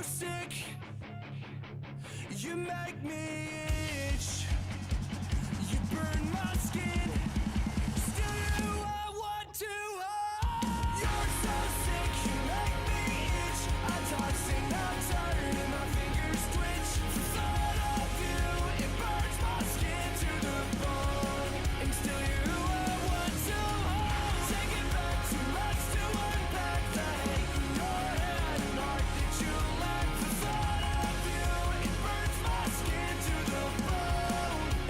sick. You make me itch. You burn my skin. Still you I want to hold. You're so sick. You make me itch. I toss and I turn and my fingers twitch. The thought of you, it burns my skin to the bone. And still you I want to hold. Take it back, too much to unpack. The hate in your head and heart that you lack. The thought of you, it burns my skin to the bone.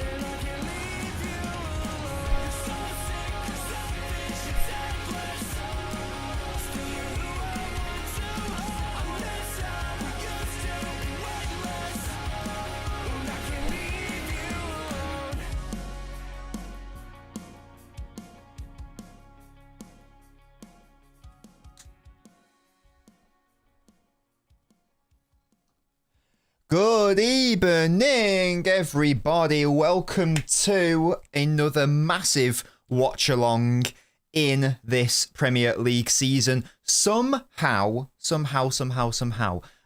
And I can't leave you alone. You're so sick, you're selfish, you're tactless. Still you I want to hold. I miss how we used to be weightless. And I can't leave you alone. Good evening, everybody. Welcome to another massive watch-along in this Premier League season. Somehow,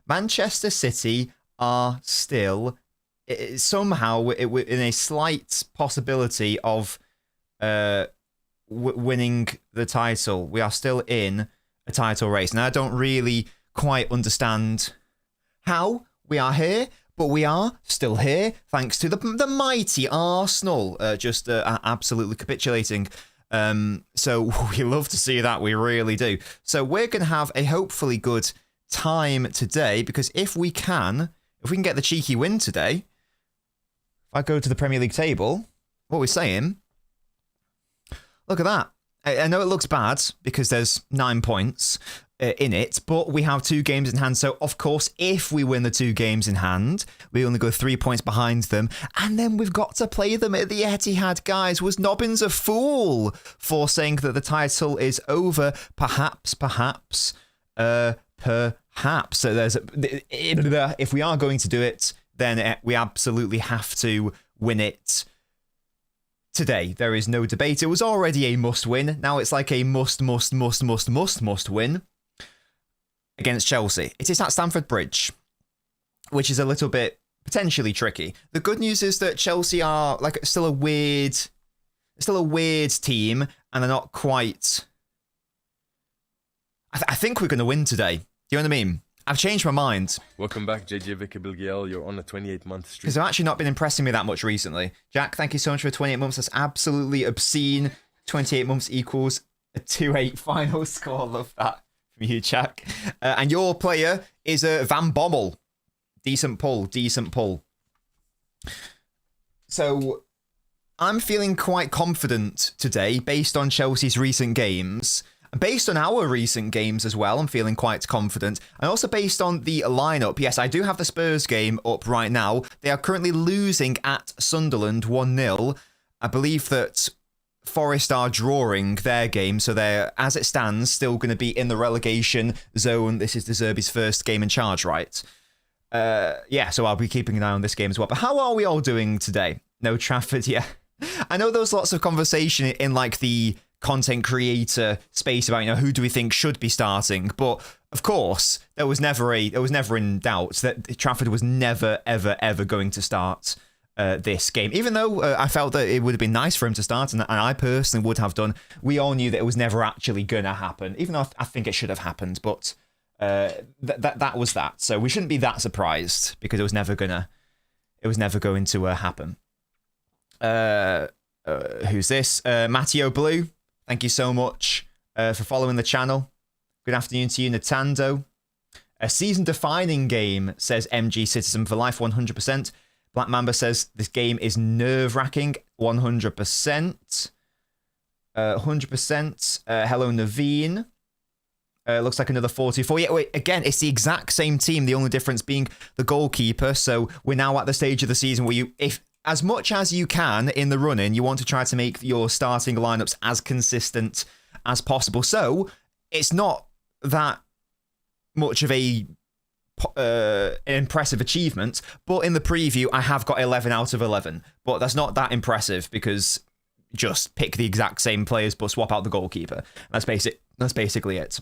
Manchester City are still somehow in a slight possibility of winning the title. We are still in a title race. Now, I don't really quite understand how we are here, but we are still here thanks to the mighty Arsenal just absolutely capitulating. So we love to see that, we really do. So we're going to have a hopefully good time today, because if we can get the cheeky win today, if I go to the Premier League table, what we're saying, look at that. I know it looks bad because there's 9 points in it, but we have 2 games in hand. So, of course, if we win the 2 games in hand, we only go 3 points behind them. And then we've got to play them at the Etihad, guys. Was Nobbins a fool for saying that the title is over? Perhaps. So there's if we are going to do it, then we absolutely have to win it today. There is no debate. It was already a must win. Now it's like a must win against Chelsea. It is at Stamford Bridge, which is a little bit potentially tricky. The good news is that Chelsea are like still a weird team, and they're not quite. I think we're going to win today. Do you know what I mean? I've changed my mind. Welcome back, JJ Vicky Bilgiel. You're on a 28-month streak. Because they've actually not been impressing me that much recently. Jack, thank you so much for 28 months. That's absolutely obscene. 28 months equals a 2-8 final score. Love that from you, Jack. And your player is Van Bommel. Decent pull. So I'm feeling quite confident today based on Chelsea's recent games. Based on our recent games as well, I'm feeling quite confident. And also based on the lineup, yes, I do have the Spurs game up right now. They are currently losing at Sunderland 1-0. I believe that Forest are drawing their game, so they're, as it stands, still going to be in the relegation zone. This is De Zerbi's first game in charge, right? Yeah, so I'll be keeping an eye on this game as well. But how are we all doing today? No Trafford, yeah. I know there was lots of conversation in like the content creator space about, who do we think should be starting, but of course there was never in doubt that Trafford was never ever going to start this game, even though I felt that it would have been nice for him to start, and I personally would have done. We all knew that it was never actually gonna happen, even though I think it should have happened, but that was that, so we shouldn't be that surprised because it was never going to happen. Who's this? Matteo Blue, thank you so much for following the channel. Good afternoon to you, Natando. A season-defining game, says MG Citizen for Life, 100%. Black Mamba says this game is nerve-wracking, 100%. 100%. Hello, Naveen. Looks like another 44. Yeah, wait, again, it's the exact same team, the only difference being the goalkeeper. So we're now at the stage of the season where if as much as you can in the run-in, you want to try to make your starting lineups as consistent as possible. So it's not that much of an impressive achievement, but in the preview, I have got 11 out of 11. But that's not that impressive because just pick the exact same players but swap out the goalkeeper. That's basically it.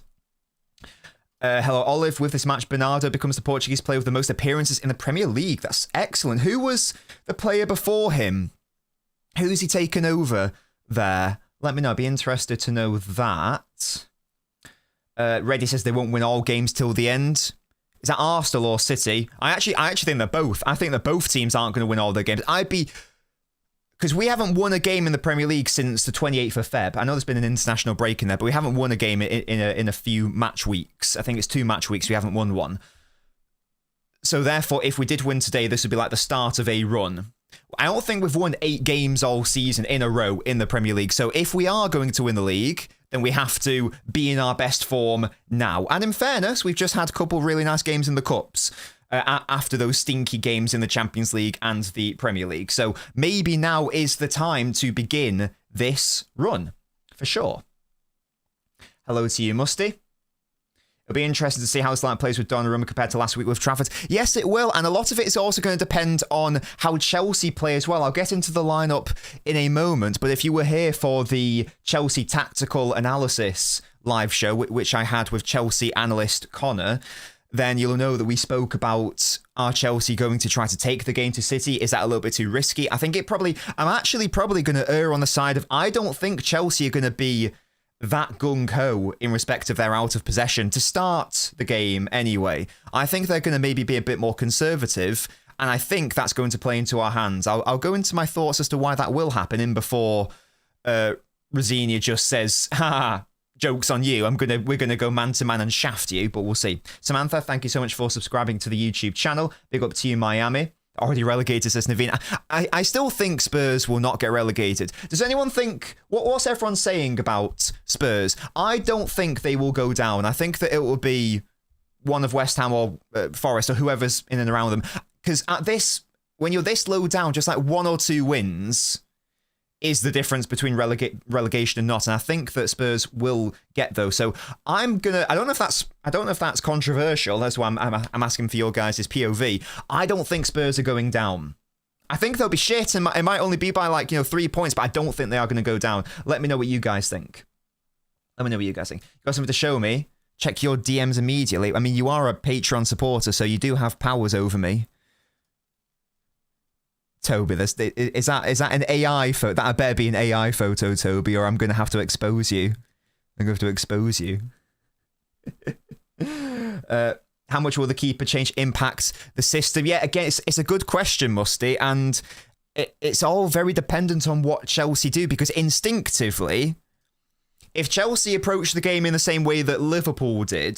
Hello, Olive. With this match, Bernardo becomes the Portuguese player with the most appearances in the Premier League. That's excellent. Who was the player before him? Who's he taken over there? Let me know. I'd be interested to know that. Reddy says they won't win all games till the end. Is that Arsenal or City? I actually think they're both. I think that both teams aren't going to win all their games. Because we haven't won a game in the Premier League since the 28th of Feb. I know there's been an international break in there, but we haven't won a game in a few match weeks. I think it's 2 match weeks. We haven't won one. So therefore, if we did win today, this would be like the start of a run. I don't think we've won 8 games all season in a row in the Premier League. So if we are going to win the league, then we have to be in our best form now. And in fairness, we've just had a couple really nice games in the Cups. After those stinky games in the Champions League and the Premier League. So maybe now is the time to begin this run, for sure. Hello to you, Musty. It'll be interesting to see how this line plays with Donnarumma compared to last week with Trafford. Yes, it will, and a lot of it is also going to depend on how Chelsea play as well. I'll get into the lineup in a moment, but if you were here for the Chelsea tactical analysis live show, which I had with Chelsea analyst Connor, then you'll know that we spoke about, are Chelsea going to try to take the game to City? Is that a little bit too risky? I think I'm actually probably going to err on the side of, I don't think Chelsea are going to be that gung-ho in respect of their out of possession to start the game anyway. I think they're going to maybe be a bit more conservative, and I think that's going to play into our hands. I'll go into my thoughts as to why that will happen in before Rosinia just says, ha, joke's on you. We're gonna go man to man and shaft you, but we'll see. Samantha, thank you so much for subscribing to the YouTube channel. Big up to you, Miami. Already relegated, says Naveen. I still think Spurs will not get relegated. Does anyone think, what's everyone saying about Spurs? I don't think they will go down. I think that it will be one of West Ham or Forest or whoever's in and around them. Because at this, when you're this low down, just like 1 or 2 wins is the difference between relegation and not. And I think that Spurs will get those. So I don't know if that's controversial. That's why I'm asking for your guys' POV. I don't think Spurs are going down. I think they'll be shit, and it might only be by 3 points, but I don't think they are going to go down. Let me know what you guys think. You got something to show me? Check your DMs immediately. I mean, you are a Patreon supporter, so you do have powers over me. Toby, is that an AI photo? That better be an AI photo, Toby, or I'm going to have to expose you. How much will the keeper change impact the system? Yeah, again, it's a good question, Musty, and it's all very dependent on what Chelsea do, because instinctively, if Chelsea approach the game in the same way that Liverpool did,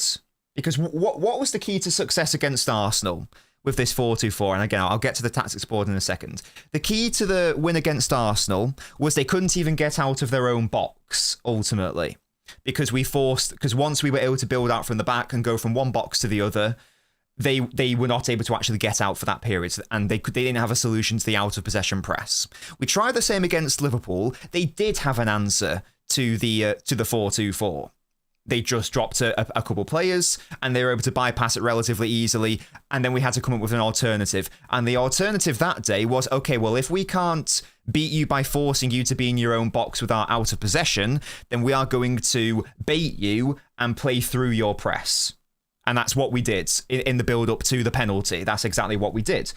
because what was the key to success against Arsenal with this 4-2-4? And again, I'll get to the tactics board in a second. The key to the win against Arsenal was they couldn't even get out of their own box, ultimately. Because once we were able to build out from the back and go from one box to the other, they were not able to actually get out for that period, and they didn't have a solution to the out of possession press. We tried the same against Liverpool. They did have an answer to the 4-2-4. They just dropped a couple players, and they were able to bypass it relatively easily, and then we had to come up with an alternative. And the alternative that day was, okay, well, if we can't beat you by forcing you to be in your own box with our out of possession, then we are going to bait you and play through your press. And that's what we did in the build-up to the penalty. That's exactly what we did.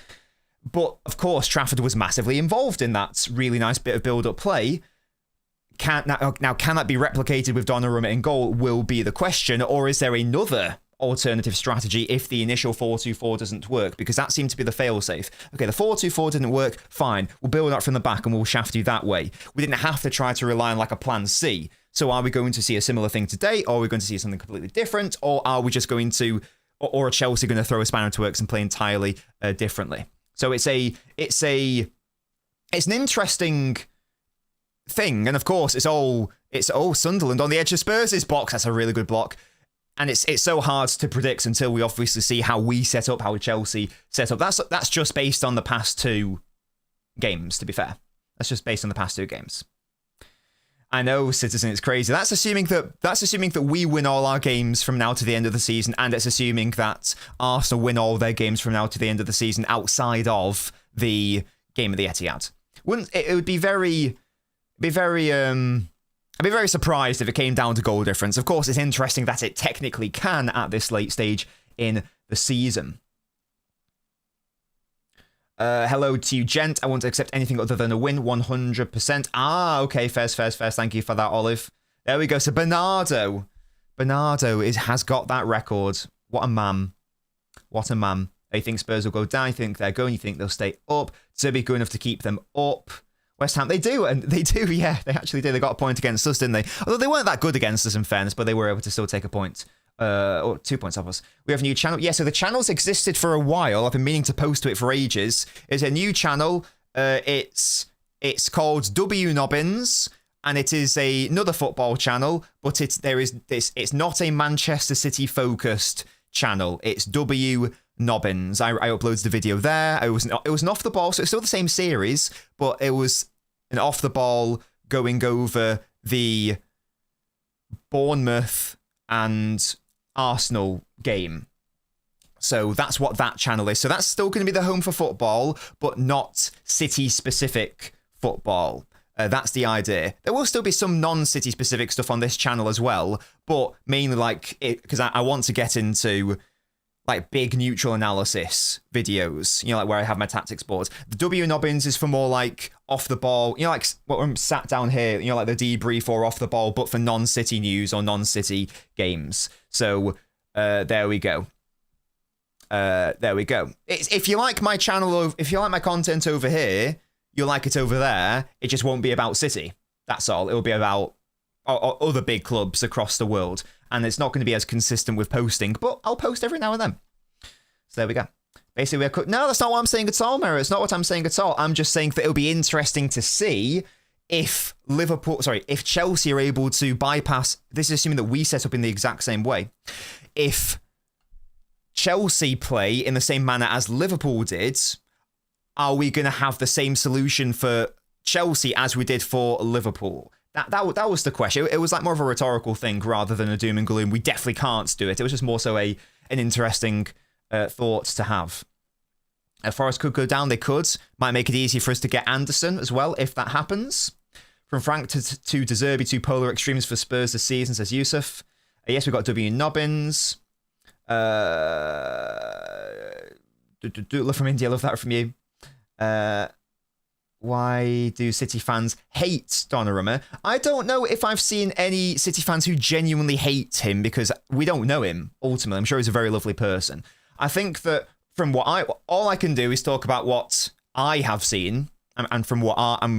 But, of course, Trafford was massively involved in that really nice bit of build-up play. Can that be replicated with Donnarumma in goal will be the question, or is there another alternative strategy if the initial 4-2-4 doesn't work? Because that seemed to be the fail-safe. Okay, the 4-2-4 didn't work, fine. We'll build up from the back and we'll shaft you that way. We didn't have to try to rely on a plan C. So are we going to see a similar thing today, or are we going to see something completely different, or are we just going to, or are Chelsea going to throw a spanner into the works and play entirely differently? So it's an interesting thing, and of course it's all Sunderland on the edge of Spurs' box. That's a really good block, and it's so hard to predict until we obviously see how we set up, how Chelsea set up. That's just based on the past 2 games, to be fair. That's just based on the past 2 games. I know, Citizen, it's crazy. That's assuming that we win all our games from now to the end of the season, and it's assuming that Arsenal win all their games from now to the end of the season outside of the game of the Etihad. It would be very I'd be very surprised if it came down to goal difference. Of course, it's interesting that it technically can at this late stage in the season. Hello to you, gent. I won't accept anything other than a win, 100%. Ah, okay, fairs. Thank you for that, Olive. There we go. So Bernardo has got that record. What a man. What a man. You think Spurs will go down? You think they're going? You think they'll stay up? So be good enough to keep them up. West Ham, they do, yeah, they actually did. They got a point against us, didn't they? Although they weren't that good against us, in fairness, but they were able to still take a point. Or 2 points off us. We have a new channel. Yeah, so the channel's existed for a while. I've been meaning to post to it for ages. It's a new channel. It's called LNobbins, and it is another football channel, but it's not a Manchester City focused channel. It's LNobbins. I uploaded the video there. It was an off the ball, so it's still the same series, but it was an off the ball going over the Bournemouth and Arsenal game. So that's what that channel is. So that's still going to be the home for football, but not City-specific football. That's the idea. There will still be some non-City specific stuff on this channel as well, but mainly like it because I want to get into like big neutral analysis videos, like where I have my tactics boards. The LNobbins is for more like off the ball, like what I'm sat down here, like the debrief or off the ball, but for non-City news or non-City games. So there we go. If you like my channel, if you like my content over here, you'll like it over there. It just won't be about City. That's all. It'll be about other big clubs across the world. And it's not going to be as consistent with posting, but I'll post every now and then. So there we go. Basically, no, that's not what I'm saying at all, Mira. It's not what I'm saying at all. I'm just saying that it'll be interesting to see if if Chelsea are able to bypass, this is assuming that we set up in the exact same way. If Chelsea play in the same manner as Liverpool did, are we going to have the same solution for Chelsea as we did for Liverpool? That was the question. It was like more of a rhetorical thing rather than a doom and gloom. We definitely can't do it. It was just more so an interesting thought to have. Forest could go down. They could. Might make it easier for us to get Anderson as well if that happens. From Frank to De Zerbi, two polar extremes for Spurs this season, says Yusuf. Yes, we've got LNobbins. Love from India. Love that from you. Why do City fans hate Donnarumma? I don't know if I've seen any City fans who genuinely hate him because we don't know him, ultimately. I'm sure he's a very lovely person. I think that from all I can do is talk about what I have seen, and from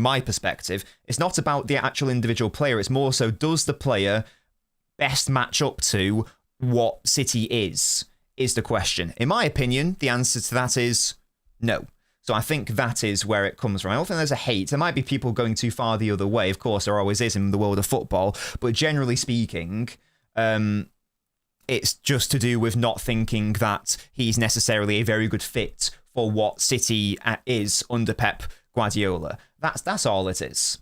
my perspective, it's not about the actual individual player. It's more so, does the player best match up to what City is the question. In my opinion, the answer to that is no. So I think that is where it comes from. I don't think there's a hate. There might be people going too far the other way. Of course, there always is in the world of football. But generally speaking, it's just to do with not thinking that he's necessarily a very good fit for what City is under Pep Guardiola. That's all it is.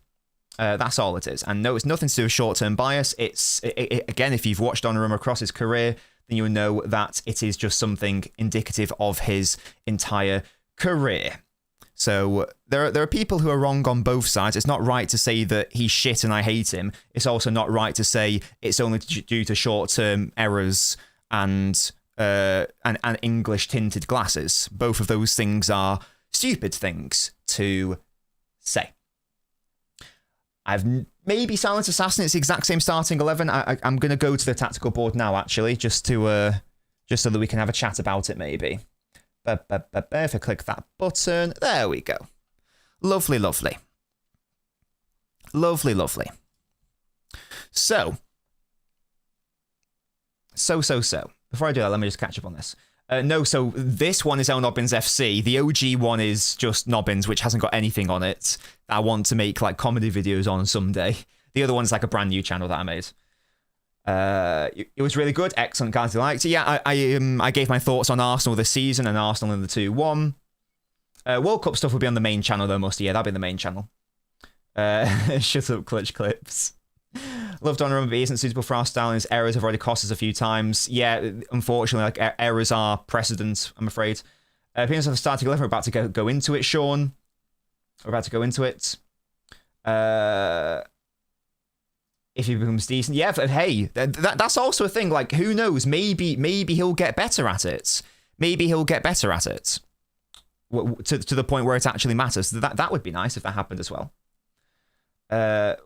That's all it is. And no, it's nothing to do with short-term bias. Again, if you've watched Donnarumma across his career, then you'll know that it is just something indicative of his entire career. So there are people who are wrong on both sides. It's not right to say that he's shit and I hate him. It's also not right to say it's only due to short-term errors and English tinted glasses. Both of those things are stupid things to say. I've maybe Silent Assassin. It's the exact same starting 11. I'm going to go to the tactical board now, actually, just so that we can have a chat about it, maybe. If I click that button, there we go. Lovely. So. Before I do that, let me just catch up on this. So this one is LNobbins FC. The OG one is just Nobbins, which hasn't got anything on it. I want to make like comedy videos on someday. The other one's like a brand new channel that I made. It was really good. Excellent, guys. I liked it. Yeah, I gave my thoughts on Arsenal this season and Arsenal in the 2-1. World Cup stuff will be on the main channel, though, mostly. Yeah, that'll be the main channel. Shut up, Clutch Clips. Love Donnarumma, but he isn't suitable for our style, and his errors have already cost us a few times. Yeah, unfortunately, like errors are precedent, I'm afraid. Opinions of the starting 11, we're about to go into it, Sean. We're about to go into it. if he becomes decent. Yeah, but hey, that's also a thing. Like, who knows? Maybe he'll get better at it. Maybe he'll get better at it to the point where it actually matters. That would be nice if that happened as well. I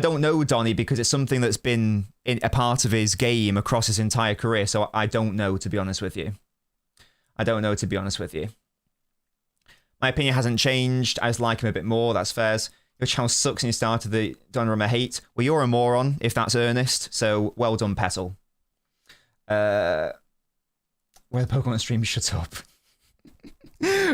don't know Donny because it's something that's been a part of his game across his entire career. So I don't know, to be honest with you. I don't know, to be honest with you. My opinion hasn't changed. I just like him a bit more. That's fair. Your channel sucks and you started the Donnarumma hate. Well, you're a moron, if that's earnest. So, well done, Petal. Where the Pokemon stream, shut up.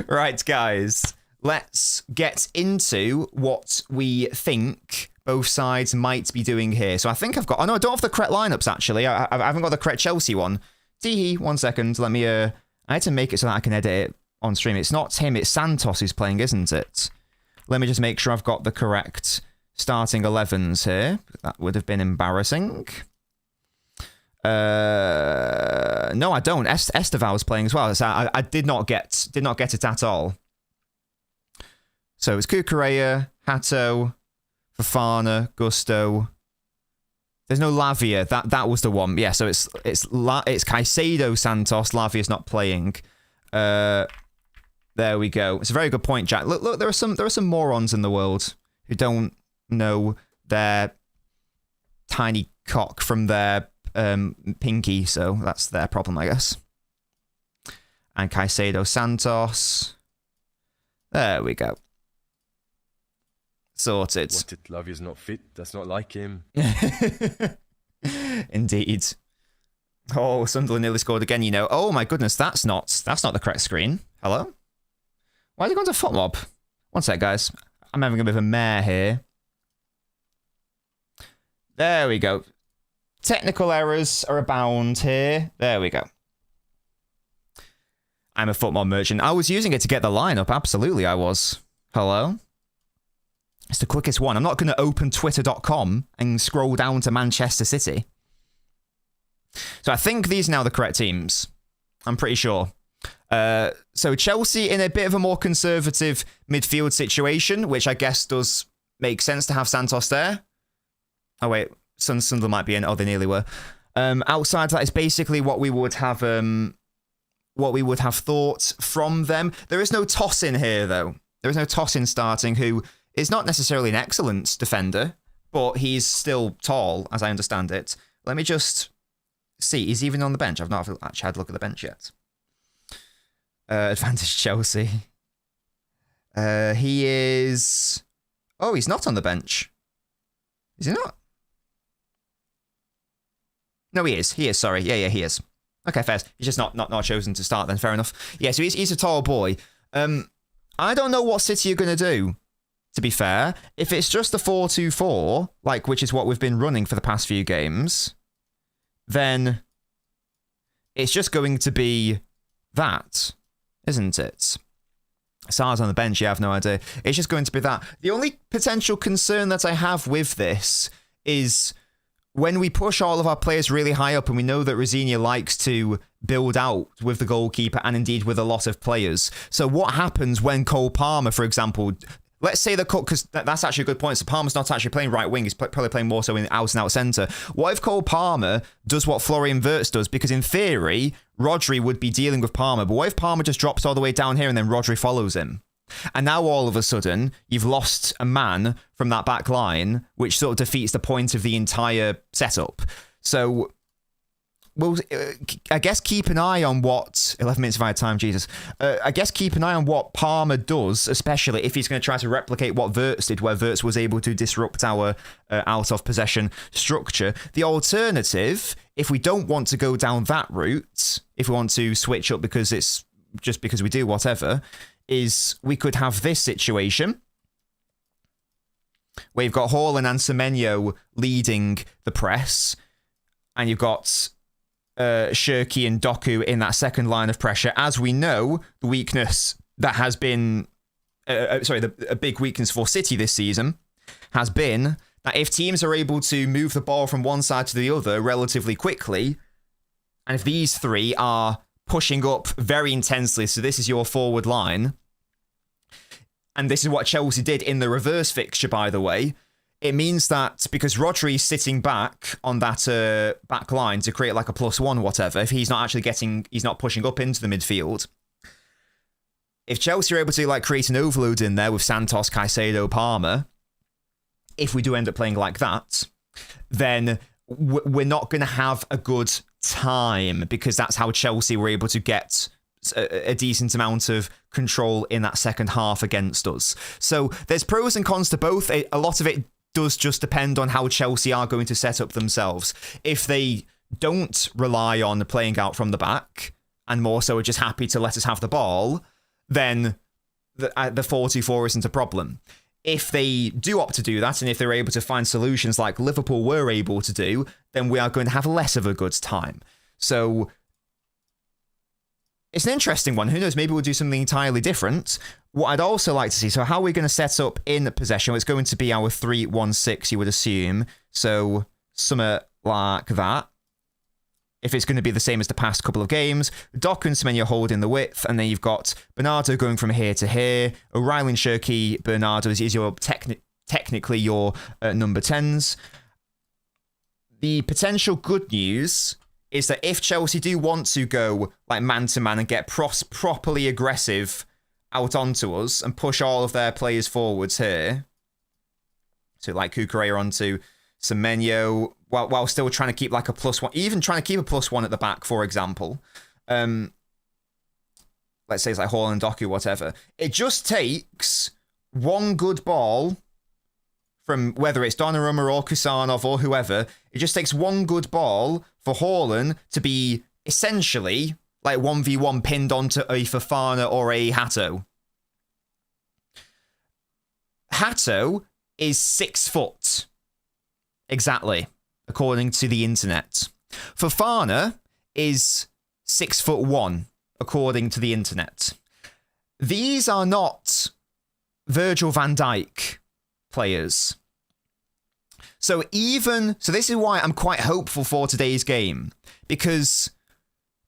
Right, guys. Let's get into what we think both sides might be doing here. So I think I've got... Oh, no, I don't have the correct lineups, actually. I haven't got the correct Chelsea one. Teehee, 1 second. Let me... I had to make it so that I can edit it on stream. It's not him, it's Santos who's playing, isn't it? Let me just make sure I've got the correct starting 11s here. That would have been embarrassing. No, I don't. Esteval's playing as well. So I did not get it at all. So it's Kukureya, Hato, Fofana, Gusto. There's no Lavia. That was the one. Yeah, so it's Caicedo, Santos. Lavia's not playing. There we go. It's a very good point, Jack. Look, there are some morons in the world who don't know their tiny cock from their pinky, so that's their problem, I guess. And Caicedo, Santos. There we go. Sorted. What, it Lavia's not fit? That's not like him. Indeed. Oh, Sunderland nearly scored again, you know. Oh my goodness, that's not the correct screen. Hello? Why is it going to FootMob? 1 sec, guys. I'm having a bit of a mare here. There we go. Technical errors are abound here. There we go. I'm a FootMob merchant. I was using it to get the lineup. Absolutely, I was. Hello? It's the quickest one. I'm not going to open twitter.com and scroll down to Manchester City. So I think these are now the correct teams. I'm pretty sure. So Chelsea in a bit of a more conservative midfield situation, which I guess does make sense to have Santos there. Oh wait, Sunderland might be in. Oh, they nearly were. Outside of that is basically what we would have thought from them. There is no Tosin here though. There is no Tosin starting, who is not necessarily an excellent defender, but he's still tall, as I understand it. Let me just see. He's even on the bench. I've not actually had a look at the bench yet. Advantage Chelsea. He is... Oh, he's not on the bench. Is he not? No, he is. He is, sorry. Yeah, he is. Okay, fair. He's just not chosen to start then. Fair enough. Yeah, so he's a tall boy. I don't know what City are going to do, to be fair. If it's just the 4-2-4, like, which is what we've been running for the past few games, then it's just going to be that, isn't it? Sar's on the bench, yeah, I have no idea. It's just going to be that. The only potential concern that I have with this is when we push all of our players really high up, and we know that Rosinia likes to build out with the goalkeeper and indeed with a lot of players. So what happens when Cole Palmer, for example... Let's say because that's actually a good point. So Palmer's not actually playing right wing. He's probably playing more so in out and out centre. What if Cole Palmer does what Florian Wirtz does? Because in theory, Rodri would be dealing with Palmer. But what if Palmer just drops all the way down here and then Rodri follows him? And now all of a sudden, you've lost a man from that back line, which sort of defeats the point of the entire setup. So... Well, I guess keep an eye on what... 11 minutes of our time, Jesus. I guess keep an eye on what Palmer does, especially if he's going to try to replicate what Wirtz did, where Wirtz was able to disrupt our out-of-possession structure. The alternative, if we don't want to go down that route, if we want to switch up because it's just because we do whatever, is we could have this situation where you've got Haaland and Semenyo leading the press, and you've got... Shirky and Doku in that second line of pressure. As we know, the weakness that has been... a big weakness for City this season has been that if teams are able to move the ball from one side to the other relatively quickly, and if these three are pushing up very intensely, so this is your forward line, and this is what Chelsea did in the reverse fixture, by the way, it means that because Rodri's sitting back on that back line to create like a +1 whatever, if he's not actually he's not pushing up into the midfield. If Chelsea are able to like create an overload in there with Santos, Caicedo, Palmer, if we do end up playing like that, then we're not going to have a good time, because that's how Chelsea were able to get a decent amount of control in that second half against us. So there's pros and cons to both. A lot of it does just depend on how Chelsea are going to set up themselves. If they don't rely on playing out from the back and more so are just happy to let us have the ball, then the 4-2-4 isn't a problem. If they do opt to do that, and if they're able to find solutions like Liverpool were able to do, then we are going to have less of a good time. So it's an interesting one. Who knows? Maybe we'll do something entirely different. What I'd also like to see, so how are we going to set up in possession? Well, it's going to be our 3-1-6, you would assume. So something like that. If it's going to be the same as the past couple of games, Doku and Semenyo holding the width, and then you've got Bernardo going from here to here. O'Reilly and Shirky, Bernardo is your technically your number 10s. The potential good news is that if Chelsea do want to go like man-to-man and get properly aggressive out onto us and push all of their players forwards here, so like Cucurella onto Semenyo, while still trying to keep like a +1, even trying to keep a +1 at the back, for example. Let's say it's like Haaland, Doku, whatever. It just takes one good ball from whether it's Donnarumma or Kusanov or whoever. It just takes one good ball for Haaland to be essentially like 1v1 pinned onto a Fofana or a Hato. Hato is 6 foot. Exactly, according to the internet. Fofana is 6'1", according to the internet. These are not Virgil van Dijk players. So this is why I'm quite hopeful for today's game, because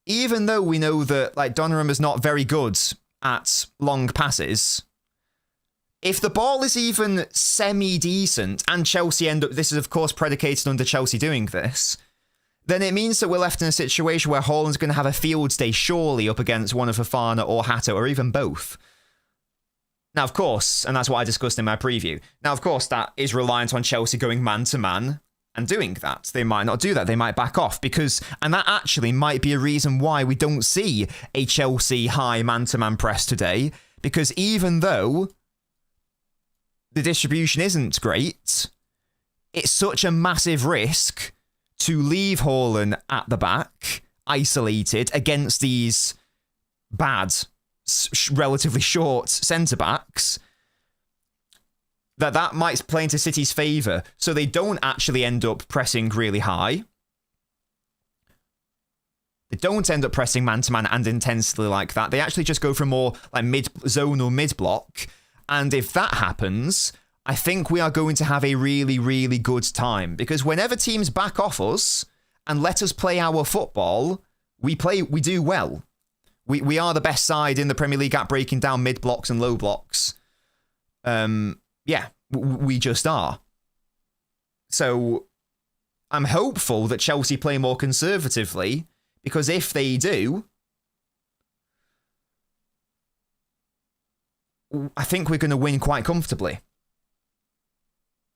even though we know that like Donnarumma is not very good at long passes, if the ball is even semi-decent, and Chelsea end up, this is of course predicated under Chelsea doing this, then it means that we're left in a situation where Haaland's going to have a field day surely up against one of Fofana or Hato, or even both. Now, of course, and that's what I discussed in my preview, now, of course, that is reliant on Chelsea going man-to-man and doing that. They might not do that. They might back off, and that actually might be a reason why we don't see a Chelsea high man-to-man press today, because even though the distribution isn't great, it's such a massive risk to leave Haaland at the back, isolated against these bad, relatively short centre-backs, that might play into City's favour, so they don't actually end up pressing really high. They don't end up pressing man-to-man and intensely like that. They actually just go for more like mid-zone or mid-block. And if that happens, I think we are going to have a really, really good time. Because whenever teams back off us and let us play our football, we do well. We are the best side in the Premier League at breaking down mid-blocks and low blocks. We just are. So I'm hopeful that Chelsea play more conservatively, because if they do, I think we're going to win quite comfortably.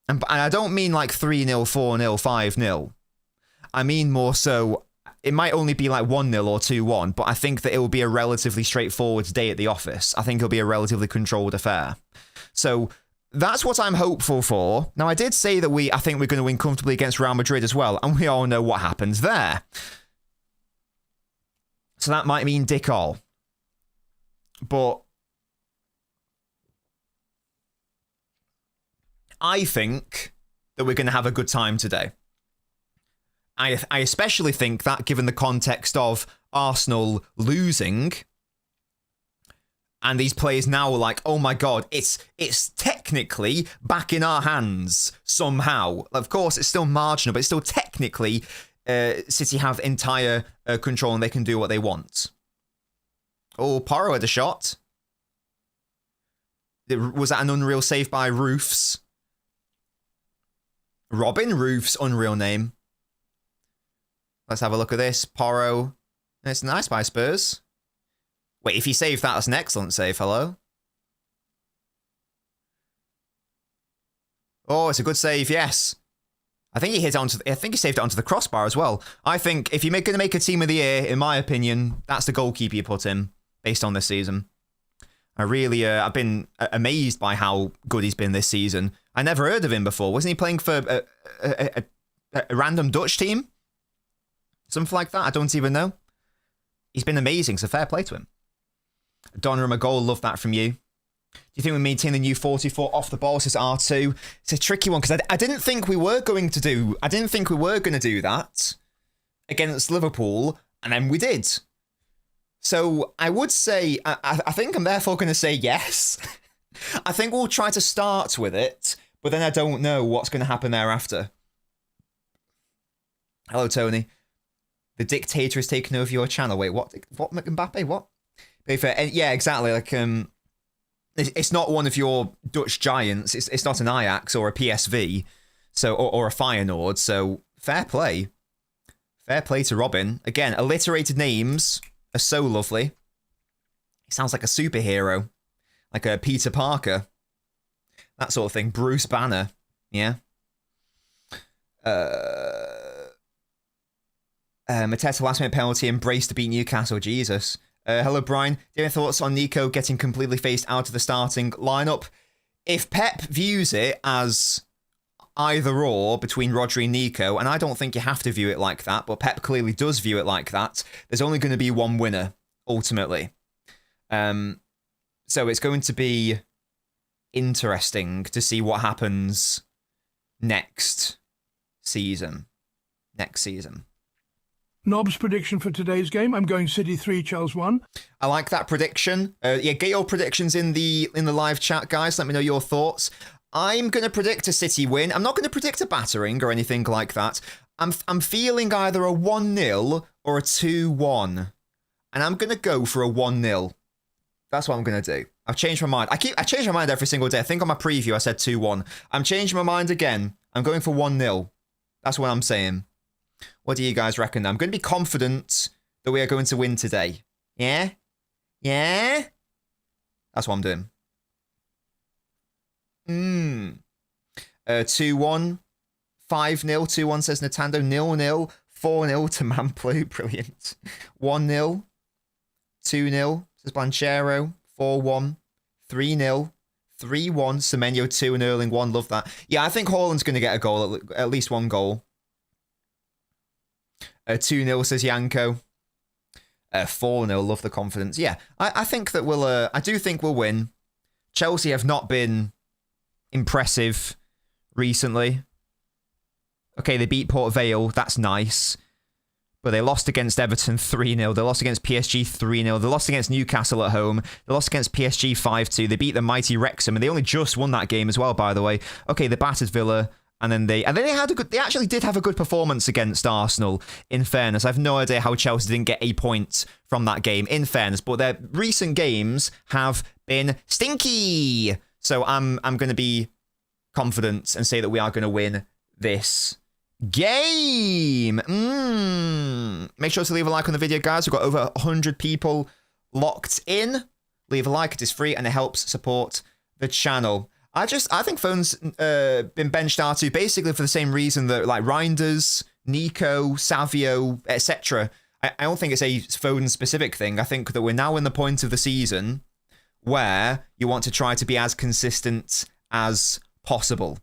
And I don't mean like 3-0, 4-0, 5-0. I mean more so, it might only be like 1-0 or 2-1, but I think that it will be a relatively straightforward day at the office. I think it'll be a relatively controlled affair. So that's what I'm hopeful for. Now, I did say that I think we're going to win comfortably against Real Madrid as well, and we all know what happens there. So that might mean dick all. But I think that we're going to have a good time today. I especially think that, given the context of Arsenal losing, and these players now are like, oh my god, it's technically back in our hands somehow. Of course, it's still marginal, but it's still technically City have entire control and they can do what they want. Oh, Porro had a shot. Was that an unreal save by Roofs? Robin Roof's unreal name. Let's have a look at this. Porro. It's nice by Spurs. Wait, if he saved that, that's an excellent save. Hello. Oh, it's a good save. Yes. I think he saved it onto the crossbar as well. I think if you're going to make a team of the year, in my opinion, that's the goalkeeper you put in based on this season. I've been amazed by how good he's been this season. I never heard of him before. Wasn't he playing for a random Dutch team? Something like that. I don't even know. He's been amazing, so fair play to him. Donnarumma goal, love that from you. Do you think we maintain the new 44 off the ball? Says R2. It's a tricky one because I didn't think we were going to do. I didn't think we were going to do that against Liverpool, and then we did. So I would say I think I'm therefore going to say yes. I think we'll try to start with it, but then I don't know what's going to happen thereafter. Hello, Tony. The dictator is taking over your channel. Wait, what? What, Mbappe? What? Yeah, exactly. Like, it's not one of your Dutch giants. It's not an Ajax or a PSV, so or a Feyenoord. So fair play. Fair play to Robin. Again, alliterated names are so lovely. He sounds like a superhero, like a Peter Parker, that sort of thing. Bruce Banner, yeah. Mateta last minute penalty, embrace to beat Newcastle. Jesus. Hello, Brian. Do you have any thoughts on Nico getting completely phased out of the starting lineup? If Pep views it as either or between Rodri and Nico, and I don't think you have to view it like that, but Pep clearly does view it like that, there's only going to be one winner, ultimately. So it's going to be interesting to see what happens next season. Nobb's prediction for today's game. I'm going City 3, Chelsea 1. I like that prediction. Yeah, get your predictions in the live chat, guys. Let me know your thoughts. I'm going to predict a City win. I'm not going to predict a battering or anything like that. I'm feeling either a 1-0 or a 2-1. And I'm going to go for a 1-0. That's what I'm going to do. I've changed my mind. I change my mind every single day. I think on my preview I said 2-1. I'm changing my mind again. I'm going for 1-0. That's what I'm saying. What do you guys reckon? I'm going to be confident that we are going to win today. Yeah? Yeah? That's what I'm doing. 2-1. 5-0. 2-1 says Nintendo. 0-0. 4-0 to Mamplu. Brilliant. 1-0. 2-0 says Blanchero. 4-1. 3-0. 3-1. Semenyo 2 and Erling 1. Love that. Yeah, I think Haaland's going to get a goal. At least one goal. 2-0 says Yanko. 4-0. Love the confidence. Yeah, I think that we'll. I do think we'll win. Chelsea have not been impressive recently. Okay, they beat Port Vale. That's nice. But they lost against Everton 3-0. They lost against PSG 3-0. They lost against Newcastle at home. They lost against PSG 5-2. They beat the mighty Wrexham, and they only just won that game as well, by the way. Okay, they battered Villa, and then they actually did have a good performance against Arsenal, in fairness. I have no idea how Chelsea didn't get a point from that game, in fairness, but their recent games have been stinky. So I'm going to be confident and say that we are going to win this game. Make sure to leave a like on the video, guys. We've got over 100 people locked in. Leave a like, it is free and it helps support the channel. I think Foden's been benched R2 basically for the same reason that like Reinders, Nico, Savio, etc. I don't think it's a Foden specific thing. I think that we're now in the point of the season where you want to try to be as consistent as possible.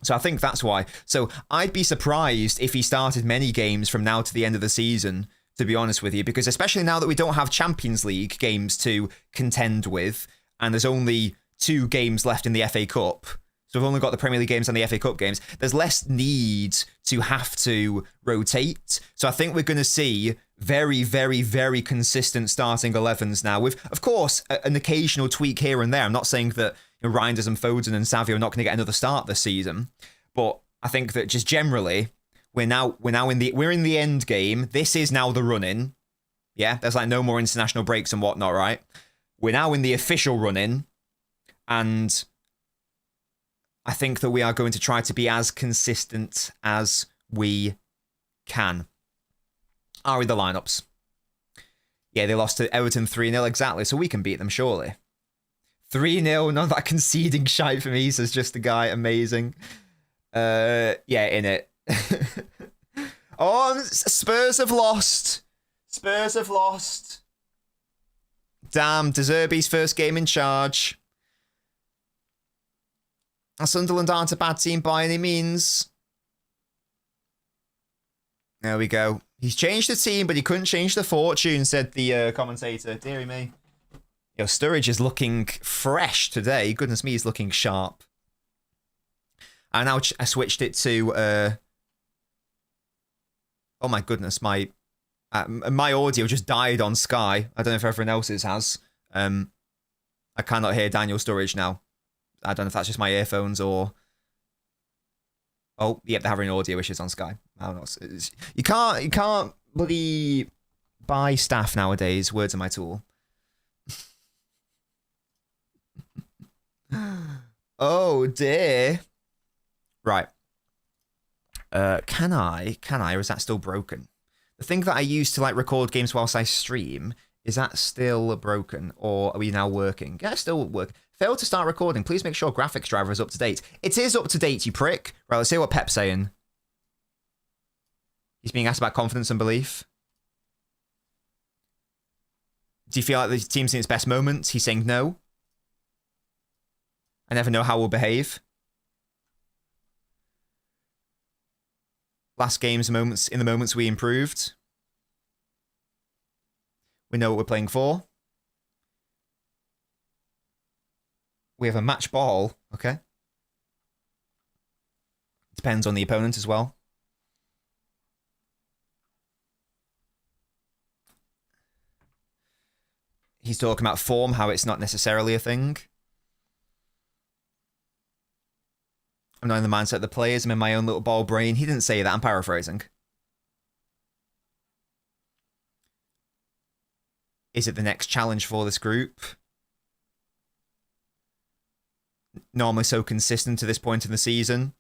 So I think that's why. So I'd be surprised if he started many games from now to the end of the season, to be honest with you, because especially now that we don't have Champions League games to contend with, and there's only 2 games left in the FA Cup, so we've only got the Premier League games and the FA Cup games, there's less need to have to rotate. So I think we're going to see very, very, very consistent starting 11s now, with, of course, an occasional tweak here and there. I'm not saying that Reinders and Foden and Savio are not going to get another start this season, but I think that just generally we're in the end game. This is now the run-in. Yeah, there's like no more international breaks and whatnot, right? We're now in the official run-in, and I think that we are going to try to be as consistent as we can. Are we the lineups? Yeah, they lost to Everton 3-0, exactly, so we can beat them, surely. 3-0, none of that conceding shite for me, says just the guy, amazing. Yeah, in it. Oh, Spurs have lost. Spurs have lost. Damn, De Zerbi's first game in charge. Sunderland aren't a bad team by any means. There we go. He's changed the team, but he couldn't change the fortune, said the commentator. Deary me. Yo, Sturridge is looking fresh today. Goodness me, he's looking sharp. I now I switched it to... oh my goodness, my audio just died on Sky. I don't know if everyone else's has. I cannot hear Daniel Sturridge now. I don't know if that's just my earphones or... Oh, yep, they're having audio issues on Sky. I don't know. You can't bloody buy staff nowadays. Words are my tool. Oh dear. Right. Can I, or is that still broken? The thing that I use to like record games whilst I stream, is that still broken? Or are we now working? Yeah, still work. Failed to start recording. Please make sure graphics driver is up to date. It is up to date, you prick. Right, let's hear what Pep's saying. He's being asked about confidence and belief. Do you feel like the team's in its best moments? He's saying no. I never know how we'll behave. Last game's moments, in the moments we improved. We know what we're playing for. We have a match ball, okay? Depends on the opponent as well. He's talking about form, how it's not necessarily a thing. I'm not in the mindset of the players. I'm in my own little ball brain. He didn't say that. I'm paraphrasing. Is it the next challenge for this group? Normally so consistent to this point in the season.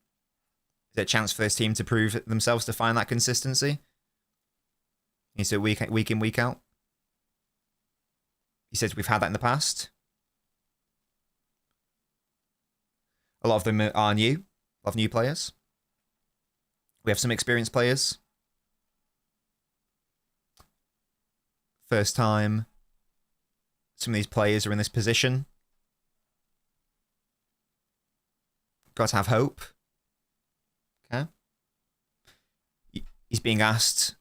Is there a chance for this team to prove themselves to find that consistency? He said week in, week out. He says we've had that in the past. A lot of them are new. A lot of new players. We have some experienced players. First time some of these players are in this position. Got to have hope. Okay. He's being asked...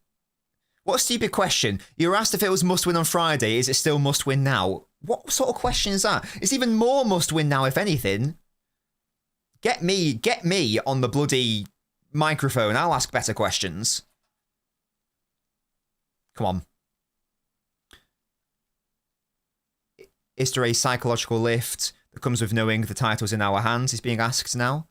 What a stupid question. You were asked if it was must-win on Friday. Is it still must-win now? What sort of question is that? It's even more must-win now, if anything. Get me on the bloody microphone. I'll ask better questions. Come on. Is there a psychological lift that comes with knowing the title's in our hands? Is being asked now.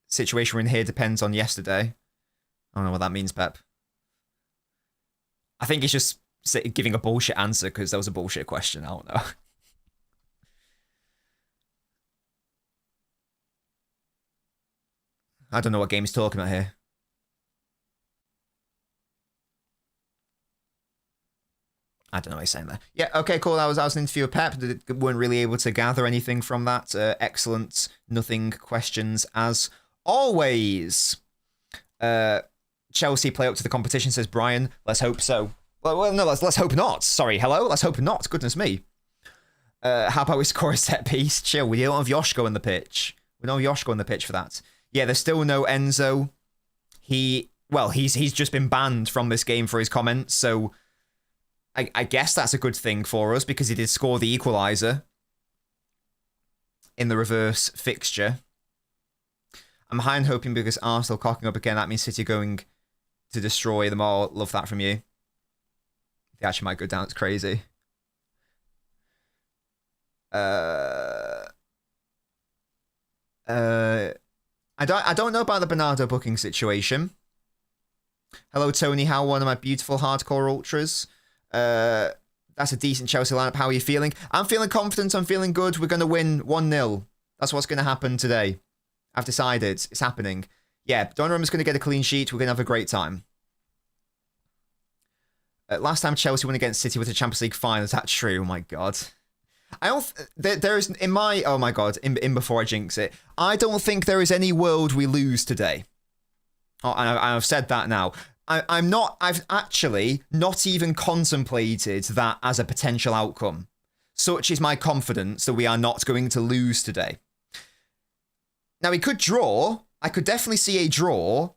Situation we're in here depends on yesterday. I don't know what that means, Pep. I think it's just giving a bullshit answer because that was a bullshit question. I don't know. I don't know what game he's talking about here. I don't know what he's saying there. Yeah, okay, cool. That was an interview with Pep. Weren't really able to gather anything from that. Excellent. Nothing questions as always. Chelsea play up to the competition, says Brian. Let's hope so. Well, no, let's hope not. Sorry, hello? Let's hope not. Goodness me. How about we score a set piece? Chill, we don't have Yoshko on the pitch. We don't have Yoshko on the pitch for that. Yeah, there's still no Enzo. He's just been banned from this game for his comments, so I guess that's a good thing for us because he did score the equaliser in the reverse fixture. I'm high and hoping because Arsenal cocking up again. That means City going to destroy them all. Love that from you. They actually might go down. It's crazy. I don't know about the Bernardo booking situation. Hello, Tony. How one of my beautiful hardcore ultras. That's a decent Chelsea lineup. How are you feeling? I'm feeling confident. I'm feeling good. We're going to win 1-0. That's what's going to happen today. I've decided. It's happening. Yeah, Donnarumma's going to get a clean sheet. We're going to have a great time. Last time Chelsea won against City was the Champions League final. Is that true? Oh my God. I don't. There is in my. Oh my God. In before I jinx it, I don't think there is any world we lose today. Oh, and I've said that now. I'm not. I've actually not even contemplated that as a potential outcome. Such is my confidence that we are not going to lose today. Now we could draw. I could definitely see a draw.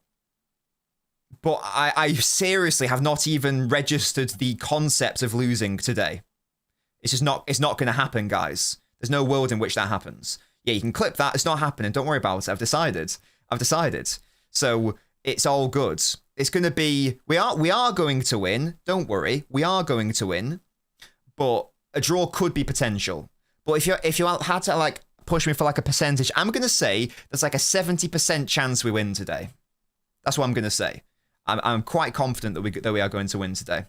But I seriously have not even registered the concept of losing today. It's just not, it's not going to happen, guys. There's no world in which that happens. Yeah, you can clip that. It's not happening. Don't worry about it. I've decided. So it's all good. It's going to be, we are going to win. Don't worry. We are going to win. But a draw could be potential. But if you had to like push me for like a percentage, I'm going to say there's like a 70% chance we win today. That's what I'm going to say. I'm quite confident that we are going to win today.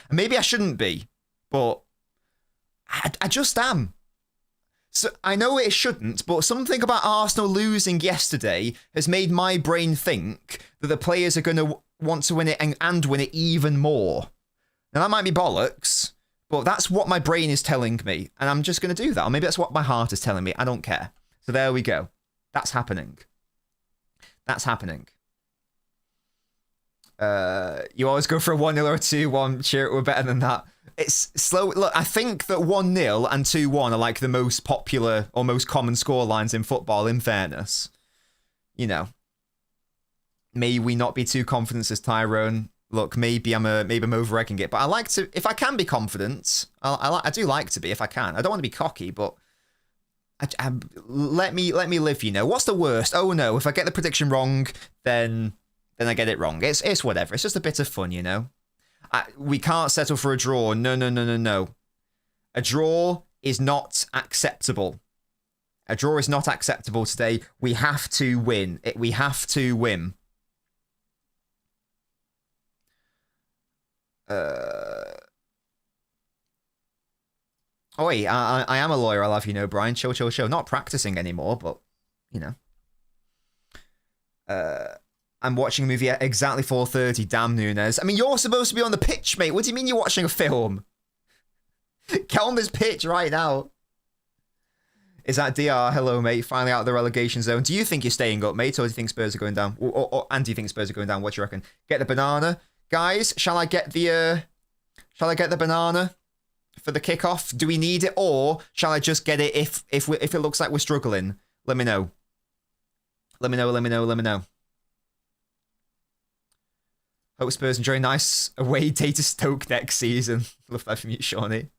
And maybe I shouldn't be, but I just am. So I know it shouldn't, but something about Arsenal losing yesterday has made my brain think that the players are going to want to win it and win it even more. Now that might be bollocks, but that's what my brain is telling me, and I'm just going to do that. Or maybe that's what my heart is telling me. I don't care. So there we go. That's happening. That's happening. You always go for a 1-0 or a 2-1. Sure, we're better than that. It's slow. Look, I think that 1-0 and 2-1 are like the most popular or most common score lines in football, in fairness. You know. May we not be too confident as Tyrone. Look, maybe I'm over-egging it, but I like to, if I can be confident, I do like to be if I can. I don't want to be cocky, but let me live, you know. What's the worst? Oh no, if I get the prediction wrong, then I get it wrong. It's whatever. It's just a bit of fun, you know. We can't settle for a draw. No. A draw is not acceptable. A draw is not acceptable today. We have to win. We have to win. Oh wait, I am a lawyer. I'll have you know, Brian. Chill. Not practicing anymore, but you know. I'm watching a movie at exactly 4:30. Damn, Nunes. I mean, you're supposed to be on the pitch, mate. What do you mean you're watching a film? Get on this pitch right now. Is that DR? Hello, mate. Finally out of the relegation zone. Do you think you're staying up, mate, or do you think Spurs are going down? And do you think Spurs are going down? What do you reckon? Get the banana, guys. Shall I get the banana for the kickoff? Do we need it, or shall I just get it if it looks like we're struggling? Let me know. Let me know. Hope Spurs enjoy a nice away day to Stoke next season. Love that from you, Shawnee.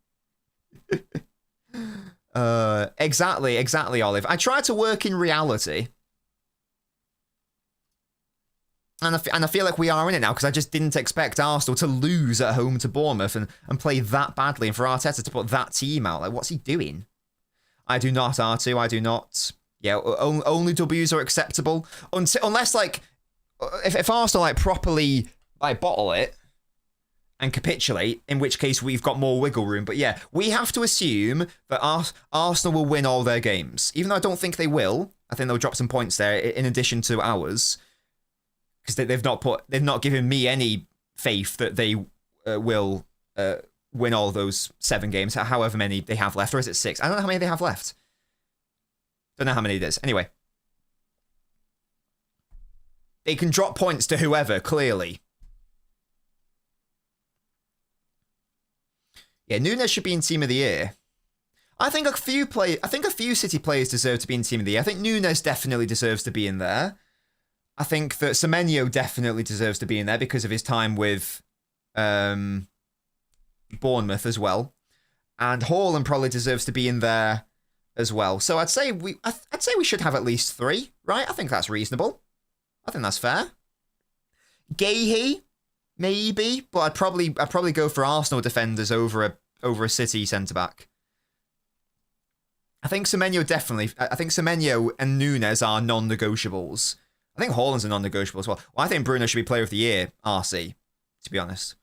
Exactly, Olive. I try to work in reality. And I feel like we are in it now, because I just didn't expect Arsenal to lose at home to Bournemouth and play that badly, and for Arteta to put that team out. Like, what's he doing? I do not, R2. I do not. Yeah, only W's are acceptable. Unless, like, if Arsenal, like, properly, like, bottle it and capitulate, in which case we've got more wiggle room. But yeah, we have to assume that Arsenal will win all their games. Even though I don't think they will. I think they'll drop some points there in addition to ours. Because they've not given me any faith that they will win all those 7 games, however many they have left. Or is it 6? I don't know how many they have left. Don't know how many it is. Anyway. They can drop points to whoever, clearly. Yeah, Nunes should be in Team of the Year. I think a few City players deserve to be in Team of the Year. I think Nunes definitely deserves to be in there. I think that Semenyo definitely deserves to be in there because of his time with Bournemouth as well. And Haaland probably deserves to be in there as well. So I'd say we should have at least 3, right? I think that's reasonable. I think that's fair. Gahey, maybe, but I'd probably go for Arsenal defenders over a City centre-back. I think Semenyo and Nunes are non-negotiables. I think Haaland's a non-negotiable as well. I think Bruno should be Player of the Year, RC, to be honest.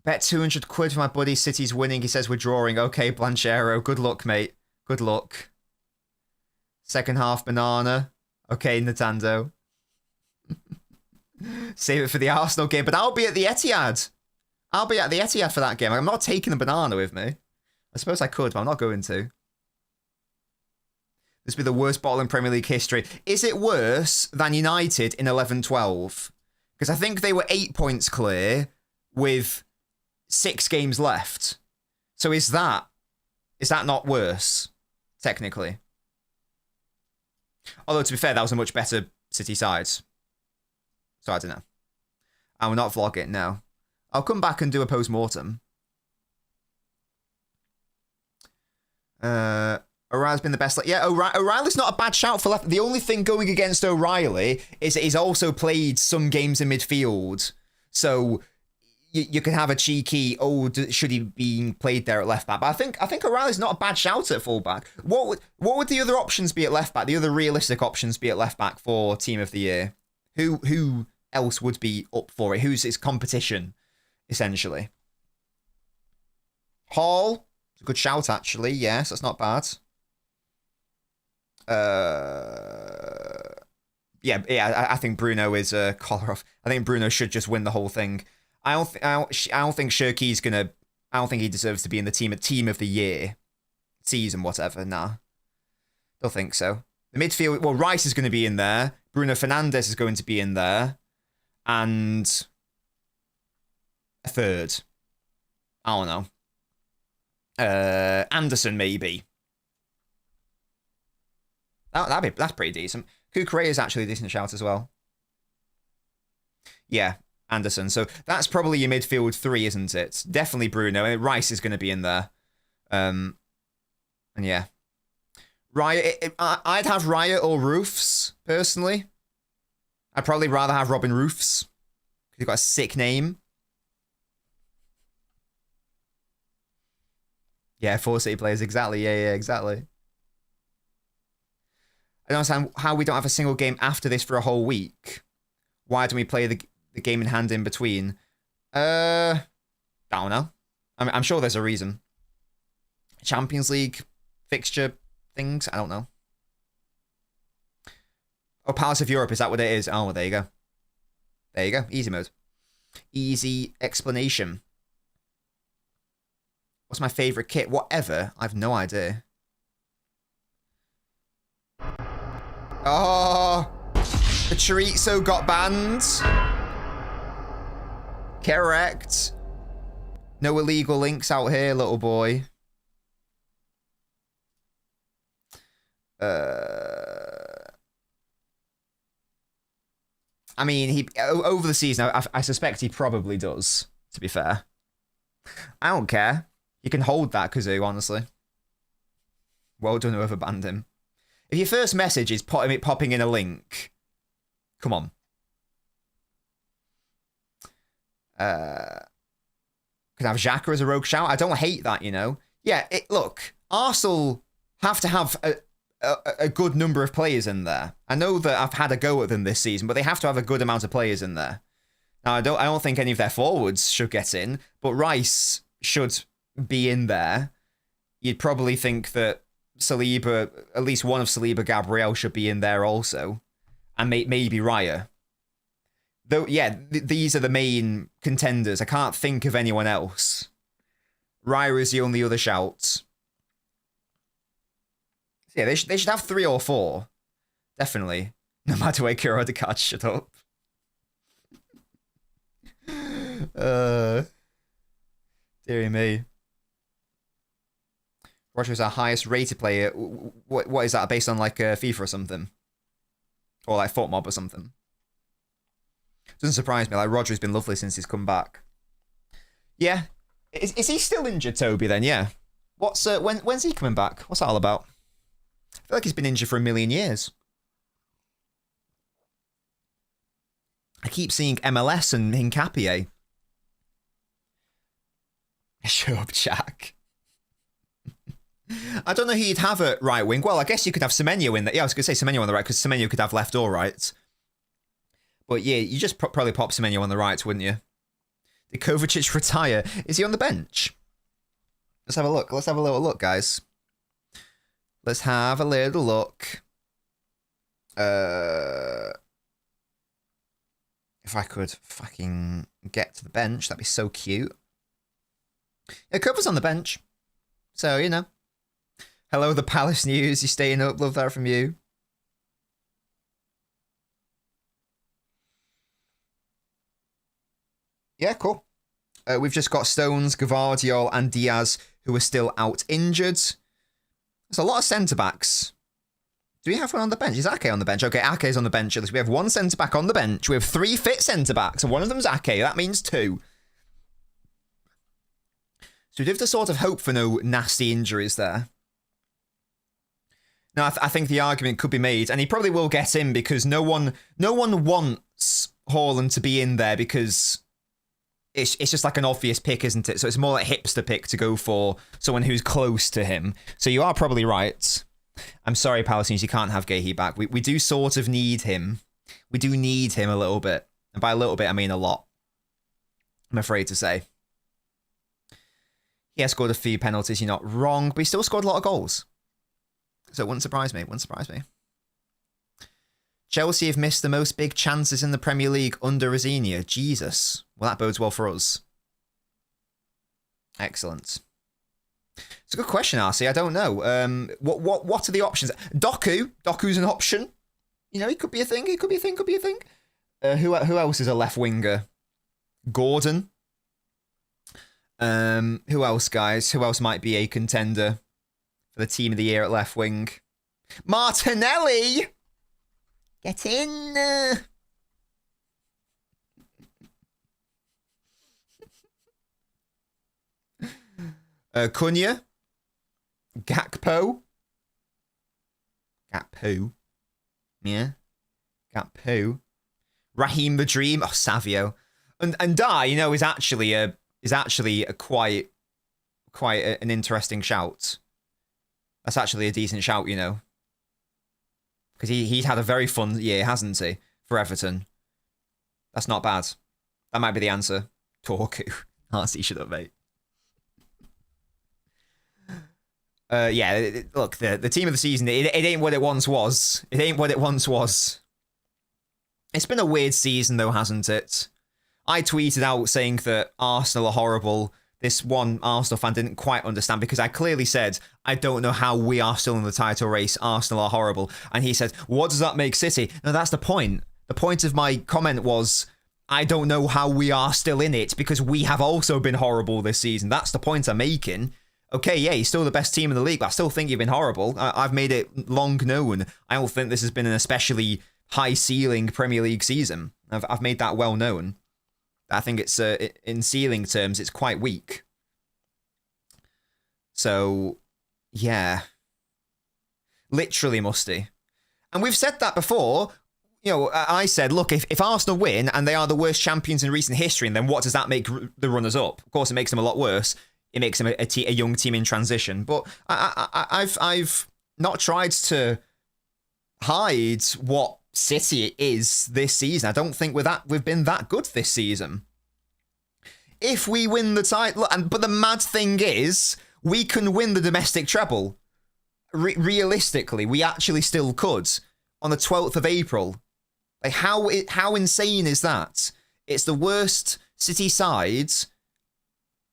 Bet 200 quid for my buddy. City's winning. He says we're drawing. Okay, Blanchero. Good luck, mate. Good luck. Second half banana. Okay, Nintendo. Save it for the Arsenal game. But I'll be at the Etihad. I'll be at the Etihad for that game. I'm not taking the banana with me. I suppose I could, but I'm not going to. This would be the worst bottle in Premier League history. Is it worse than United in 11-12? Because I think they were 8 points clear with 6 games left. So is that not worse, technically? Although, to be fair, that was a much better City side. So I don't know. I will not vlog it now. I'll come back and do a post-mortem. O'Reilly's been the best. Yeah, O'Reilly's not a bad shout for left. The only thing going against O'Reilly is that he's also played some games in midfield. So you can have a cheeky, should he be played there at left back? But I think O'Reilly's not a bad shout at full back. What would the other options be at left back? The other realistic options be at left back for Team of the Year? Who else would be up for it? Who's his competition, essentially? Hall, it's a good shout actually. Yes, that's not bad. Yeah. I think Bruno is a collar off. I think Bruno should just win the whole thing. I don't think Shirky's gonna. I don't think he deserves to be in the team of the year, season whatever. Nah, don't think so. The midfield. Well, Rice is going to be in there. Bruno Fernandes is going to be in there, and a third. I don't know. Anderson maybe. That's pretty decent. Kukurea is actually a decent shout as well. Yeah, Anderson. So that's probably your midfield 3, isn't it? Definitely Bruno. Rice is going to be in there. And yeah. Raya, I'd have Raya or Roofs, personally. I'd probably rather have Robin Roofs. He's got a sick name. Yeah, 4 City players, exactly. Yeah, exactly. I don't understand how we don't have a single game after this for a whole week. Why don't we play the game in hand in between? I don't know. I'm sure there's a reason. Champions League fixture things? I don't know. Oh, Palace of Europe, is that what it is? Oh, well, there you go. There you go. Easy mode. Easy explanation. What's my favourite kit? Whatever. I have no idea. Oh, the chorizo got banned. Correct. No illegal links out here, little boy. I mean, over the season, I suspect he probably does, to be fair. I don't care. You can hold that, Kazoo, honestly. Well done whoever banned him. If your first message is popping in a link, come on. Could have Xhaka as a rogue shout. I don't hate that, you know. Yeah, look, Arsenal have to have a good number of players in there. I know that I've had a go at them this season, but they have to have a good amount of players in there. Now, I don't think any of their forwards should get in, but Rice should be in there. You'd probably think that Saliba, at least one of Saliba, Gabriel should be in there also, and maybe Raya. Though, yeah, these are the main contenders. I can't think of anyone else. Raya is the only other shout. Yeah, they should have 3 or 4, definitely. No matter where Kuro the card, shut up. Dear me. Roger is our highest rated player. What is that, based on like FIFA or something? Or like FootMob or something? Doesn't surprise me. Like, Roger's been lovely since he's come back. Yeah. Is he still injured, Toby, then? Yeah. When's he coming back? What's that all about? I feel like he's been injured for a million years. I keep seeing MLS and Hincapié. Shut up, Jack. I don't know who you'd have at right wing. Well, I guess you could have Semenyo in there. Yeah, I was going to say Semenyo on the right, because Semenyo could have left or right. But yeah, you just probably pop Semenyo on the right, wouldn't you? Did Kovacic retire? Is he on the bench? Let's have a look. Let's have a little look, guys. Let's have a little look. If I could fucking get to the bench, that'd be so cute. Yeah, Kova's on the bench. So, you know. Hello, the Palace News. You staying up? Love that from you. Yeah, cool. We've just got Stones, Gvardiol, and Diaz, who are still out injured. There's a lot of centre-backs. Do we have one on the bench? Is Ake on the bench? Okay, Ake's on the bench. We have one centre-back on the bench. We have 3 fit centre-backs, and one of them's Ake. That means 2. So we'd have to sort of hope for no nasty injuries there. Now, I think the argument could be made, and he probably will get in because no one wants Haaland to be in there because it's just like an obvious pick, isn't it? So it's more like hipster pick to go for someone who's close to him. So you are probably right. I'm sorry, Palestinians, you can't have Gahey back. We do sort of need him. We do need him a little bit. And by a little bit, I mean a lot. I'm afraid to say. He has scored a few penalties, you're not wrong, but he still scored a lot of goals. So it wouldn't surprise me. Wouldn't surprise me. Chelsea have missed the most big chances in the Premier League under Rosinia. Jesus. Well, that bodes well for us. Excellent. It's a good question, RC. I don't know. What are the options? Doku's an option. You know, he could be a thing. He could be a thing. Could be a thing. Who else is a left winger? Gordon. Who else, guys? Who else might be a contender for the team of the year at left wing? Martinelli! Get in! Cunha. Gakpo. Yeah. Gakpo. Raheem the Dream. Oh, Savio. And Dye, you know, is actually a quite an interesting shout. That's actually a decent shout, you know. Because he's had a very fun year, hasn't he? For Everton. That's not bad. That might be the answer. Torku. RC, shut up, mate. Yeah, look, the team of the season, it ain't what it once was. It ain't what it once was. It's been a weird season, though, hasn't it? I tweeted out saying that Arsenal are horrible. This one Arsenal fan didn't quite understand because I clearly said, I don't know how we are still in the title race. Arsenal are horrible. And he said, what does that make City? No, that's the point. The point of my comment was, I don't know how we are still in it because we have also been horrible this season. That's the point I'm making. Okay, yeah, you're still the best team in the league, but I still think you've been horrible. I've made it long known. I don't think this has been an especially high-ceiling Premier League season. I've made that well known. I think it's, in ceiling terms, it's quite weak. So, yeah. Literally musty. And we've said that before. You know, I said, look, if Arsenal win and they are the worst champions in recent history, then what does that make the runners up? Of course, it makes them a lot worse. It makes them a young team in transition. But I've not tried to hide what City is this season. I don't think we've been that good this season. If we win the title, but the mad thing is, we can win the domestic treble. Realistically, we actually still could on the 12th of April. Like how insane is that? It's the worst City side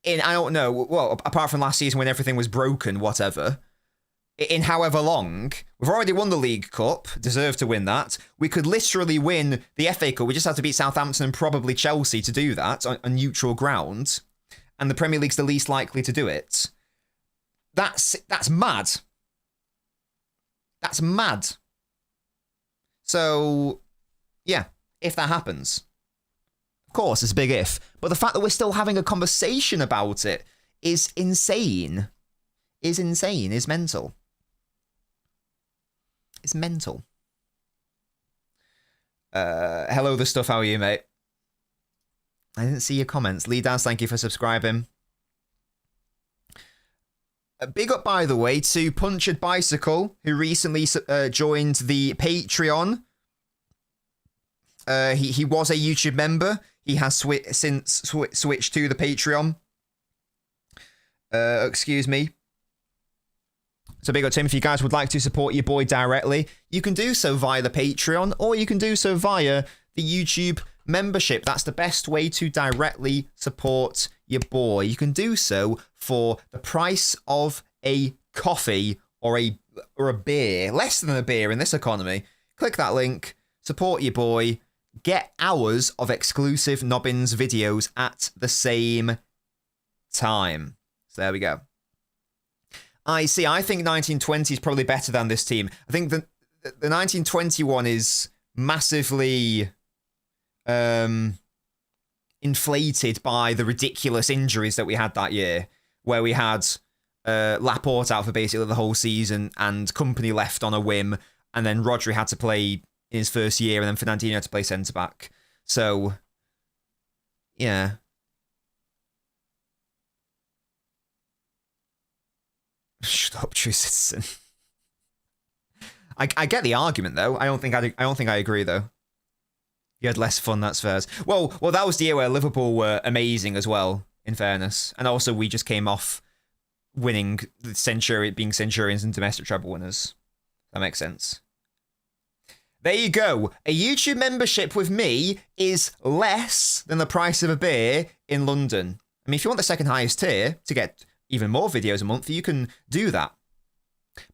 in, I don't know, well, apart from last season when everything was broken, whatever. In however long, we've already won the League Cup, deserve to win that. We could literally win the FA Cup. We just have to beat Southampton and probably Chelsea to do that on neutral ground. And the Premier League's the least likely to do it. That's mad. That's mad. So, yeah, if that happens. Of course, it's a big if. But the fact that we're still having a conversation about it is insane. Is mental. It's mental. Hello, the stuff. How are you, mate? I didn't see your comments. Lee Dance, thank you for subscribing. Big up, by the way, to Punctured Bicycle, who recently joined the Patreon. He was a YouTube member. He has since switched to the Patreon. Excuse me. So big up to him. If you guys would like to support your boy directly, you can do so via the Patreon, or you can do so via the YouTube membership. That's the best way to directly support your boy. You can do so for the price of a coffee or a beer, less than a beer in this economy. Click that link, support your boy, get hours of exclusive Nobbins videos at the same time. So there we go. I see. I think 1920 is probably better than this team. I think the 1921 is massively inflated by the ridiculous injuries that we had that year, where we had Laporte out for basically the whole season and Company left on a whim, and then Rodri had to play in his first year, and then Fernandinho had to play centre-back. So, yeah. Shut up, true citizen. I get the argument though. I don't think I agree though. You had less fun, that's fair. Well, that was the year where Liverpool were amazing as well, in fairness. And also we just came off winning the being Centurions and domestic treble winners. That makes sense. There you go. A YouTube membership with me is less than the price of a beer in London. I mean, if you want the second highest tier to get even more videos a month, you can do that.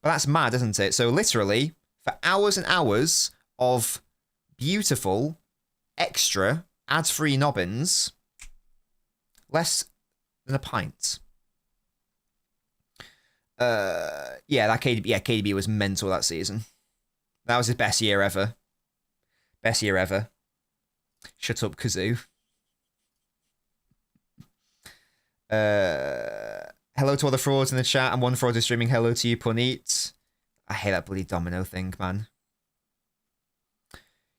But that's mad, isn't it? So literally, for hours and hours of beautiful, extra, ad-free Nobbins, less than a pint. KDB was mental that season. That was his best year ever. Best year ever. Shut up, Kazoo. Hello to all the frauds in the chat, and one fraud is streaming. Hello to you, Puneet. I hate that bloody domino thing, man.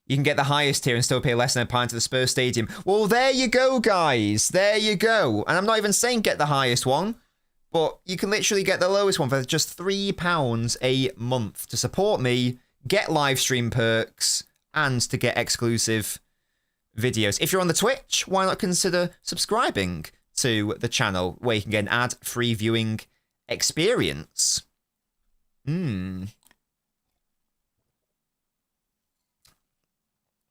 You can get the highest tier and still pay less than a pint at the Spurs Stadium. Well, there you go, guys. There you go. And I'm not even saying get the highest one, but you can literally get the lowest one for just £3 a month to support me, get live stream perks, and to get exclusive videos. If you're on the Twitch, why not consider subscribing to the channel where you can get an ad-free viewing experience?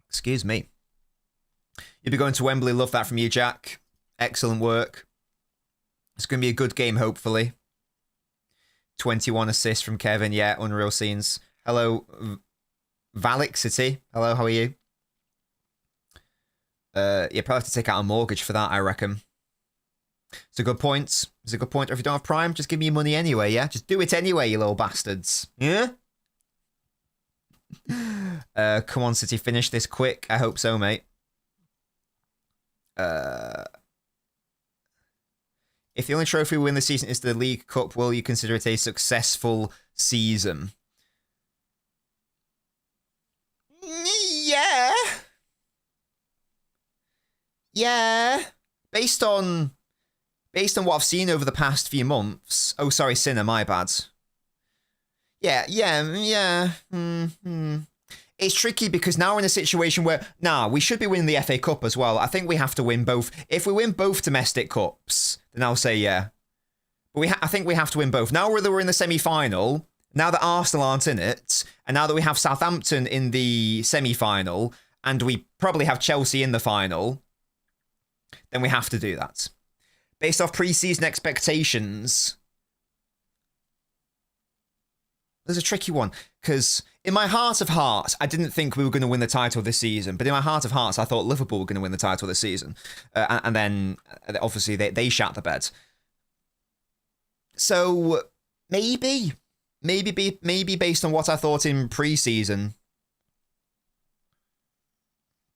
Excuse me. You'll be going to Wembley. Love that from you, Jack. Excellent work. It's going to be a good game, hopefully. 21 assists from Kevin. Yeah, unreal scenes. Hello, Valix City. Hello, how are you? You probably have to take out a mortgage for that, I reckon. It's a good point. It's a good point. Or if you don't have Prime, just give me your money anyway, yeah? Just do it anyway, you little bastards. Yeah? Come on, City, finish this quick. I hope so, mate. If the only trophy we win this season is the League Cup, will you consider it a successful season? Yeah. Yeah. Based on what I've seen over the past few months. Oh, sorry, Sinner, my bad. Yeah. It's tricky because now we're in a situation where, we should be winning the FA Cup as well. I think we have to win both. If we win both domestic cups, then I'll say yeah. But I think we have to win both. Now we're in the semi-final, now that Arsenal aren't in it, and now that we have Southampton in the semi-final, and we probably have Chelsea in the final, then we have to do that. Based off pre-season expectations, there's a tricky one, because in my heart of hearts, I didn't think we were going to win the title this season, but in my heart of hearts, I thought Liverpool were going to win the title this season. And then, obviously, they shat the bed. So, maybe based on what I thought in pre-season,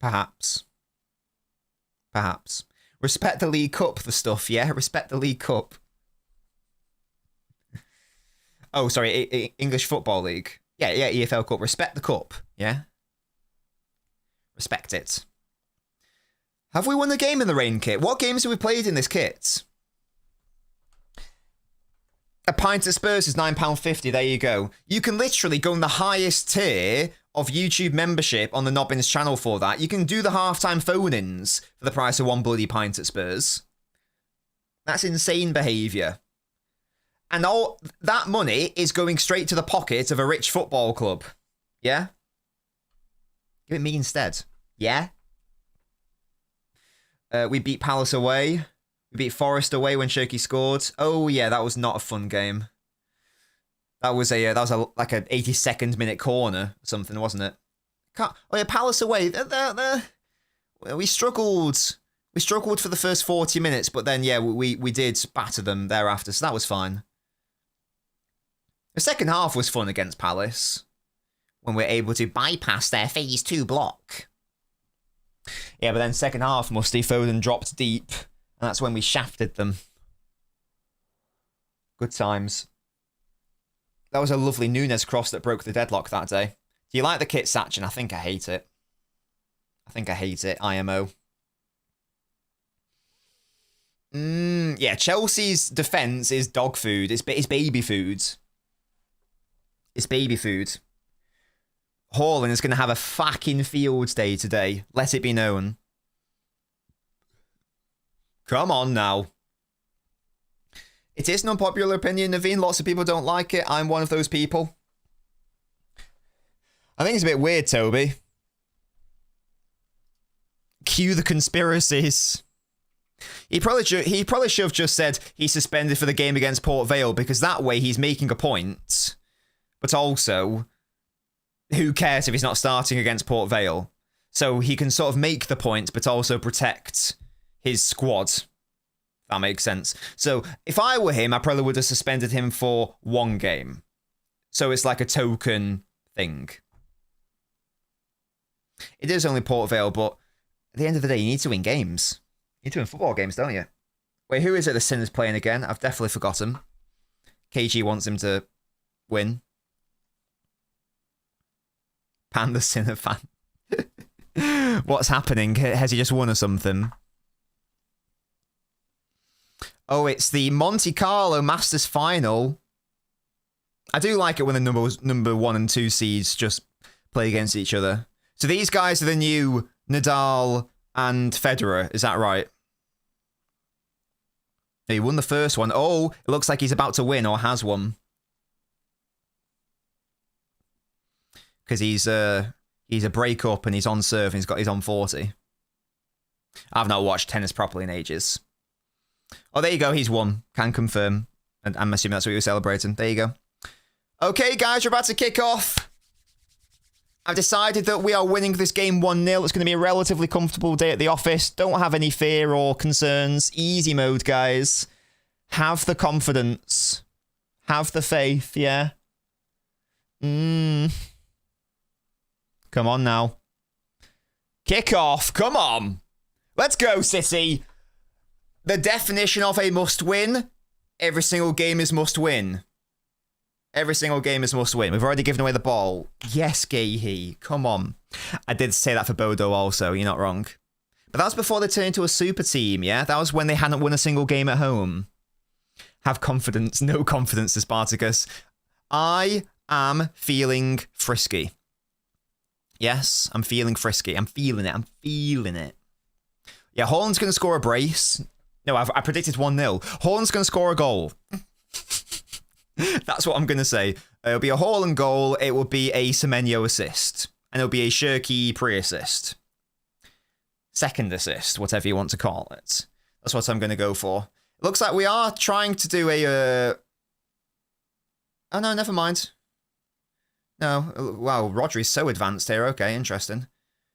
perhaps. Respect the League Cup, the stuff, yeah? Respect the League Cup. Oh, sorry, English Football League. Yeah, EFL Cup. Respect the cup, yeah? Respect it. Have we won the game in the rain kit? What games have we played in this kit? A pint at Spurs is £9.50. There you go. You can literally go in the highest tier of YouTube membership on the LNobbins channel for that. You can do the halftime phone-ins for the price of one bloody pint at Spurs. That's insane behaviour. And all that money is going straight to the pocket of a rich football club. Yeah? Give it me instead. Yeah? We beat Palace away. We beat Forest away when Shirky scored. Oh yeah, that was not a fun game. That was like an 82nd minute corner or something, wasn't it? Oh yeah, Palace away. We struggled. We struggled for the first 40 minutes, but then yeah, we did batter them thereafter, so that was fine. The second half was fun against Palace when we're able to bypass their phase 2 block. Yeah, but then second half, Musty Foden dropped deep, and that's when we shafted them. Good times. That was a lovely Nunes cross that broke the deadlock that day. Do you like the kit, Sachin? I think I hate it. I think I hate it, IMO. Yeah, Chelsea's defence is dog food. It's baby food. It's baby food. Haaland is going to have a fucking field day today. Let it be known. Come on now. It is an unpopular opinion, Naveen. Lots of people don't like it. I'm one of those people. I think it's a bit weird, Toby. Cue the conspiracies. He probably should have just said he's suspended for the game against Port Vale, because that way he's making a point. But also, who cares if he's not starting against Port Vale? So he can sort of make the point, but also protect his squad. That makes sense. So if I were him, I probably would have suspended him for one game. So it's like a token thing. It is only Port Vale, but at the end of the day, you need to win games. You need to win football games, don't you? Wait, who is it the Sinner's playing again? I've definitely forgotten. KG wants him to win. Pan the Sinner fan. What's happening? Has he just won or something? Oh, it's the Monte Carlo Masters Final. I do like it when the number 1 and 2 seeds just play against each other. So these guys are the new Nadal and Federer. Is that right? He won the first one. Oh, it looks like he's about to win or has won. Because he's a break-up and he's on serve and he's on 40. I've not watched tennis properly in ages. Oh, there you go. He's won. Can confirm. And I'm assuming that's what you were celebrating. There you go. Okay, guys, we're about to kick off. I've decided that we are winning this game 1-0. It's going to be a relatively comfortable day at the office. Don't have any fear or concerns. Easy mode, guys. Have the confidence. Have the faith, yeah? Come on now. Kick off. Come on. Let's go, City. The definition of a must-win. Every single game is must-win. Every single game is must-win. We've already given away the ball. Yes, Gahey. Come on. I did say that for Bodo also. You're not wrong. But that was before they turned into a super team, yeah? That was when they hadn't won a single game at home. Have confidence. No confidence, Spartacus. I am feeling frisky. Yes, I'm feeling frisky. I'm feeling it. I'm feeling it. Yeah, Haaland's going to score a brace. No, I predicted 1-0. Haaland's going to score a goal. That's what I'm going to say. It'll be a Haaland goal. It will be a Semenyo assist. And it'll be a Shirky pre-assist. Second assist, whatever you want to call it. That's what I'm going to go for. It looks like we are trying to do a... Oh, no, never mind. No. Wow, Rodri's so advanced here. Okay, interesting.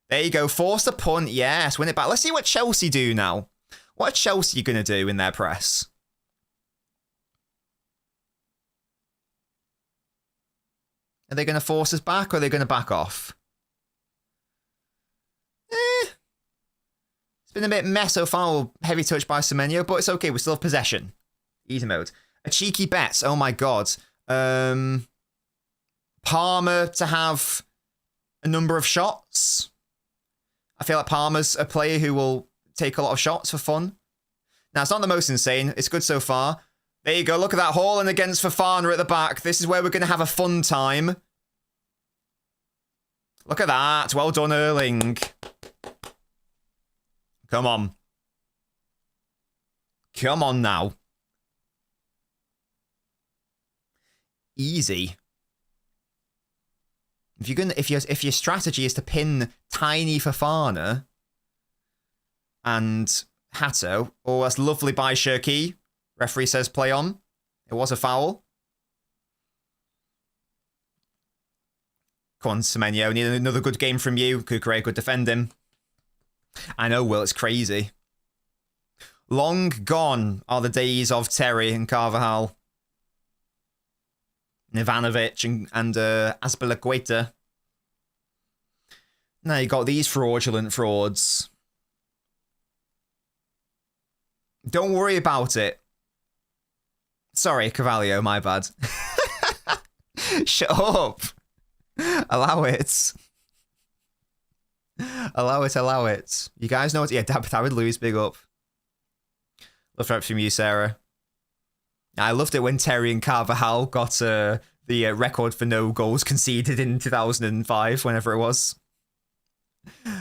There you go. Force the punt. Yes, win it back. Let's see what Chelsea do now. What are Chelsea going to do in their press? Are they going to force us back or are they going to back off? It's been a bit meso-foul, heavy touch by Semenyo, but it's okay. We still have possession. Easy mode. A cheeky bet. Oh my god. Palmer to have a number of shots. I feel like Palmer's a player who will take a lot of shots for fun. Now, it's not the most insane. It's good so far. There you go. Look at that. Haaland against Fofana at the back. This is where we're going to have a fun time. Look at that. Well done, Erling. Come on. Come on now. Easy. If your strategy is to pin Tiny Fofana and Hato, oh, that's lovely by Shirky. Referee says play on. It was a foul. Come on, Semenyo. Need another good game from you. Kukurea could defend him. I know, Will. It's crazy. Long gone are the days of Terry and Carvajal. Ivanovic and Azpilicueta. Now you got these fraudulent frauds. Don't worry about it. Sorry, Carvalho, my bad. Shut up. Allow it. Allow it. You guys know what? Yeah, David Luiz, big up. Love that from you, Sarah. I loved it when Terry and Carvajal got the record for no goals conceded in 2005, whenever it was.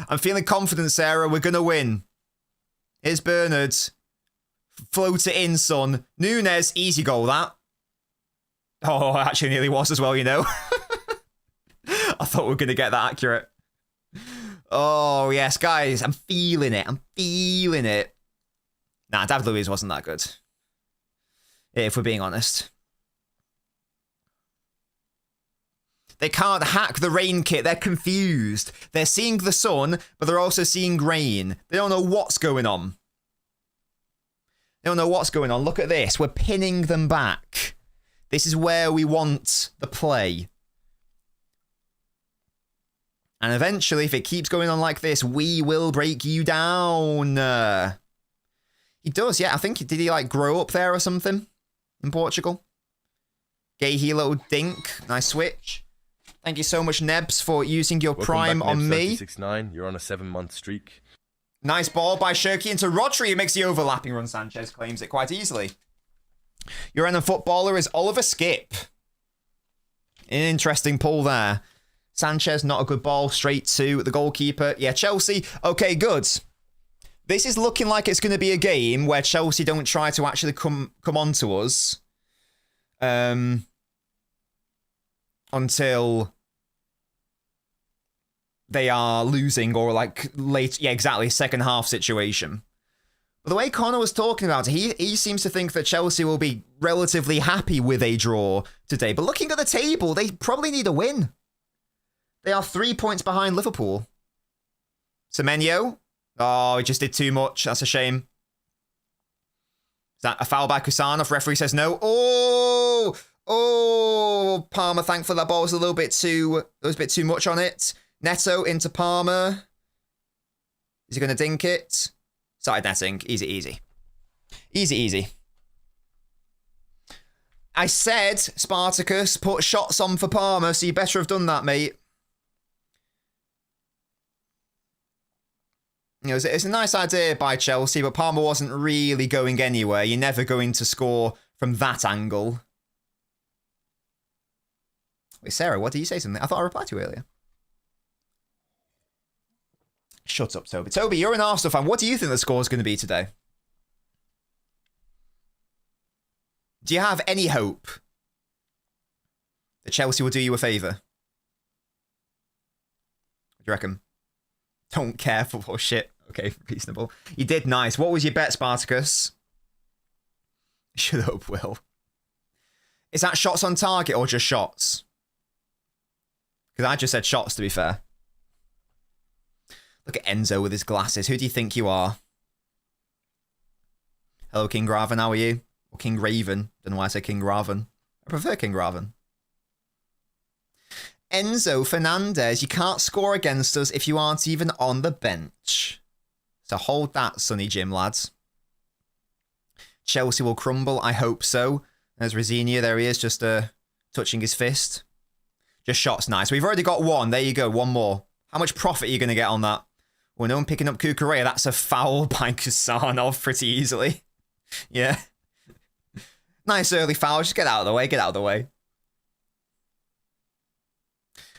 I'm feeling confident, Sarah. We're going to win. Here's Bernard. Float it in, son. Nunes, easy goal, that. Oh, actually nearly was as well, you know. I thought we were going to get that accurate. Oh, yes, guys. I'm feeling it. Nah, David Luiz wasn't that good. If we're being honest. They can't hack the rain kit. They're confused. They're seeing the sun, but they're also seeing rain. They don't know what's going on. Look at this. We're pinning them back. This is where we want the play. And eventually, if it keeps going on like this, we will break you down. He does, yeah. I think, did he like grow up there or something? In Portugal. Gay little dink. Nice switch. Thank you so much, Nebs, for using your prime on me. 36-9. You're on a 7-month streak. Nice ball by Shirky into Rodri, who makes the overlapping run. Sanchez claims it quite easily. Your end footballer is Oliver Skip. An interesting pull there. Sanchez, not a good ball. Straight to the goalkeeper. Yeah, Chelsea. Okay, good. This is looking like it's going to be a game where Chelsea don't try to actually come on to us until they are losing or like late. Yeah, exactly. Second half situation. But the way Connor was talking about it, he seems to think that Chelsea will be relatively happy with a draw today. But looking at the table, they probably need a win. They are 3 points behind Liverpool. Semenyo. Oh, he just did too much. That's a shame. Is that a foul by Kusanov? Referee says no. Oh, Palmer, thankfully that ball was a little bit too, much on it. Neto into Palmer. Is he going to dink it? Side netting. Easy. I said, Spartacus, put shots on for Palmer, so you better have done that, mate. You know, it's a nice idea by Chelsea, but Palmer wasn't really going anywhere. You're never going to score from that angle. Wait, Sarah, what did you say something? I thought I replied to you earlier. Shut up, Toby. Toby, you're an Arsenal fan. What do you think the score is going to be today? Do you have any hope that Chelsea will do you a favour? What do you reckon? Don't care for shit. Okay, reasonable. You did nice. What was your bet, Spartacus? Shut up, Will. Is that shots on target or just shots? Because I just said shots, to be fair. Look at Enzo with his glasses. Who do you think you are? Hello, King Raven. How are you? Or King Raven. Don't know why I said King Raven. I prefer King Raven. Enzo Fernandez, you can't score against us if you aren't even on the bench. So hold that, Sonny Jim, lads. Chelsea will crumble, I hope so. There's Rosinia, there he is, just touching his fist. Just shots, nice. We've already got one, there you go, one more. How much profit are you going to get on that? Well, no one picking up Kukurea, that's a foul by Kusanov pretty easily. Yeah. Nice early foul, just get out of the way,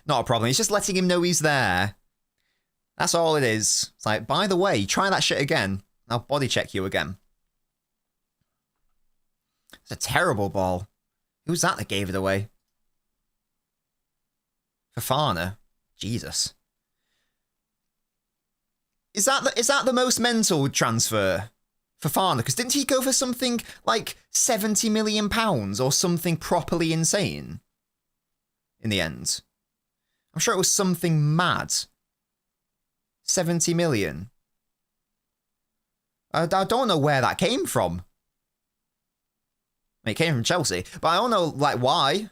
Not a problem. He's just letting him know he's there. That's all it is. It's like, by the way, try that shit again. I'll body check you again. It's a terrible ball. Who's that gave it away? Fofana. Jesus. Is that the most mental transfer? Fofana? Because didn't he go for something like £70 million or something properly insane? In the end. I'm sure it was something mad. 70 million. I don't know where that came from. I mean, it came from Chelsea, but I don't know, like, why.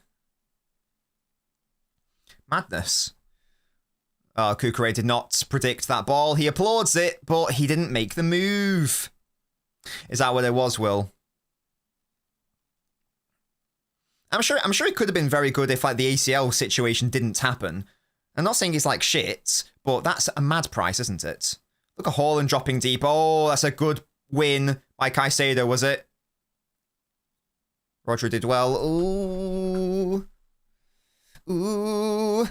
Madness. Oh, Kukure did not predict that ball. He applauds it, but he didn't make the move. Is that what it was, Will? I'm sure it could have been very good if, like, the ACL situation didn't happen. I'm not saying he's like shit, but that's a mad price, isn't it? Look at Haaland dropping deep. Oh, that's a good win by Caicedo, was it? Rodri did well. Ooh. Ooh.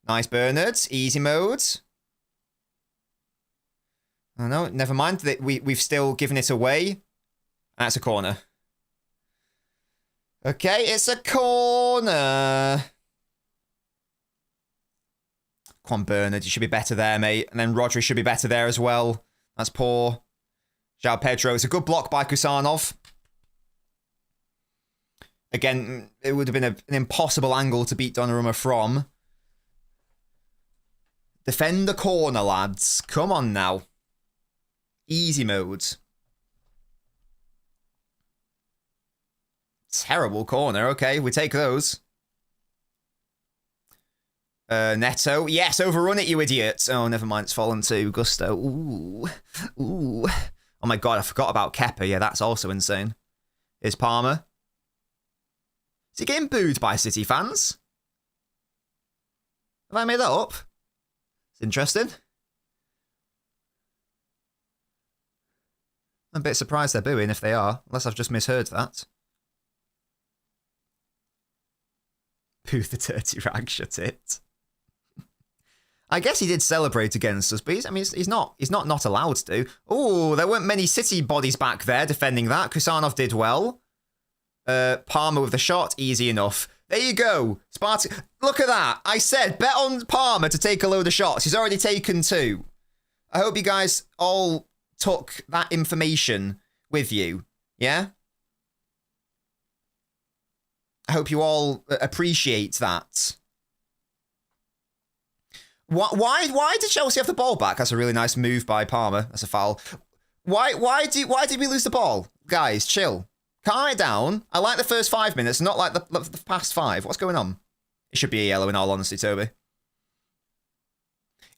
Nice, Bernard. Easy mode. Oh, no, never mind. We've still given it away. That's a corner. Okay, it's a corner. Come on, Bernard. You should be better there, mate. And then Rodri should be better there as well. That's poor. João Pedro. It's a good block by Kusanov. Again, it would have been an impossible angle to beat Donnarumma from. Defend the corner, lads. Come on now. Easy mode. Terrible corner. Okay, we take those. Neto. Yes, overrun it, you idiot. Oh, never mind. It's fallen to Gusto. Ooh. Ooh. Oh my god, I forgot about Kepa. Yeah, that's also insane. Here's Palmer. Is he getting booed by City fans? Have I made that up? It's interesting. I'm a bit surprised they're booing if they are, unless I've just misheard that. Boo the dirty rag, shut it. I guess he did celebrate against us, but he's not allowed to. Oh, there weren't many City bodies back there defending that. Kusanov did well. Palmer with the shot, easy enough. There you go. Sparta. Look at that. I said bet on Palmer to take a load of shots. He's already taken 2. I hope you guys all took that information with you. Yeah? I hope you all appreciate that. Why did Chelsea have the ball back? That's a really nice move by Palmer. That's a foul. Why did we lose the ball? Guys, chill. Calm it down. I like the first 5 minutes, not like the past 5. What's going on? It should be a yellow in all honesty, Toby.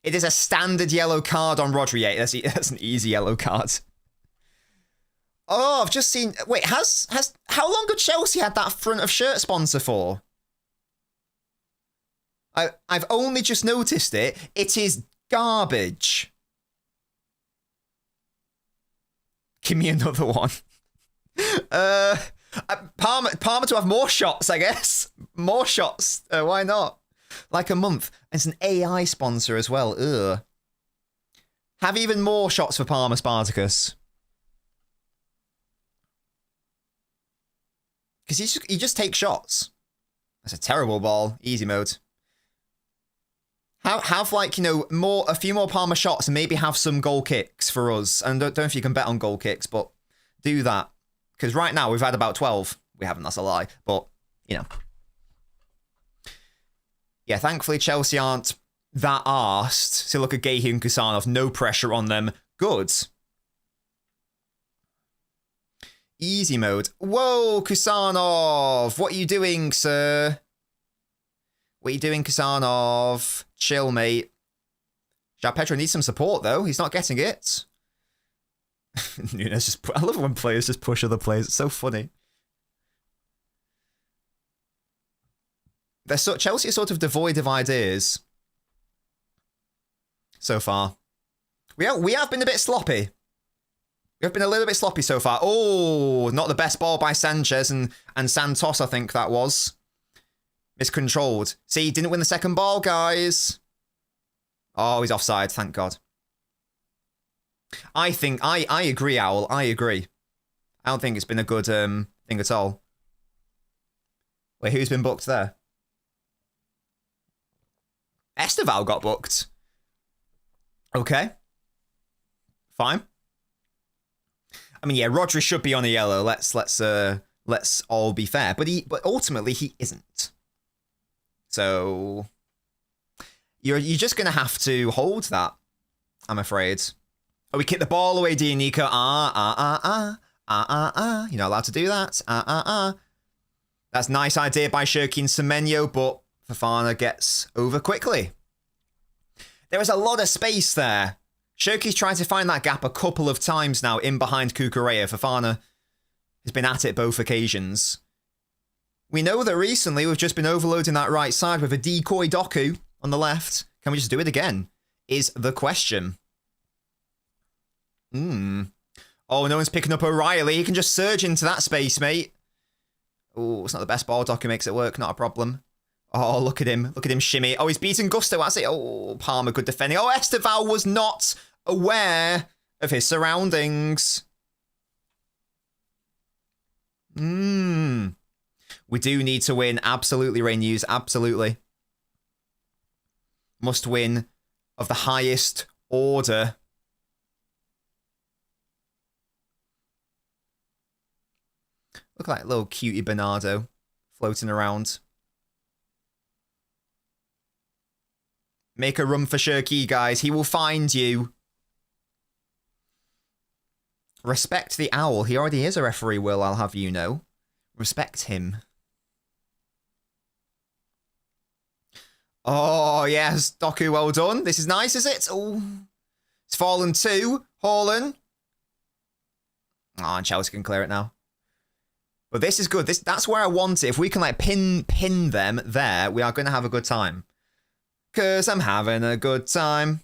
It is a standard yellow card on Rodri. Yeah, that's an easy yellow card. Oh, I've just seen... Wait, how long have Chelsea had that front of shirt sponsor for? I've only just noticed it. It is garbage. Give me another one. Palmer to have more shots, I guess. More shots. Why not? Like a month. It's an AI sponsor as well. Ugh. Have even more shots for Palmer, Spartacus. Because he just takes shots. That's a terrible ball. Easy mode. Have like, you know, a few more Palmer shots and maybe have some goal kicks for us. And don't know if you can bet on goal kicks, but do that. Because right now we've had about 12. We haven't, that's a lie. But, you know. Yeah, thankfully Chelsea aren't that arsed. So look at Gahey and Kusanov. No pressure on them. Good. Easy mode. Whoa, Kusanov. What are you doing, sir? What are you doing, Kusanov? Chill, mate. João Pedro needs some support, though. He's not getting it. Nunes I love when players just push other players. It's so funny. Chelsea are sort of devoid of ideas so far. We have been a bit sloppy. We have been a little bit sloppy so far. Oh, not the best ball by Sanchez and Santos, I think that was. Miscontrolled. See, he didn't win the second ball, guys. Oh, he's offside. Thank God. I think... I agree, Owl. I agree. I don't think it's been a good thing at all. Wait, who's been booked there? Esteval got booked. Okay. Fine. I mean, yeah, Rodri should be on a yellow. Let's all be fair. But ultimately he isn't. So you're just gonna have to hold that, I'm afraid. Oh, we kick the ball away, dear Nico. You're not allowed to do that. That's a nice idea by Shirky and Semenyo, but Fofana gets over quickly. There is a lot of space there. Shirky's trying to find that gap a couple of times now in behind Cucurella. Fofana has been at it both occasions. We know that recently we've just been overloading that right side with a decoy Doku on the left. Can we just do it again? Is the question. Oh, no one's picking up O'Reilly. He can just surge into that space, mate. Oh, it's not the best ball. Doku makes it work. Not a problem. Oh, look at him. Look at him shimmy. Oh, he's beaten Gusto. That's it. Oh, Palmer good defending. Oh, Esteval was not aware of his surroundings. We do need to win. Absolutely, Rain News. Absolutely. Must win of the highest order. Look at that little cutie Bernardo floating around. Make a run for Shirky, guys. He will find you. Respect the owl. He already is a referee, Will, I'll have you know. Respect him. Oh, yes. Doku, well done. This is nice, is it? Oh, it's fallen too. Haaland. Oh, and Chelsea can clear it now. But this is good. That's where I want it. If we can like pin them there, we are going to have a good time. Because I'm having a good time.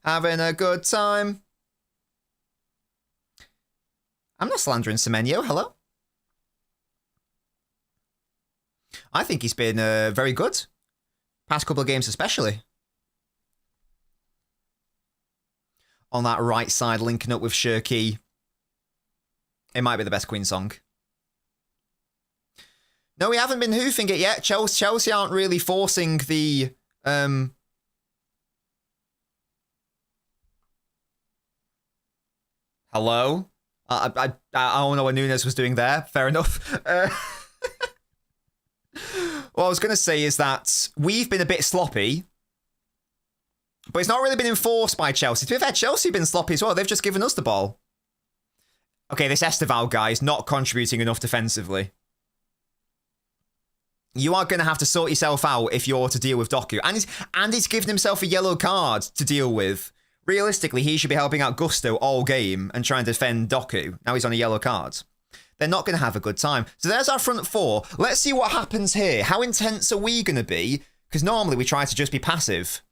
Having a good time. I'm not slandering Semenyo. Hello? I think he's been very good. Past couple of games especially. On that right side, linking up with Shirky. It might be the best Queen song. No, we haven't been hoofing it yet. Chelsea aren't really forcing the... Hello? I don't know what Nunes was doing there. Fair enough. What I was going to say is that we've been a bit sloppy, but it's not really been enforced by Chelsea. To be fair, Chelsea have been sloppy as well. They've just given us the ball. Okay, this Esteval guy is not contributing enough defensively. You are going to have to sort yourself out if you're to deal with Doku. And he's given himself a yellow card to deal with. Realistically, he should be helping out Gusto all game and trying to defend Doku. Now he's on a yellow card. They're not going to have a good time. So there's our front four. Let's see what happens here. How intense are we going to be? Because normally we try to just be passive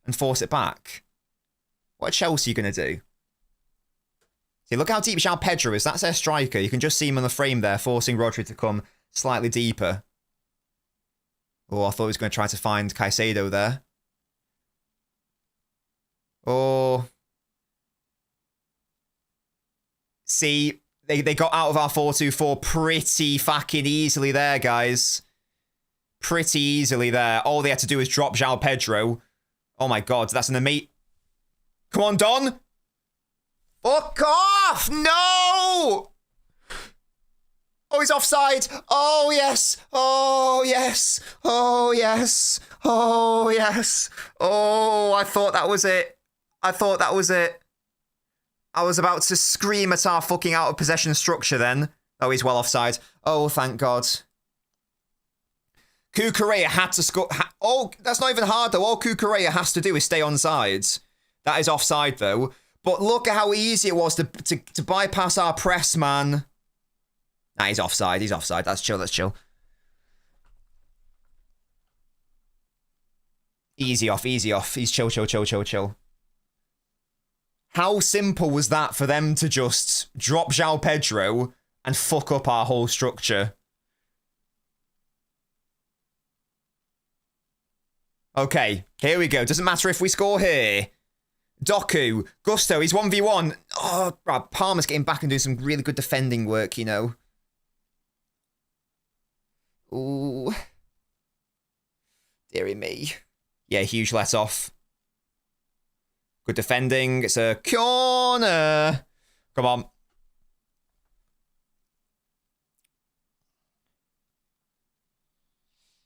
and force it back. What are Chelsea going to do? See, look how deep João Pedro is. That's their striker. You can just see him on the frame there, forcing Rodri to come slightly deeper. Oh, I thought he was going to try to find Caicedo there. Oh. See, they got out of our 4-2-4 pretty fucking easily there, guys. Pretty easily there. All they had to do was drop João Pedro. Oh my God, that's an amazing... Come on, Don! Fuck off! No! Oh, he's offside. Oh, yes. Oh, yes. Oh, yes. Oh, yes. Oh, I thought that was it. I thought that was it. I was about to scream at our fucking out of possession structure then. Oh, he's well offside. Oh, thank God. Cucurella had to score. Oh, that's not even hard, though. All Cucurella has to do is stay on sides. That is offside, though. But look at how easy it was to bypass our press, man. Nah, he's offside. He's offside. That's chill. That's chill. Easy off. Easy off. He's chill, chill, chill, chill, chill. How simple was that for them to just drop João Pedro and fuck up our whole structure? Okay, here we go. Doesn't matter if we score here. Doku, Gusto, he's 1v1. Oh, right, Palmer's getting back and doing some really good defending work, you know. Ooh. Dearie me. Yeah, huge let off. Good defending. It's a corner. Come on.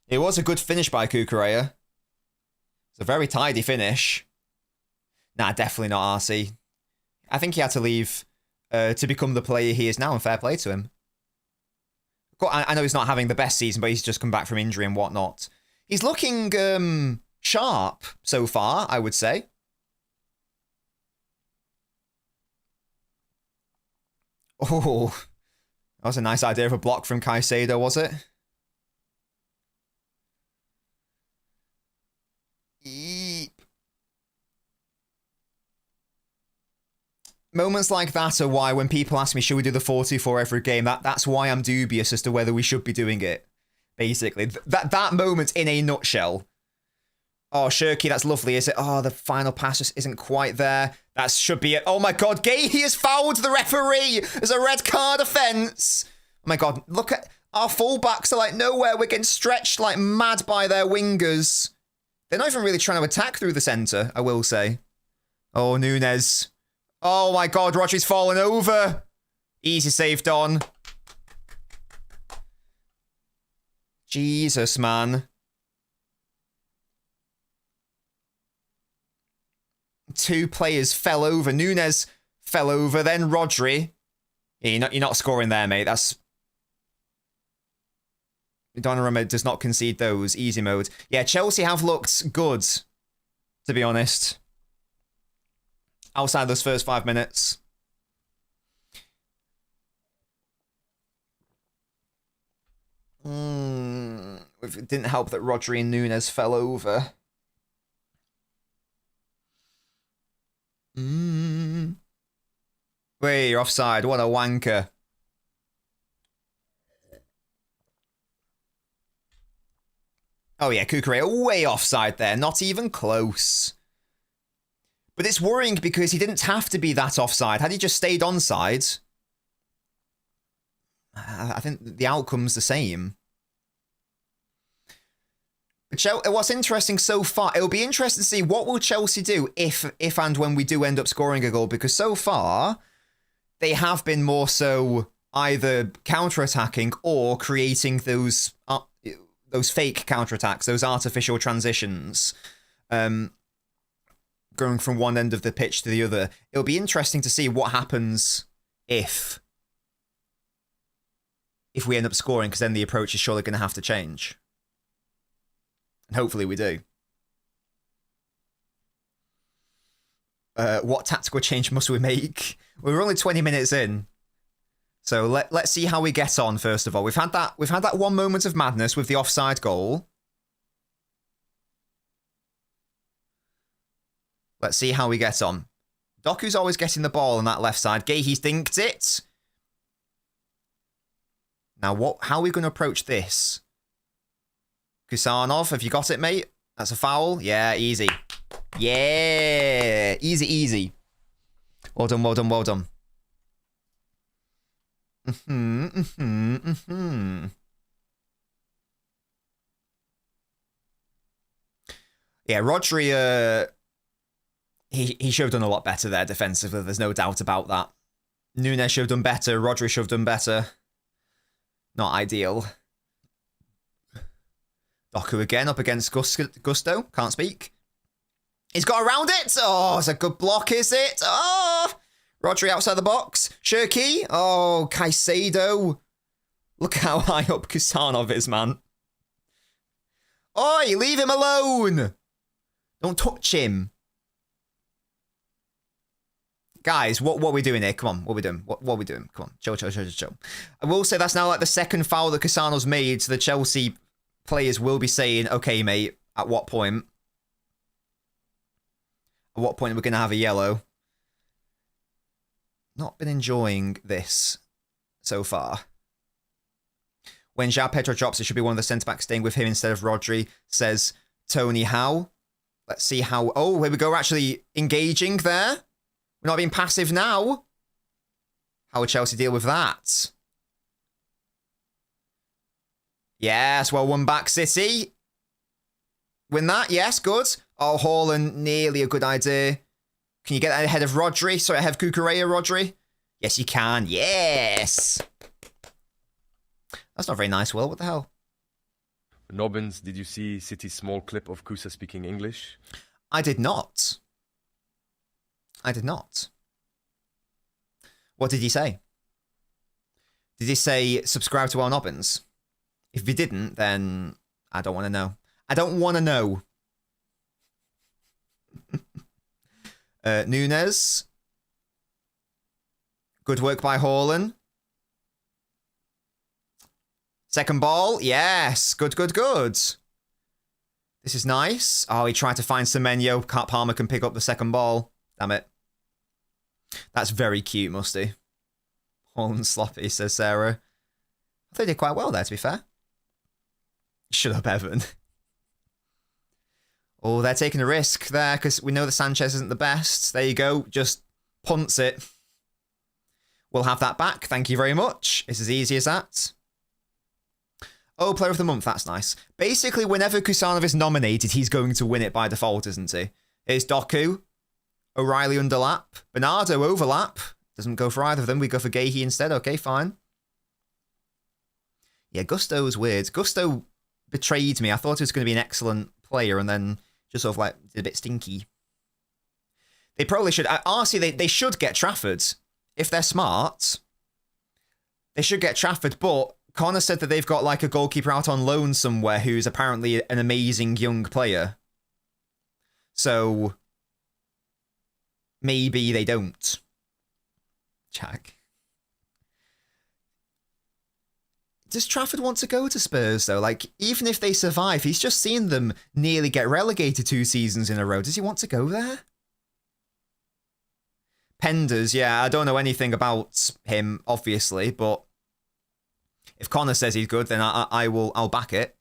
It was a good finish by Kukureya. It's a very tidy finish. Nah, definitely not RC. I think he had to leave to become the player he is now, and fair play to him. I know he's not having the best season, but he's just come back from injury and whatnot. He's looking sharp so far, I would say. Oh, that was a nice idea of a block from Caicedo, was it? Eep. Moments like that are why when people ask me, should we do the 4-2-4 every game, that's why I'm dubious as to whether we should be doing it. Basically, that moment in a nutshell. Oh, Shirky, that's lovely, is it? Oh, the final pass just isn't quite there. That should be it. Oh my God, Gay, he has fouled the referee. There's a red card offence. Oh my God, look at our fullbacks are like nowhere. We're getting stretched like mad by their wingers. They're not even really trying to attack through the centre, I will say. Oh, Nunes. Oh my God, Rodri's fallen over. Easy save, Don. Jesus, man. Two players fell over. Nunes fell over, then Rodri. Yeah, you're not scoring there, mate. That's... Donnarumma does not concede those. Easy mode. Yeah, Chelsea have looked good, to be honest. Outside those first 5 minutes. It didn't help that Rodri and Nunes fell over. Wait, you're offside. What a wanker. Oh yeah, Kukureya way offside there. Not even close. But it's worrying because he didn't have to be that offside. Had he just stayed onside, I think the outcome's the same. What's interesting so far, it'll be interesting to see what will Chelsea do if and when we do end up scoring a goal, because so far they have been more so either counter-attacking or creating those fake counter-attacks, those artificial transitions, going from one end of the pitch to the other. It'll be interesting to see what happens if we end up scoring, because then the approach is surely going to have to change. And hopefully we do. What tactical change must we make? We're only 20 minutes in. So let's see how we get on, first of all. We've had that one moment of madness with the offside goal. Let's see how we get on. Doku's always getting the ball on that left side. Gahey's dinked it. Now, how are we going to approach this? Kusanov, have you got it, mate? That's a foul. Yeah, easy. Yeah, easy. Well done, well done, well done. Yeah, Rodri, he should have done a lot better there defensively. There's no doubt about that. Nunes should have done better. Rodri should have done better. Not ideal. Doku again up against Gusto. Can't speak. He's got around it. Oh, it's a good block, is it? Oh, Rodri outside the box. Shirky. Oh, Caicedo. Look how high up Kusanov is, man. Oi, leave him alone. Don't touch him. Guys, what are we doing here? Come on, what are we doing? What are we doing? Come on, chill. I will say that's now like the second foul that Casanov's made, so the Chelsea players will be saying, okay, mate, at what point? At what point are we going to have a yellow? Not been enjoying this so far. When João Pedro drops, it should be one of the centre-backs staying with him instead of Rodri, says Tony Howe. Let's see how... Oh, here we go. We're actually engaging there. We're not being passive now. How would Chelsea deal with that? Yes, well won back, City. Win that, yes, good. Oh, Haaland, nearly a good idea. Can you get that ahead of Rodri? Sorry, ahead of Cucurella, Rodri? Yes, you can. Yes. That's not very nice, Will. What the hell? LNobbins, did you see City's small clip of Kusa speaking English? I did not. I did not. What did he say? Did he say, subscribe to LNobbins? If he didn't, then I don't want to know. I don't want to know. Nunes. Good work by Haaland. Second ball. Yes. Good, good, good. This is nice. Oh, he tried to find Semenyo. Palmer can pick up the second ball. Damn it. That's very cute, Musty. Haaland sloppy, says Sarah. I thought he did quite well there, to be fair. Shut up, Evan. Oh, they're taking a risk there because we know that Sanchez isn't the best. There you go. Just punts it. We'll have that back. Thank you very much. It's as easy as that. Oh, Player of the Month. That's nice. Basically, whenever Kusanov is nominated, he's going to win it by default, isn't he? Here's Doku. O'Reilly underlap. Bernardo overlap. Doesn't go for either of them. We go for Gahey instead. Okay, fine. Yeah, Gusto was weird. Gusto betrayed me. I thought he was going to be an excellent player and then just sort of like did a bit stinky. They probably should. Honestly, they should get Trafford. If they're smart, they should get Trafford. But Connor said that they've got like a goalkeeper out on loan somewhere who's apparently an amazing young player. So maybe they don't. Jack. Does Trafford want to go to Spurs, though? Like, even if they survive, he's just seen them nearly get relegated 2 seasons in a row. Does he want to go there? Penders, yeah, I don't know anything about him, obviously, but if Connor says he's good, then I'll back it.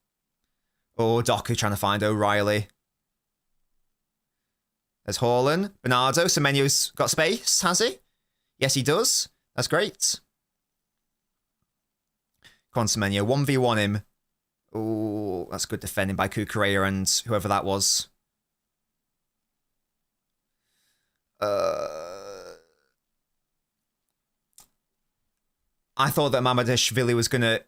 Or Doku trying to find O'Reilly. There's Haaland. Bernardo. Semenyo's got space, has he? Yes, he does. That's great. Come on, Semenyo. 1v1 him. Oh, that's good defending by Cucurella and whoever that was. I thought that Mamadashvili was going to...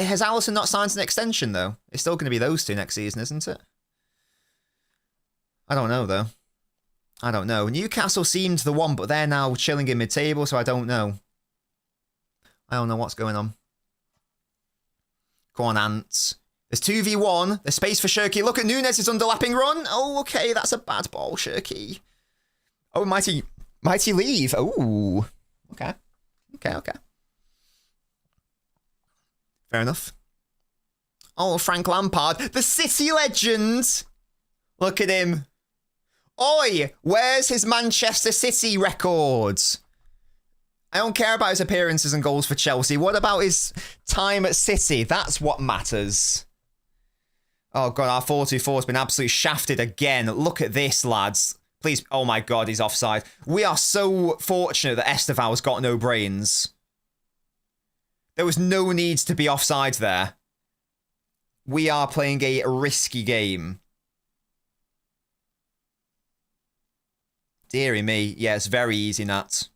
Has Alisson not signed an extension, though? It's still going to be those two next season, isn't it? I don't know, though. I don't know. Newcastle seemed the one, but they're now chilling in mid-table, so I don't know. I don't know what's going on. Go on, Ants. There's 2v1. There's space for Shirky. Look at Nunes' underlapping run. Oh, okay. That's a bad ball, Shirky. Oh, mighty leave. Oh, okay. Okay. Fair enough. Oh, Frank Lampard. The City legend. Look at him. Oi, where's his Manchester City records? I don't care about his appearances and goals for Chelsea. What about his time at City? That's what matters. Oh, God, our 4-2-4 has been absolutely shafted again. Look at this, lads. Please. Oh, my God, he's offside. We are so fortunate that Esteval's got no brains. There was no need to be offside there. We are playing a risky game. Deary me. Yeah, it's very easy, Nat.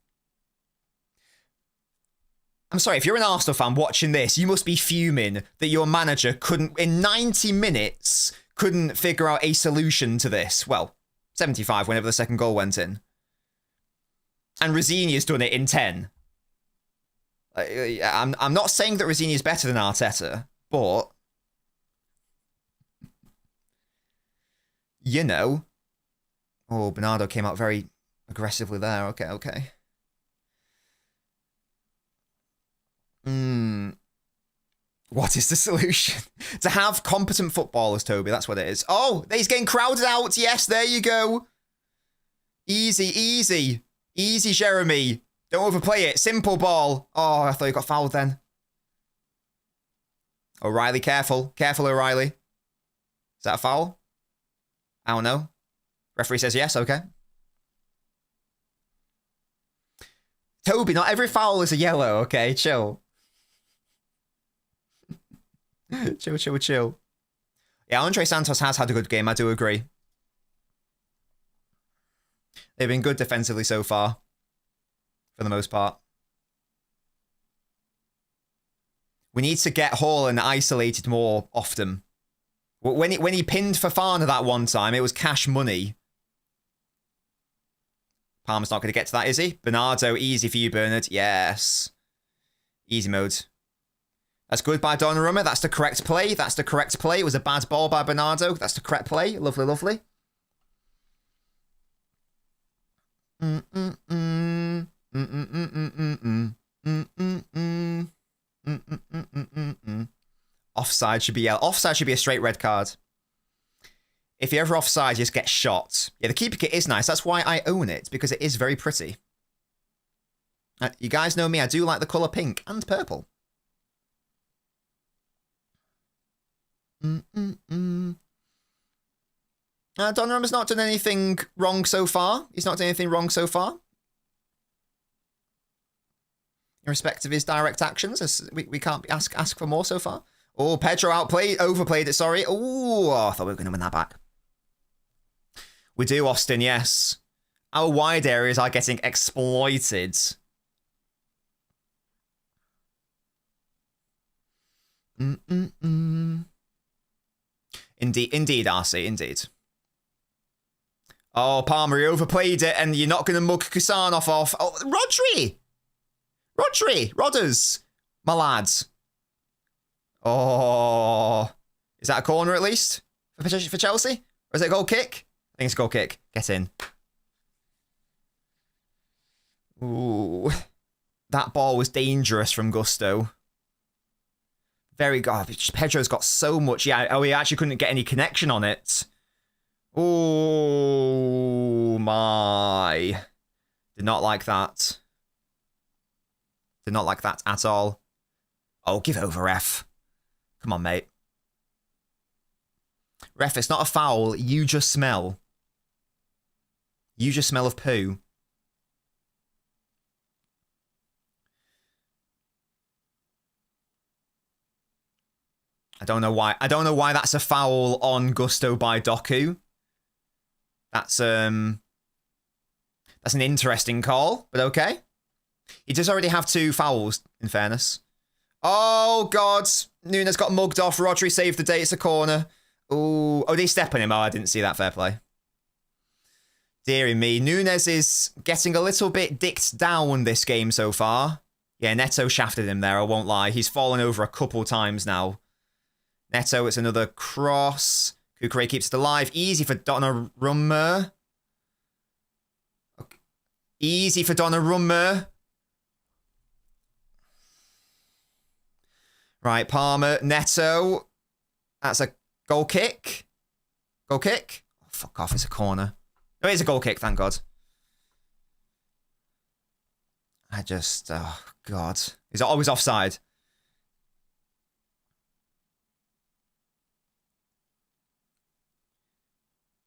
I'm sorry, if you're an Arsenal fan watching this, you must be fuming that your manager couldn't, in 90 minutes, couldn't figure out a solution to this. Well, 75 whenever the second goal went in. And Rosini's done it in 10. I'm not saying that Rosini is better than Arteta, but... You know. Oh, Bernardo came out very aggressively there. Okay. What is the solution? To have competent footballers, Toby. That's what it is. Oh, he's getting crowded out. Yes, there you go. Easy, Jeremy. Don't overplay it. Simple ball. Oh, I thought you got fouled then. O'Reilly, careful. Careful, O'Reilly. Is that a foul? I don't know. Referee says yes, okay. Toby, not every foul is a yellow, okay? Chill. Chill. Yeah, Andre Santos has had a good game, I do agree. They've been good defensively so far, for the most part. We need to get Haaland isolated more often. When he pinned Fofana that one time, it was cash money. Palmer's not going to get to that, is he? Bernardo, easy for you, Bernard. Yes. Easy mode. That's good by Donnarumma. That's the correct play. That's the correct play. It was a bad ball by Bernardo. That's the correct play. Lovely, lovely. Offside should be yellow. Offside should be a straight red card. If you're ever offside, you just get shot. Yeah, the keeper kit is nice. That's why I own it, because it is very pretty. You guys know me, I do like the colour pink and purple. Donnarumma's not done anything wrong so far. He's not done anything wrong so far. In respect of his direct actions, we can't ask for more so far. Oh, Pedro overplayed it, sorry. Oh, I thought we were going to win that back. We do, Austin, yes. Our wide areas are getting exploited. Indeed, RC, indeed. Oh, Palmer, he overplayed it, and you're not going to mug Kusanov off. Oh, Rodders, my lads. Oh, is that a corner at least for Chelsea? Or is it a goal kick? I think it's a goal kick. Get in. Ooh, that ball was dangerous from Gusto. Very garbage. Pedro's got so much. Yeah, oh, he actually couldn't get any connection on it. Oh, my. Did not like that. Did not like that at all. Oh, give over, ref. Come on, mate. Ref, it's not a foul. You just smell. You just smell of poo. I don't know why. I don't know why that's a foul on Gusto by Doku. That's an interesting call, but okay. He does already have 2 fouls, in fairness. Oh, God. Nunes got mugged off. Rodri saved the day. It's a corner. Ooh. Oh, did he step on him? Oh, I didn't see that. Fair play. Deary me. Nunes is getting a little bit dicked down this game so far. Yeah, Neto shafted him there, I won't lie. He's fallen over a couple times now. Neto, it's another cross. Kukure keeps it alive. Easy for Donnarumma. Okay. Easy for Donnarumma. Right, Palmer, Neto. That's a goal kick. Goal kick. Oh, fuck off, it's a corner. No, it's a goal kick, thank God. Oh, God. He's always offside.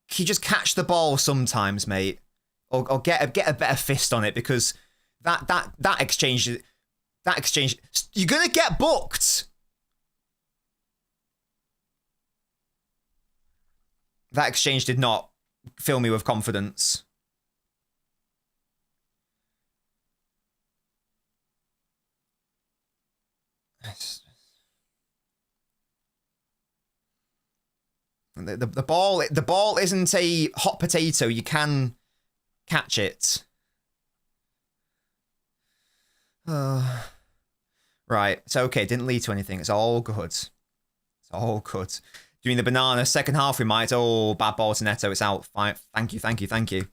Can you just catch the ball sometimes, mate? Or get a better fist on it, because that exchange, you're gonna get booked. That exchange did not fill me with confidence. The ball isn't a hot potato. You can catch it. Right. It's okay. Didn't lead to anything. It's all good. It's all good. Doing the banana. Second half we might. Oh, bad ball to Neto. It's out. Fine. Thank you.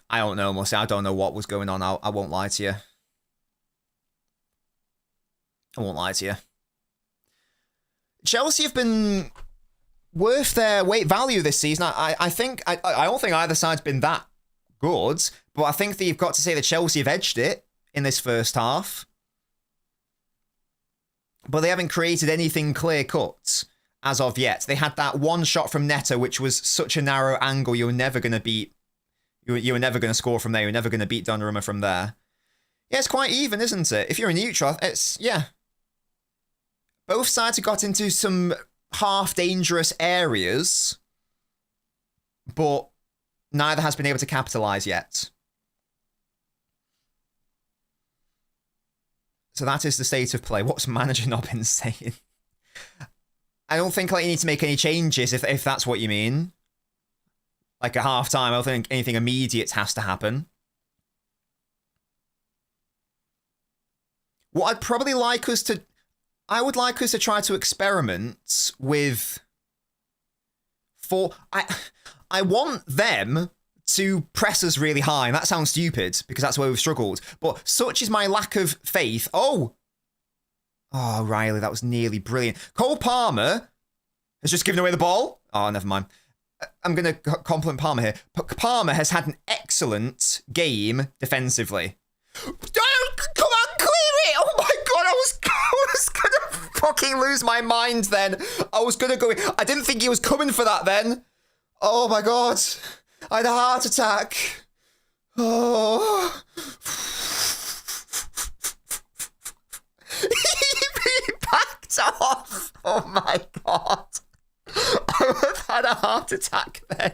I don't know, Mussy. I don't know what was going on. I won't lie to you. I won't lie to you. Chelsea have been worth their weight value this season. I don't think either side's been that good, but I think that you've got to say that Chelsea have edged it in this first half. But they haven't created anything clear cut. as of yet. They had that one shot from Neto, which was such a narrow angle. You were never going to beat. You were never going to score from there. You were never going to beat Donnarumma from there. Yeah, it's quite even, isn't it? If you're a neutral, it's, yeah. Both sides have got into some half-dangerous areas, but neither has been able to capitalise yet. So that is the state of play. What's manager Nobbins saying? I don't think like you need to make any changes if that's what you mean. Like at half-time, I don't think anything immediate has to happen. What I'd probably like us to... I would like us to try to experiment with... I want them to press us really high, and that sounds stupid, because that's where we've struggled. But such is my lack of faith... Oh, Riley, that was nearly brilliant. Cole Palmer has just given away the ball. Oh, never mind. I'm going to compliment Palmer here. Palmer has had an excellent game defensively. Come on, clear it! Oh my god, I was going to fucking lose my mind then. I was going to go... I didn't think he was coming for that then. Oh my god. I had a heart attack. Oh... He backed off. Oh my god. I would have had a heart attack then.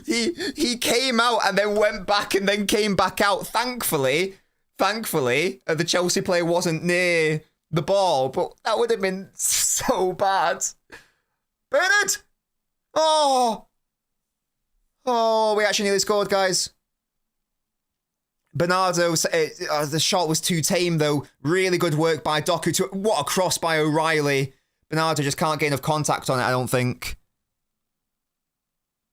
He came out and then went back and then came back out. Thankfully, the Chelsea player wasn't near the ball, but that would have been so bad. Bernard! Oh, we actually nearly scored, guys. Bernardo, the shot was too tame, though. Really good work by Doku. What a cross by O'Reilly. Bernardo just can't get enough contact on it, I don't think.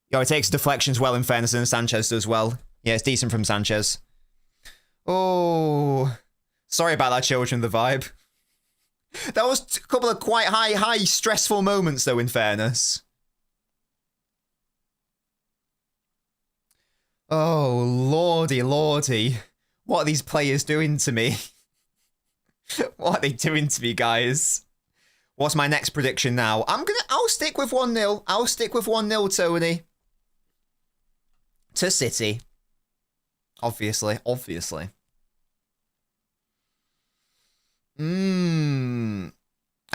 He takes deflections well, in fairness, and Sanchez does well. Yeah, it's decent from Sanchez. Oh, sorry about that, children, the vibe. That was a couple of quite high stressful moments, though, in fairness. Oh, lordy. What are these players doing to me? What are they doing to me, guys? What's my next prediction now? I'll stick with 1-0. I'll stick with 1-0, Tony. To City. Obviously. I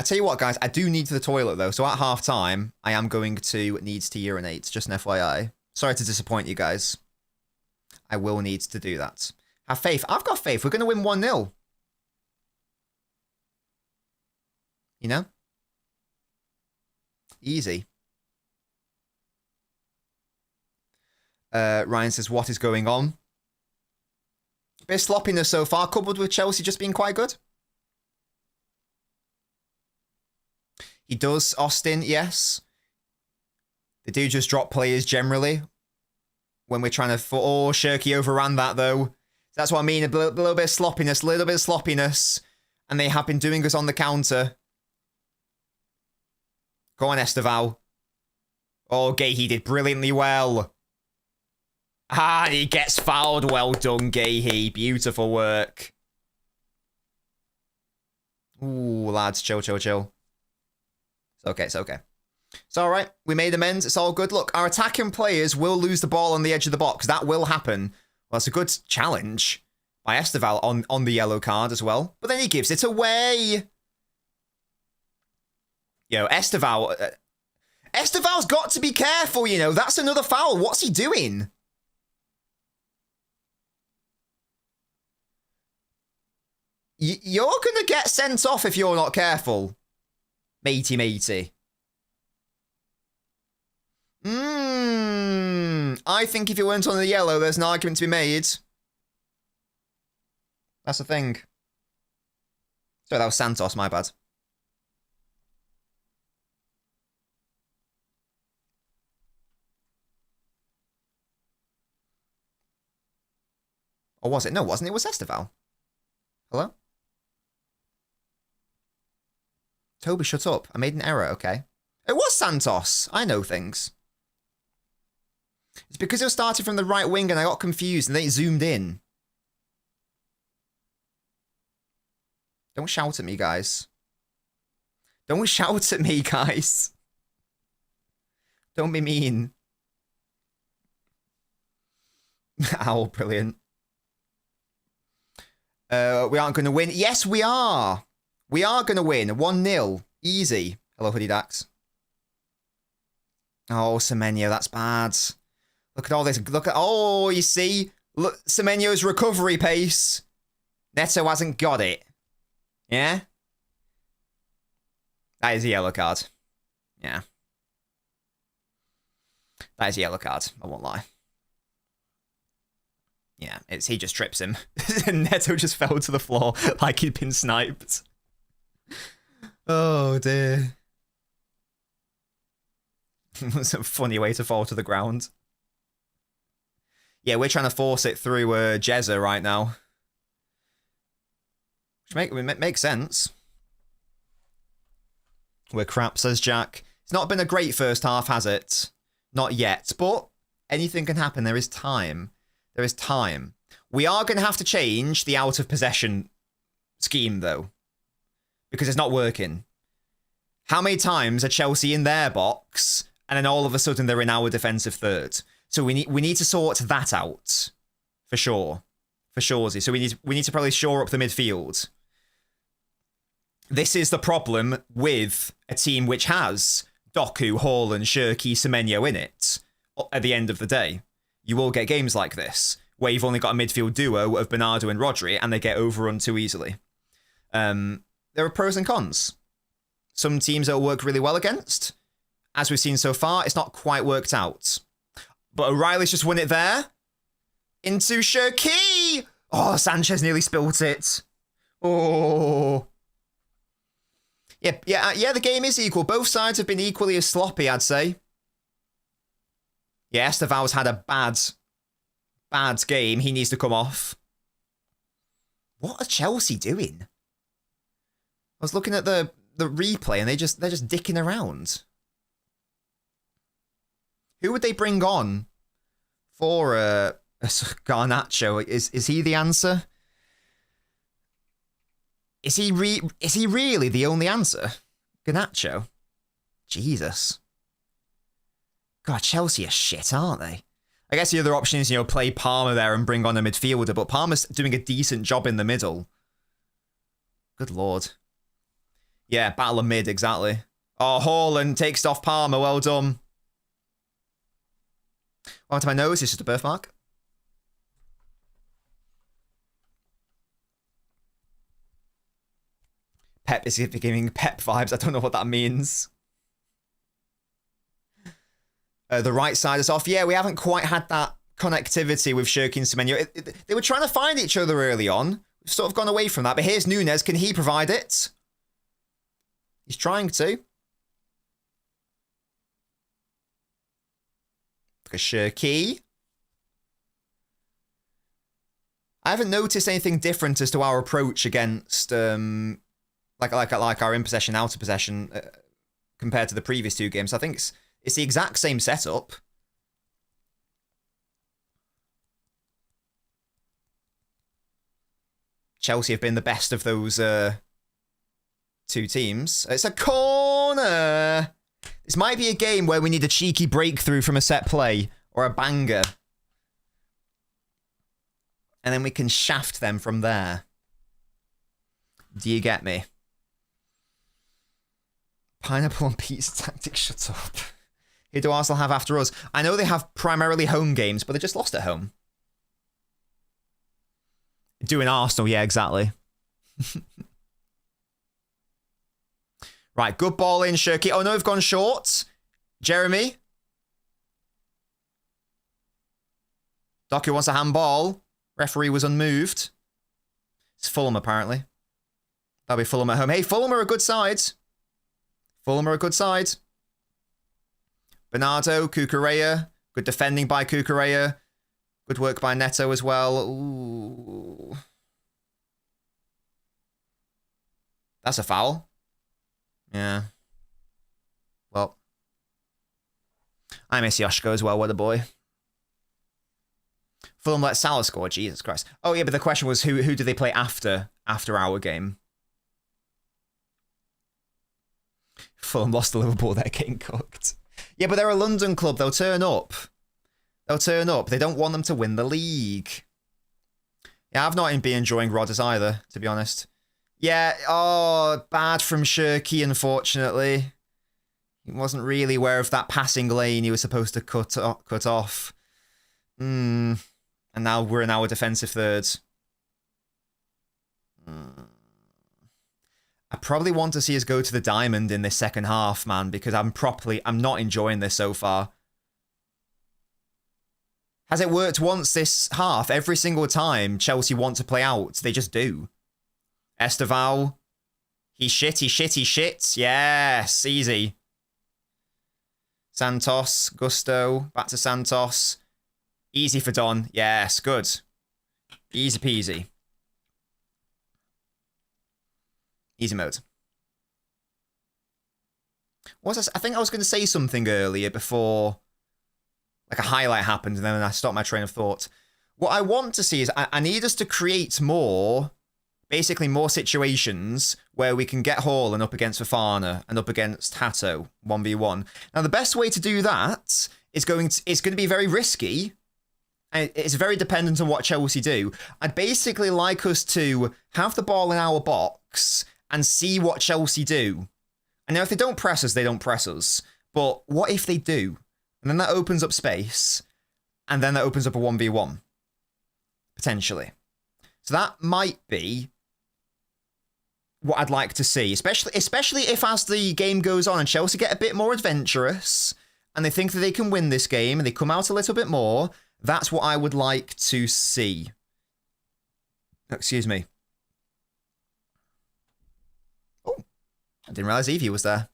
tell you what, guys, I do need to the toilet, though. So at half-time, I am going to need to urinate. Just an FYI. Sorry to disappoint you guys. I will need to do that. Have faith. I've got faith. We're going to win 1-0. You know? Easy. Ryan says, what is going on? A bit of sloppiness so far, coupled with Chelsea just being quite good. He does, Austin, yes. They do just drop players generally when we're trying to... Oh, Shirky overran that, though. That's what I mean, a little bit of sloppiness. And they have been doing us on the counter. Go on, Esteval. Oh, Gahey did brilliantly well. And he gets fouled. Well done, Gahey. Beautiful work. Ooh, lads, chill. It's okay. It's all right. We made amends. It's all good. Look, our attacking players will lose the ball on the edge of the box. That will happen. Well, it's a good challenge by Esteval on the yellow card as well. But then he gives it away. Yo, Esteval's got to be careful, you know. That's another foul. What's he doing? You're going to get sent off if you're not careful. Matey. I think if you weren't on the yellow, there's an argument to be made. That's the thing. Sorry, that was Santos, my bad. Or was it? No, wasn't it? It was Esteval. Hello? Toby, shut up. I made an error, okay. It was Santos. I know things. It's because it was started from the right wing and I got confused and then it zoomed in. Don't shout at me, guys. Don't shout at me, guys. Don't be mean. Ow, brilliant. We aren't going to win. Yes, we are. We are going to win. 1-0. Easy. Hello, Hoodie Dax. Oh, Semenyo, that's bad. Look at all this. Look at... Oh, you see? Look, Semenyo's recovery pace. Neto hasn't got it. Yeah? That is a yellow card. Yeah. That is a yellow card. I won't lie. Yeah, he just trips him. And Neto just fell to the floor like he'd been sniped. Oh, dear. That's a funny way to fall to the ground. Yeah, we're trying to force it through Jezza right now. Which makes sense. We're crap, says Jack. It's not been a great first half, has it? Not yet, but anything can happen. There is time. There is time. We are going to have to change the out of possession scheme, though, because it's not working. How many times are Chelsea in their box, and then all of a sudden they're in our defensive third? So we need to sort that out, for sure, for sure. So we need to probably shore up the midfield. This is the problem with a team which has Doku, Haaland, Shirky, Semenyo in it. At the end of the day, you will get games like this where you've only got a midfield duo of Bernardo and Rodri, and they get overrun too easily. There are pros and cons. Some teams it'll work really well against. As we've seen so far, it's not quite worked out. But O'Reilly's just won it there. Into Shirky! Oh, Sanchez nearly spilt it. Oh. Yeah, the game is equal. Both sides have been equally as sloppy, I'd say. Yeah, Esteval's had a bad game. He needs to come off. What are Chelsea doing? I was looking at the replay and they're just dicking around. Who would they bring on for Garnacho? Is he the answer? Is he really the only answer? Garnacho? Jesus. God, Chelsea are shit, aren't they? I guess the other option is, play Palmer there and bring on a midfielder, but Palmer's doing a decent job in the middle. Good lord. Yeah, battle of mid, exactly. Oh, Haaland takes off Palmer, well done. Onto my nose, it's just a birthmark. Pep is giving Pep vibes. I don't know what that means. The right side is off. Yeah, we haven't quite had that connectivity with Shirky and Semenyo. They were trying to find each other early on. We've sort of gone away from that. But here's Nunes. Can he provide it? He's trying to. Look at Shirky. I haven't noticed anything different as to our approach against like our in possession, out of possession compared to the previous two games. I think it's the exact same setup. Chelsea have been the best of those two teams. It's a corner. This might be a game where we need a cheeky breakthrough from a set play or a banger. And then we can shaft them from there. Do you get me? Pineapple on pizza tactic, shut up. Who do Arsenal have after us? I know they have primarily home games, but they just lost at home. Doing Arsenal, yeah, exactly. Right, good ball in, Shirky. Oh no, we've gone short. Jeremy. Doku wants a handball. Referee was unmoved. It's Fulham, apparently. That'll be Fulham at home. Hey, Fulham are a good side. Fulham are a good side. Bernardo, Cucurella. Good defending by Cucurella. Good work by Neto as well. Ooh. That's a foul. Yeah. Well. I miss Yoshko as well. What a boy. Fulham let Salah score. Jesus Christ. Oh, yeah, but the question was who do they play after our game? Fulham lost to Liverpool. They're getting cooked. Yeah, but they're a London club. They'll turn up. They'll turn up. They don't want them to win the league. Yeah, I've not been enjoying Rodgers either, to be honest. Yeah, oh, bad from Shirky, unfortunately. He wasn't really aware of that passing lane he was supposed to cut off. And now we're in our defensive third. I probably want to see us go to the diamond in this second half, man, because I'm not enjoying this so far. Has it worked once this half? Every single time Chelsea want to play out, they just do. Esteval. He's shit. Yes, easy. Santos, Gusto, back to Santos. Easy for Don. Yes, good. Easy peasy. Easy mode. I think I was going to say something earlier before like a highlight happened and then I stopped my train of thought. What I want to see is I need us to create basically more situations where we can get Haaland up against Fofana and up against Hato 1v1. Now, the best way to do that is going to be very risky. And it's very dependent on what Chelsea do. I'd basically like us to have the ball in our box and see what Chelsea do. And now if they don't press us, they don't press us. But what if they do? And then that opens up space. And then that opens up a 1v1. Potentially. So that might be what I'd like to see. Especially if as the game goes on and Chelsea get a bit more adventurous and they think that they can win this game and they come out a little bit more, that's what I would like to see. Excuse me. Oh, I didn't realise Evie was there.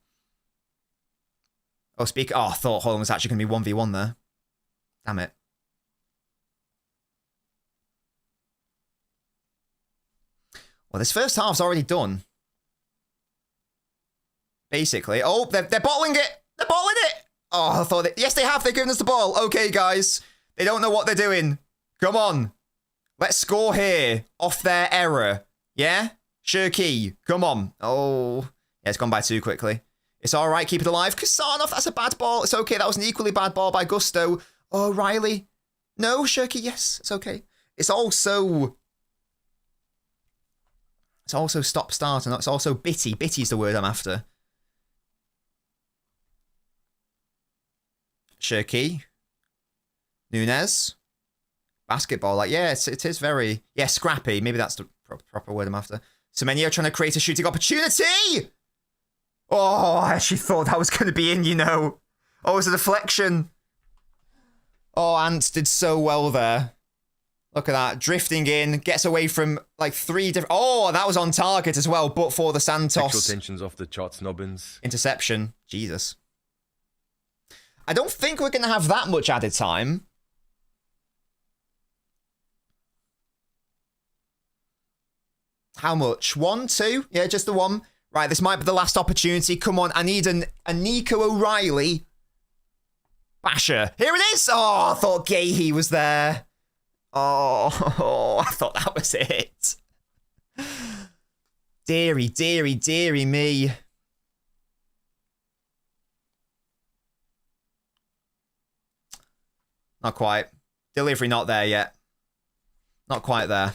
Oh, I thought Haaland was actually going to be 1v1 there. Damn it. Well, this first half's already done. Basically. Oh, they're bottling it. They're bottling it. Oh, I thought yes, they have. They've given us the ball. Okay, guys. They don't know what they're doing. Come on. Let's score here off their error. Yeah? Shirky. Come on. Oh. Yeah, it's gone by too quickly. It's all right. Keep it alive. Kassanov, that's a bad ball. It's okay. That was an equally bad ball by Gusto. Oh, Riley. No, Shirky. Yes, it's okay. It's also stop-start, and it's also bitty. Bitty's the word I'm after. Shirky. Nunes. Basketball. Like, yeah, it is very... Yeah, scrappy. Maybe that's the proper word I'm after. Semenyo trying to create a shooting opportunity! Oh, I actually thought that was going to be in, you know. Oh, it was a deflection. Oh, Ants did so well there. Look at that. Drifting in. Gets away from like 3 different... Oh, that was on target as well, but for the Santos. Sexual tensions off the charts, Nobbins. Interception. Jesus. I don't think we're going to have that much added time. How much? 1, 2? Yeah, just the 1. Right, this might be the last opportunity. Come on, I need a Nico O'Reilly basher. Here it is! Oh, I thought Gahey was there. Oh, I thought that was it. Deary, deary, deary me. Not quite. Delivery not there yet. Not quite there.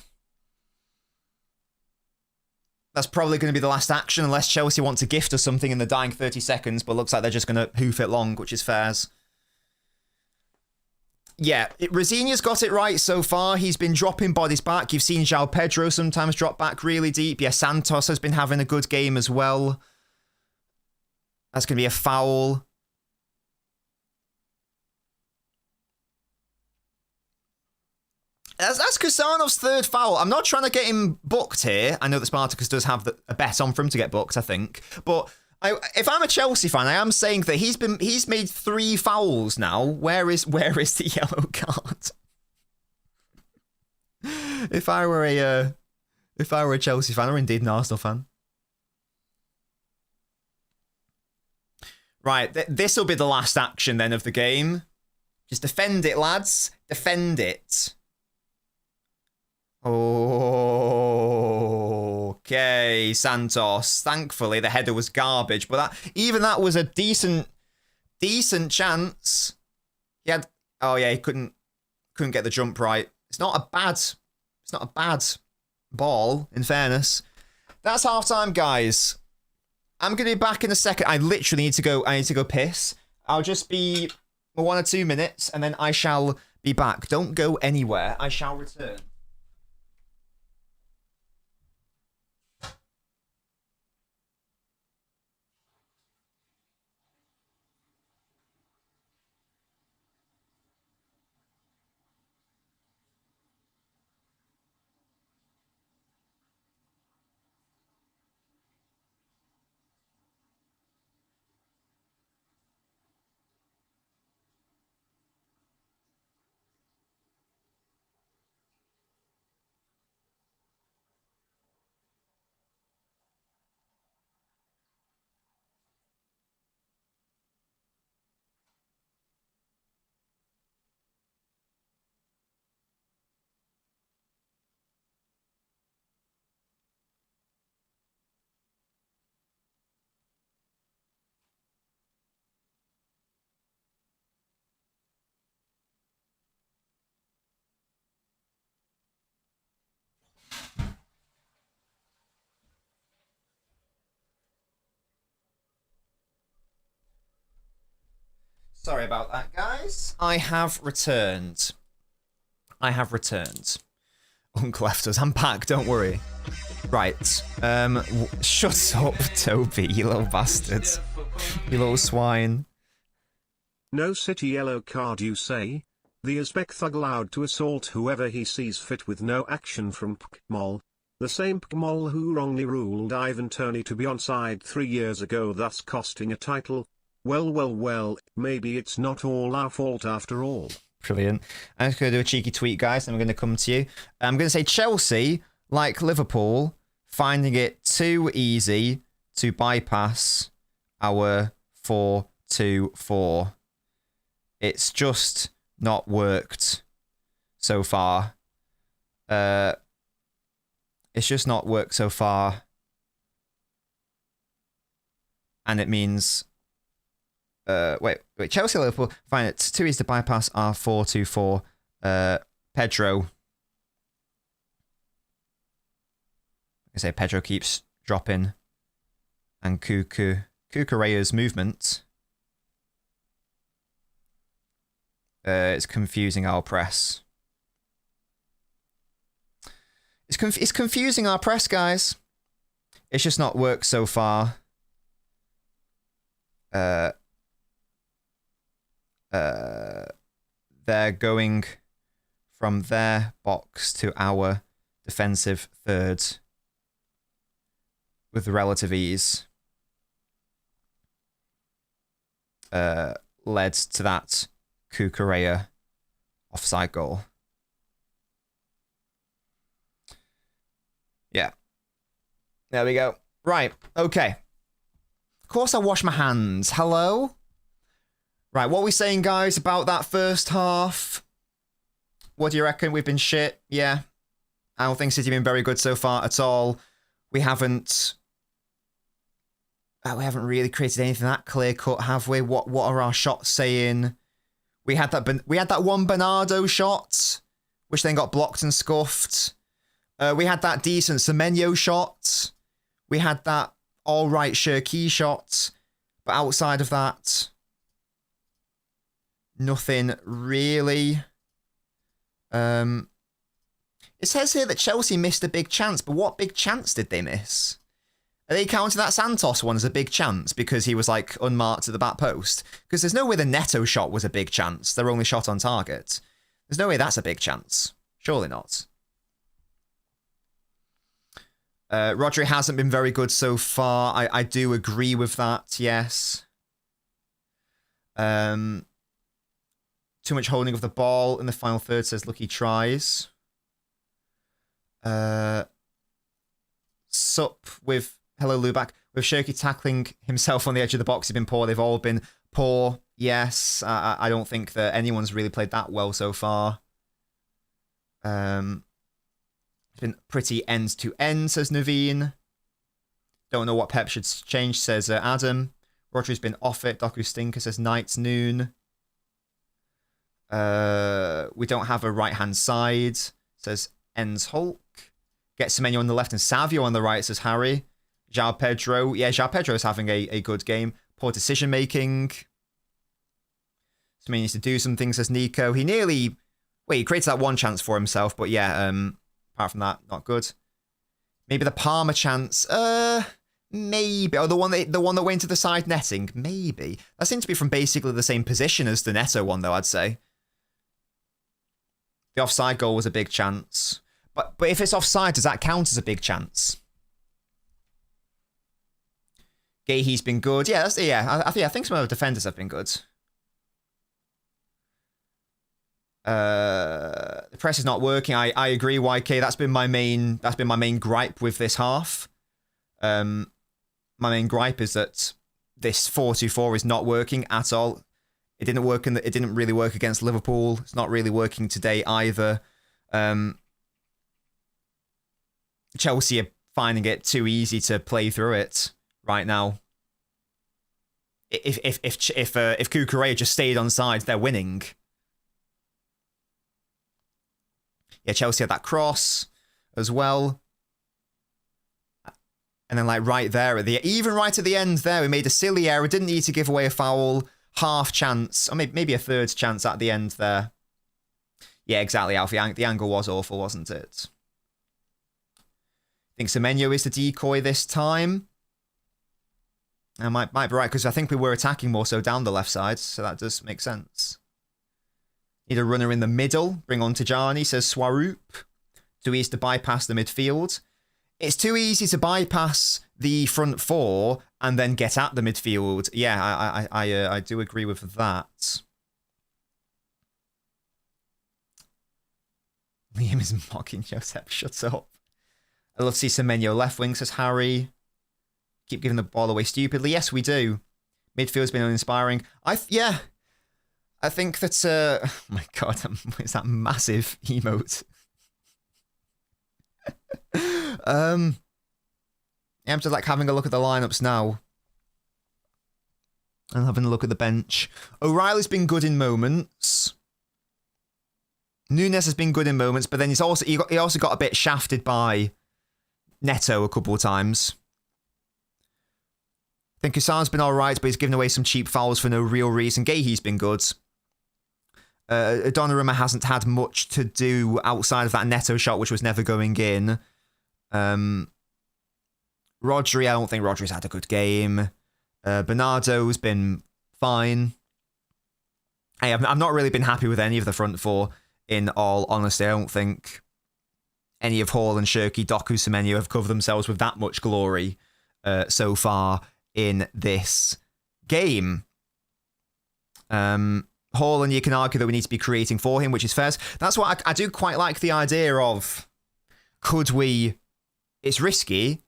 That's probably going to be the last action unless Chelsea want to gift us something in the dying 30 seconds, but looks like they're just going to hoof it long, which is fairs. Yeah, Rosinia's got it right so far. He's been dropping bodies back. You've seen João Pedro sometimes drop back really deep. Yeah, Santos has been having a good game as well. That's going to be a foul. That's Kasanov's 3rd foul. I'm not trying to get him booked here. I know that Spartacus does have a bet on for him to get booked, I think. But if I'm a Chelsea fan, I am saying that he's made 3 fouls now. Where is the yellow card? If I were a Chelsea fan, or indeed an Arsenal fan. Right, this will be the last action then of the game. Just defend it, lads. Defend it. Oh, Okay, Santos. Thankfully, the header was garbage, but that was a decent chance. He had. Oh yeah, he couldn't get the jump right. It's not a bad ball. In fairness, that's halftime, guys. I'm gonna be back in a second. I literally need to go. I need to go piss. I'll just be 1 or 2 minutes, and then I shall be back. Don't go anywhere. I shall return. Sorry about that, guys. I have returned. Uncle left us. I'm back, don't worry. Right. Shut up, Toby, you little bastard. You little swine. No City yellow card, you say? The Uzbek thug allowed to assault whoever he sees fit with no action from Pkmol. The same Pkmol who wrongly ruled Ivan Turney to be onside 3 years ago, thus costing a title. Well, maybe it's not all our fault after all. Brilliant. I'm just going to do a cheeky tweet, guys, and I'm going to come to you. I'm going to say Chelsea, like Liverpool, finding it too easy to bypass our 4-2-4. It's just not worked so far. It's just not worked so far. And it means... wait. Chelsea, Liverpool, find it too easy to bypass our 4-2-4. Pedro. I say Pedro keeps dropping. And Cucurella's movement. It's confusing our press. It's confusing our press, guys. It's just not worked so far. They're going from their box to our defensive third with relative ease. Led to that Cucurella offside goal. Yeah. There we go. Right. Okay. Of course I wash my hands. Hello? Right, what are we saying, guys, about that first half? What do you reckon? We've been shit? Yeah. I don't think City have been very good so far at all. We haven't really created anything that clear cut, have we? What are our shots saying? We had that one Bernardo shot, which then got blocked and scuffed. We had that decent Semenyo shot. We had that all right Cherki shot, but outside of that, nothing really. It says here that Chelsea missed a big chance, but what big chance did they miss? Are they counting that Santos one as a big chance because he was like unmarked at the back post? Because there's no way the Neto shot was a big chance. Their only shot on target. There's no way that's a big chance. Surely not. Rodri hasn't been very good so far. I do agree with that, yes. Too much holding of the ball in the final third, says Lucky Tries. Sup with Hello Lubac. With Cherki tackling himself on the edge of the box, he's been poor. They've all been poor. Yes, I don't think that anyone's really played that well so far. It's been pretty end-to-end, says Naveen. Don't know what Pep should change, says Adam. Rodri's been off it. Doku Stinker says Night's Noon. We don't have a right-hand side, says Ens Hulk. Get Semenyo on the left and Savio on the right, says Harry. João Pedro. Yeah, João Pedro is having a good game. Poor decision-making. Semenyo needs to do some things, says Nico. He nearly... Wait, he created that one chance for himself, but yeah, apart from that, not good. Maybe the Palmer chance. Maybe. Oh, the one that went to the side netting. Maybe. That seems to be from basically the same position as the Neto one, though, I'd say. The offside goal was a big chance. But if it's offside, does that count as a big chance? Gahey's been good. Yeah, I think some of the defenders have been good. The press is not working. I agree, YK. That's been my main gripe with this half. My main gripe is that this 4-2-4 is not working at all. It didn't work it didn't really work against Liverpool. It's not really working today either. Chelsea are finding it too easy to play through it right now. If Cucurella just stayed on side, they're winning. Yeah, Chelsea had that cross as well. And then like right there even right at the end there, we made a silly error. Didn't need to give away a foul. Half chance, or maybe a third chance at the end there. Yeah, exactly, Alfie. The angle was awful, wasn't it? I think Semenyo is the decoy this time. I might be right, because I think we were attacking more so down the left side, so that does make sense. Need a runner in the middle. Bring on Tijani, says Swaroop. Too easy to bypass the midfield. It's too easy to bypass the front four and then get at the midfield. Yeah, I do agree with that. Liam is mocking Josep. Shut up. I love to see Semenyo left wing, says Harry. Keep giving the ball away stupidly. Yes, we do. Midfield's been uninspiring. I think that's... oh my god, it's that massive emote. I'm just like having a look at the lineups now. And having a look at the bench. O'Reilly's been good in moments. Nunes has been good in moments, but then he also got a bit shafted by Neto a couple of times. I think Hassan's been alright, but he's given away some cheap fouls for no real reason. Gahey's been good. Donnarumma hasn't had much to do outside of that Neto shot, which was never going in. Rodri, I don't think Rodri's had a good game. Bernardo's been fine. Hey, I've not really been happy with any of the front four, in all honesty. I don't think any of Hall and Shirky, Doku, Semenyo have covered themselves with that much glory so far in this game. Hall, and you can argue that we need to be creating for him, which is fair. That's what I do quite like the idea of, could we... It's risky,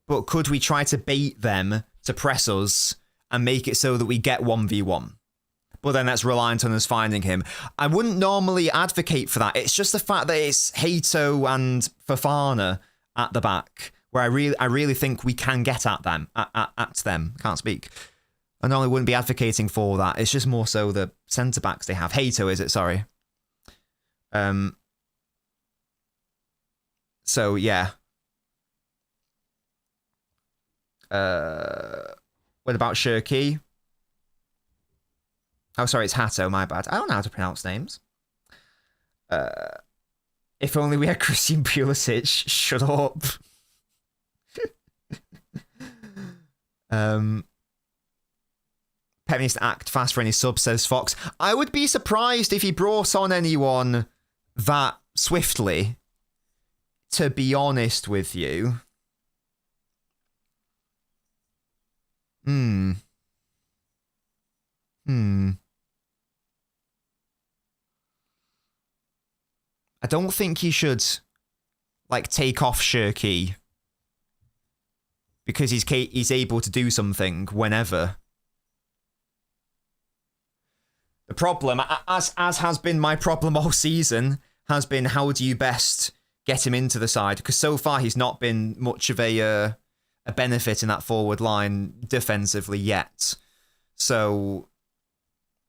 but could we try to bait them to press us and make it so that we get 1v1? But then that's reliant on us finding him. I wouldn't normally advocate for that. It's just the fact that it's Hato and Fofana at the back, where I really think we can get at them. At them. Can't speak. I normally wouldn't be advocating for that. It's just more so the centre-backs they have. Hato, is it? Sorry. So, yeah. What about Shirky? Oh, sorry, it's Hato, my bad. I don't know how to pronounce names. If only we had Christian Pulisic. Shut up. Pep needs to act fast for any subs, says Fox. I would be surprised if he brought on anyone that swiftly, to be honest with you. I don't think he should, like, take off Shirky because he's able to do something whenever. The problem, as has been my problem all season, has been how do you best get him into the side, because so far he's not been much of a benefit in that forward line defensively yet. So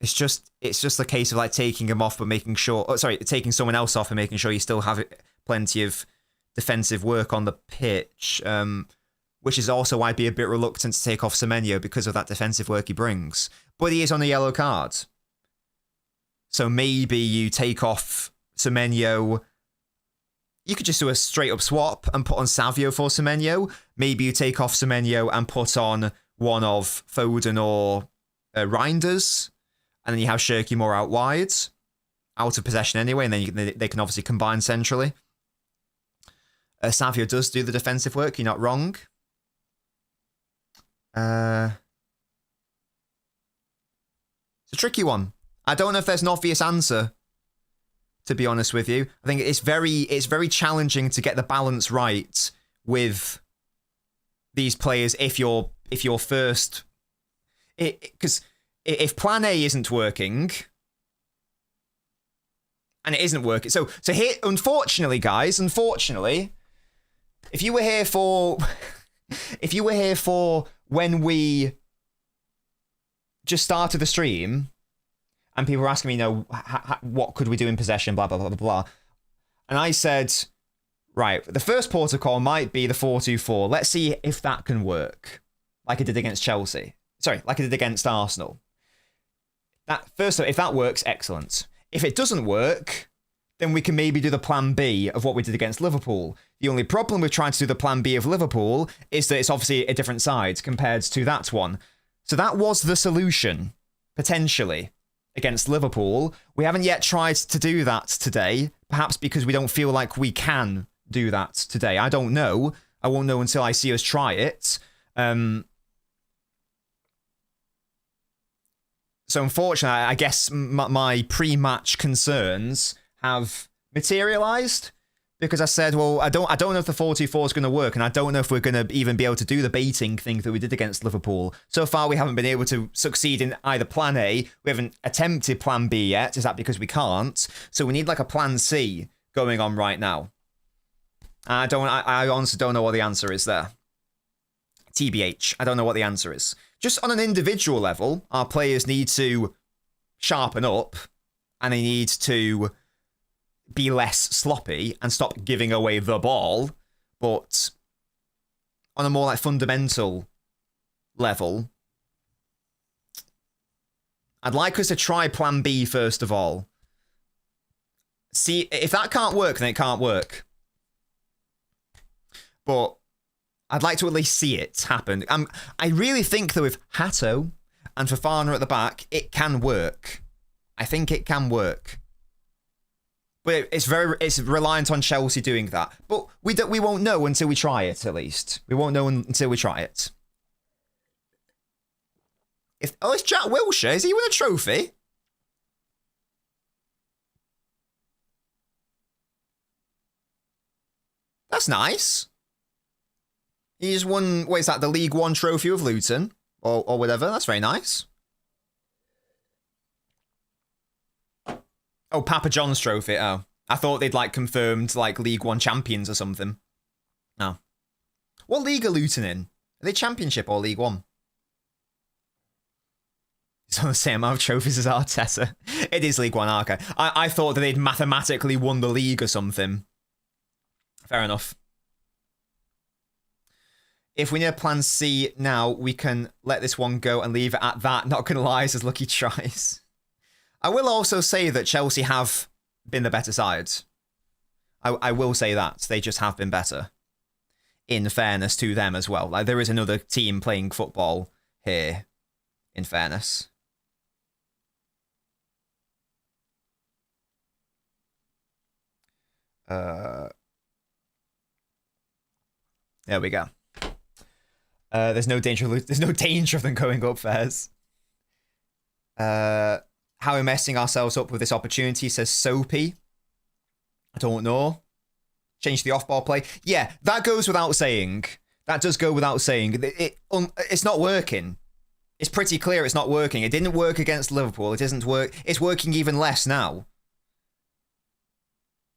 it's just a case of like taking him off, but making sure, taking someone else off and making sure you still have plenty of defensive work on the pitch, which is also why I'd be a bit reluctant to take off Semenyo because of that defensive work he brings. But he is on a yellow card. So maybe you take off Semenyo. You could just do a straight up swap and put on Savio for Semenyo. Maybe you take off Semenyo and put on one of Foden or Reinders. And then you have Shirky more out wide. Out of possession anyway. And then they can obviously combine centrally. Savio does do the defensive work. You're not wrong. It's a tricky one. I don't know if there's an obvious answer, to be honest with you. I think it's very challenging to get the balance right with these players if you're first, because if plan A isn't working, and it isn't working, so here, unfortunately, guys, if you were here for when we just started the stream, and people were asking me, what could we do in possession, blah, blah, blah, blah, blah. And I said, right, the first protocol might be the 4-2-4. Let's see if that can work. Like it did against Chelsea. Sorry, like it did against Arsenal. If that works, excellent. If it doesn't work, then we can maybe do the plan B of what we did against Liverpool. The only problem with trying to do the plan B of Liverpool is that it's obviously a different side compared to that one. So that was the solution, potentially, against Liverpool. We haven't yet tried to do that today, perhaps because we don't feel like we can do that today. I don't know. I won't know until I see us try it. So unfortunately, I guess my pre-match concerns have materialized, because I said, well, I don't know if the 4-2-4 is going to work, and I don't know if we're going to even be able to do the baiting thing that we did against Liverpool. So far, we haven't been able to succeed in either plan A. We haven't attempted plan B yet. Is that because we can't? So we need like a plan C going on right now. I honestly don't know what the answer is there. TBH, I don't know what the answer is. Just on an individual level, our players need to sharpen up, and they need to be less sloppy and stop giving away the ball. But on a more like fundamental level, I'd like us to try plan B first of all. See, if that can't work, then it can't work. But I'd like to at least see it happen. I really think that with Hato and Fofana at the back, it can work. I think it can work. But it's reliant on Chelsea doing that. But we won't know until we try it, at least. We won't know until we try it. It's Jack Wilshere. Is he win a trophy? That's nice. He just won, what is that, the League One trophy of Luton? Or whatever. That's very nice. Oh, Papa John's trophy. Oh. I thought they'd like confirmed like League One champions or something. No. What league are Luton in? Are they Championship or League One? It's on the same amount of trophies as Arteta. It is League One, okay. I thought that they'd mathematically won the league or something. Fair enough. If we need a plan C now, we can let this one go and leave it at that. Not gonna lie, as lucky tries. I will also say that Chelsea have been the better side. I will say that. They just have been better. In fairness to them as well. Like, there is another team playing football here, in fairness. There we go. There's no danger of them going up, Fairs. How are we messing ourselves up with this opportunity, says Soapy. I don't know. Change the off-ball play. Yeah, that goes without saying. That does go without saying. It's not working. It's pretty clear it's not working. It didn't work against Liverpool. It isn't work. It's working even less now.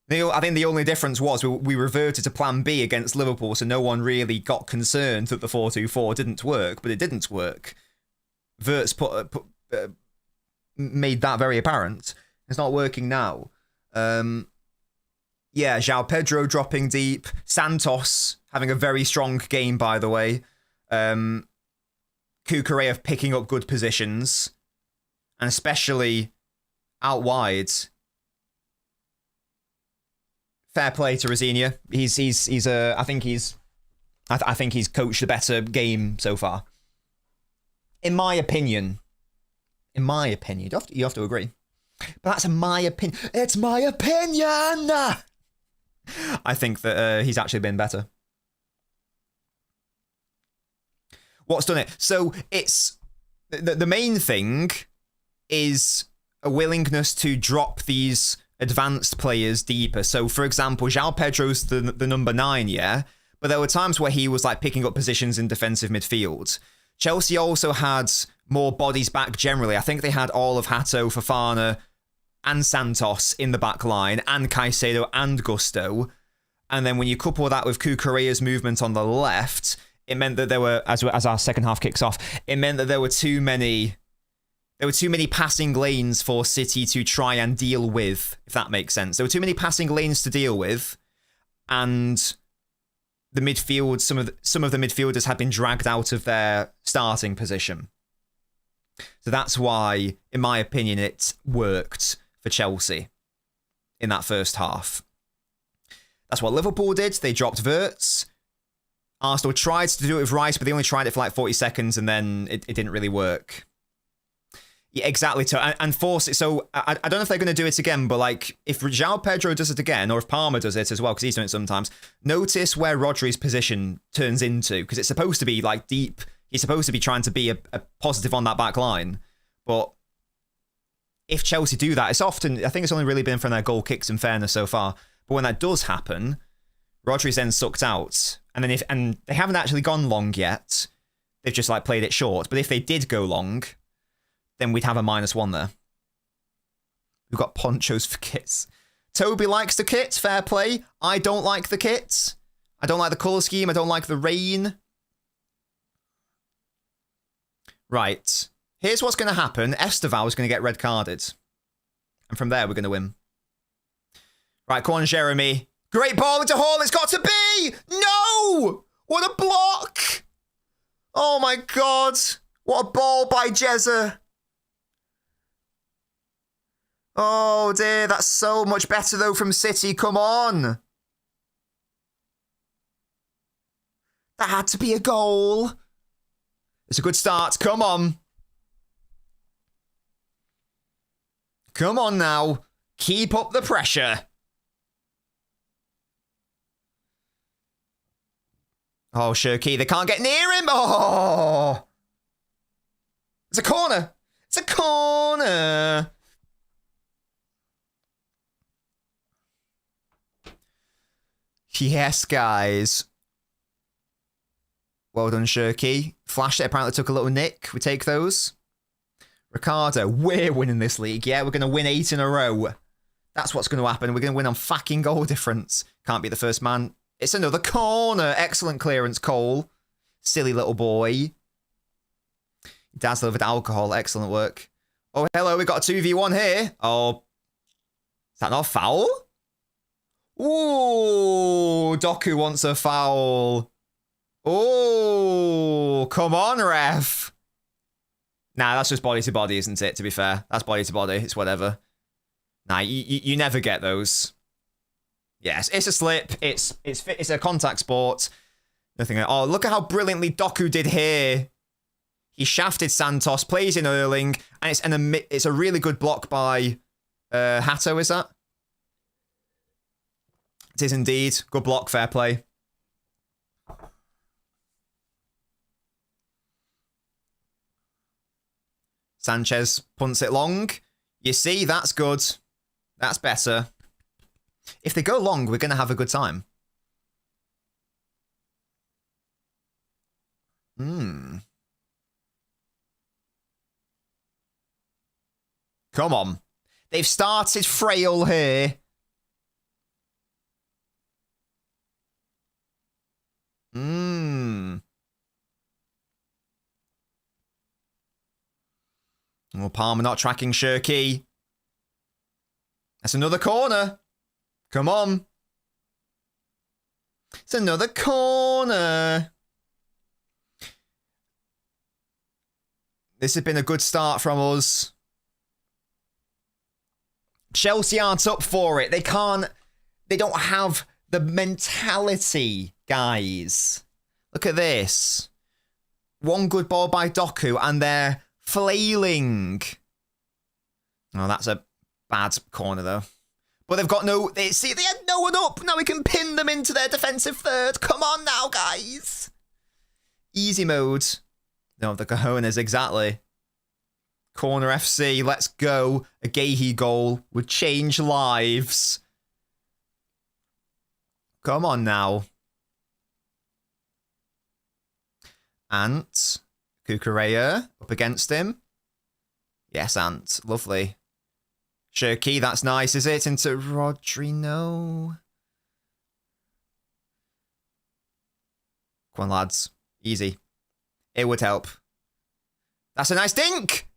I think the only difference was we reverted to plan B against Liverpool, so no one really got concerned that the 4-2-4 didn't work, but it didn't work. Verts made that very apparent. It's not working now. Yeah, João Pedro dropping deep. Santos having a very strong game, by the way. Cucurella picking up good positions, and especially out wide. Fair play to Rosinia. I think he's coached a better game so far. In my opinion. You have to agree. But that's my opinion. It's my opinion! I think that he's actually been better. What's done it? So it's... The main thing is a willingness to drop these advanced players deeper. So, for example, João Pedro's the number 9, yeah? But there were times where he was like picking up positions in defensive midfield. Chelsea also had more bodies back generally. I think they had all of Hato, Fofana, and Santos in the back line, and Caicedo and Gusto. And then when you couple that with Cucurella's movement on the left, it meant that there were, as our second half kicks off, it meant that there were too many passing lanes for City to try and deal with, if that makes sense. There were too many passing lanes to deal with, and the midfield, some of the midfielders had been dragged out of their starting position. So that's why, in my opinion, it worked for Chelsea in that first half. That's what Liverpool did. They dropped Verts. Arsenal tried to do it with Rice, but they only tried it for like 40 seconds, and then it didn't really work. Yeah, exactly. And force it. So I don't know if they're going to do it again, but like if João Pedro does it again, or if Palmer does it as well, because he's doing it sometimes, notice where Rodri's position turns into, because it's supposed to be like deep. He's supposed to be trying to be a positive on that back line. But if Chelsea do that, it's often, I think it's only really been from their goal kicks in fairness so far. But when that does happen, Rodri's then sucked out. And then and they haven't actually gone long yet. They've just like played it short. But if they did go long, then we'd have a -1 there. We've got ponchos for kits. Toby likes the kit, fair play. I don't like the kit. I don't like the colour scheme. I don't like the rain. Right. Here's what's going to happen. Esteval is going to get red carded. And from there, we're going to win. Right, come on, Jeremy. Great ball into Hall. It's got to be! No! What a block! Oh, my God. What a ball by Jezza. Oh, dear. That's so much better, though, from City. Come on. That had to be a goal. It's a good start. Come on. Come on now. Keep up the pressure. Oh, Shirky, they can't get near him. Oh. It's a corner. It's a corner. Yes, guys. Well done, Shirky. Flash it apparently took a little nick. We take those. Ricardo, we're winning this league. Yeah, we're going to win 8 in a row. That's what's going to happen. We're going to win on fucking goal difference. Can't be the first man. It's another corner. Excellent clearance, Cole. Silly little boy. Dazzler with alcohol. Excellent work. Oh, hello. We got a 2v1 here. Oh. Is that not a foul? Ooh. Doku wants a foul. Oh. Come on, ref. Nah, that's just body to body, isn't it? To be fair. That's body to body. It's whatever. Nah, you never get those. Yes, it's a slip. It's a contact sport. Nothing. Oh, look at how brilliantly Doku did here. He shafted Santos, plays in Erling, and it's a really good block by Hato, is that? It is indeed. Good block, fair play. Sanchez punts it long. You see, that's good. That's better. If they go long, we're going to have a good time. Come on. They've started frail here. Oh, Palmer not tracking Shirky. That's another corner. Come on. It's another corner. This has been a good start from us. Chelsea aren't up for it. They don't have the mentality, guys. Look at this. One good ball by Doku and they're flailing. Oh, that's a bad corner though. But they've got they had no one up. Now we can pin them into their defensive third. Come on now, guys. Easy mode. No, the cojones, exactly. Corner FC, let's go. A Gahey goal would change lives. Come on now. Ant. Kukureya up against him. Yes, Ant. Lovely. Shirky, that's nice, is it? Into Rodri, no. Come on, lads. Easy. It would help. That's a nice dink!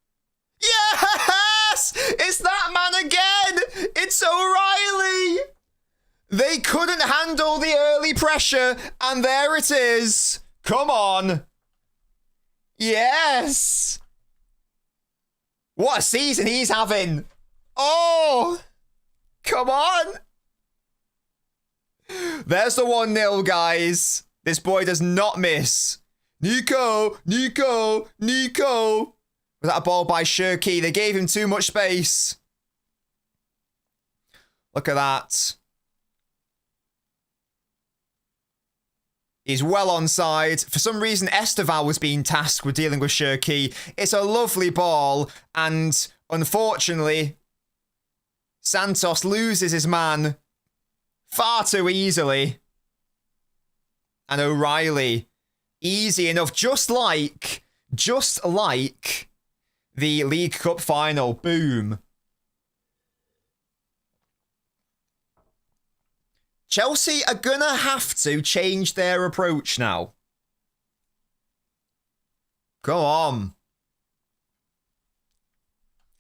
Yes! It's that man again! It's O'Reilly! They couldn't handle the early pressure, and there it is. Come on. Yes! What a season he's having. Oh! Come on! There's the 1-0, guys. This boy does not miss. Nico! Nico! Nico! Was that a ball by Shirky? They gave him too much space. Look at that. He's well onside. For some reason, Esteval was being tasked with dealing with Shirky. It's a lovely ball. And unfortunately, Santos loses his man far too easily. And O'Reilly, easy enough, just like the League Cup final. Boom. Chelsea are gonna have to change their approach now. Go on.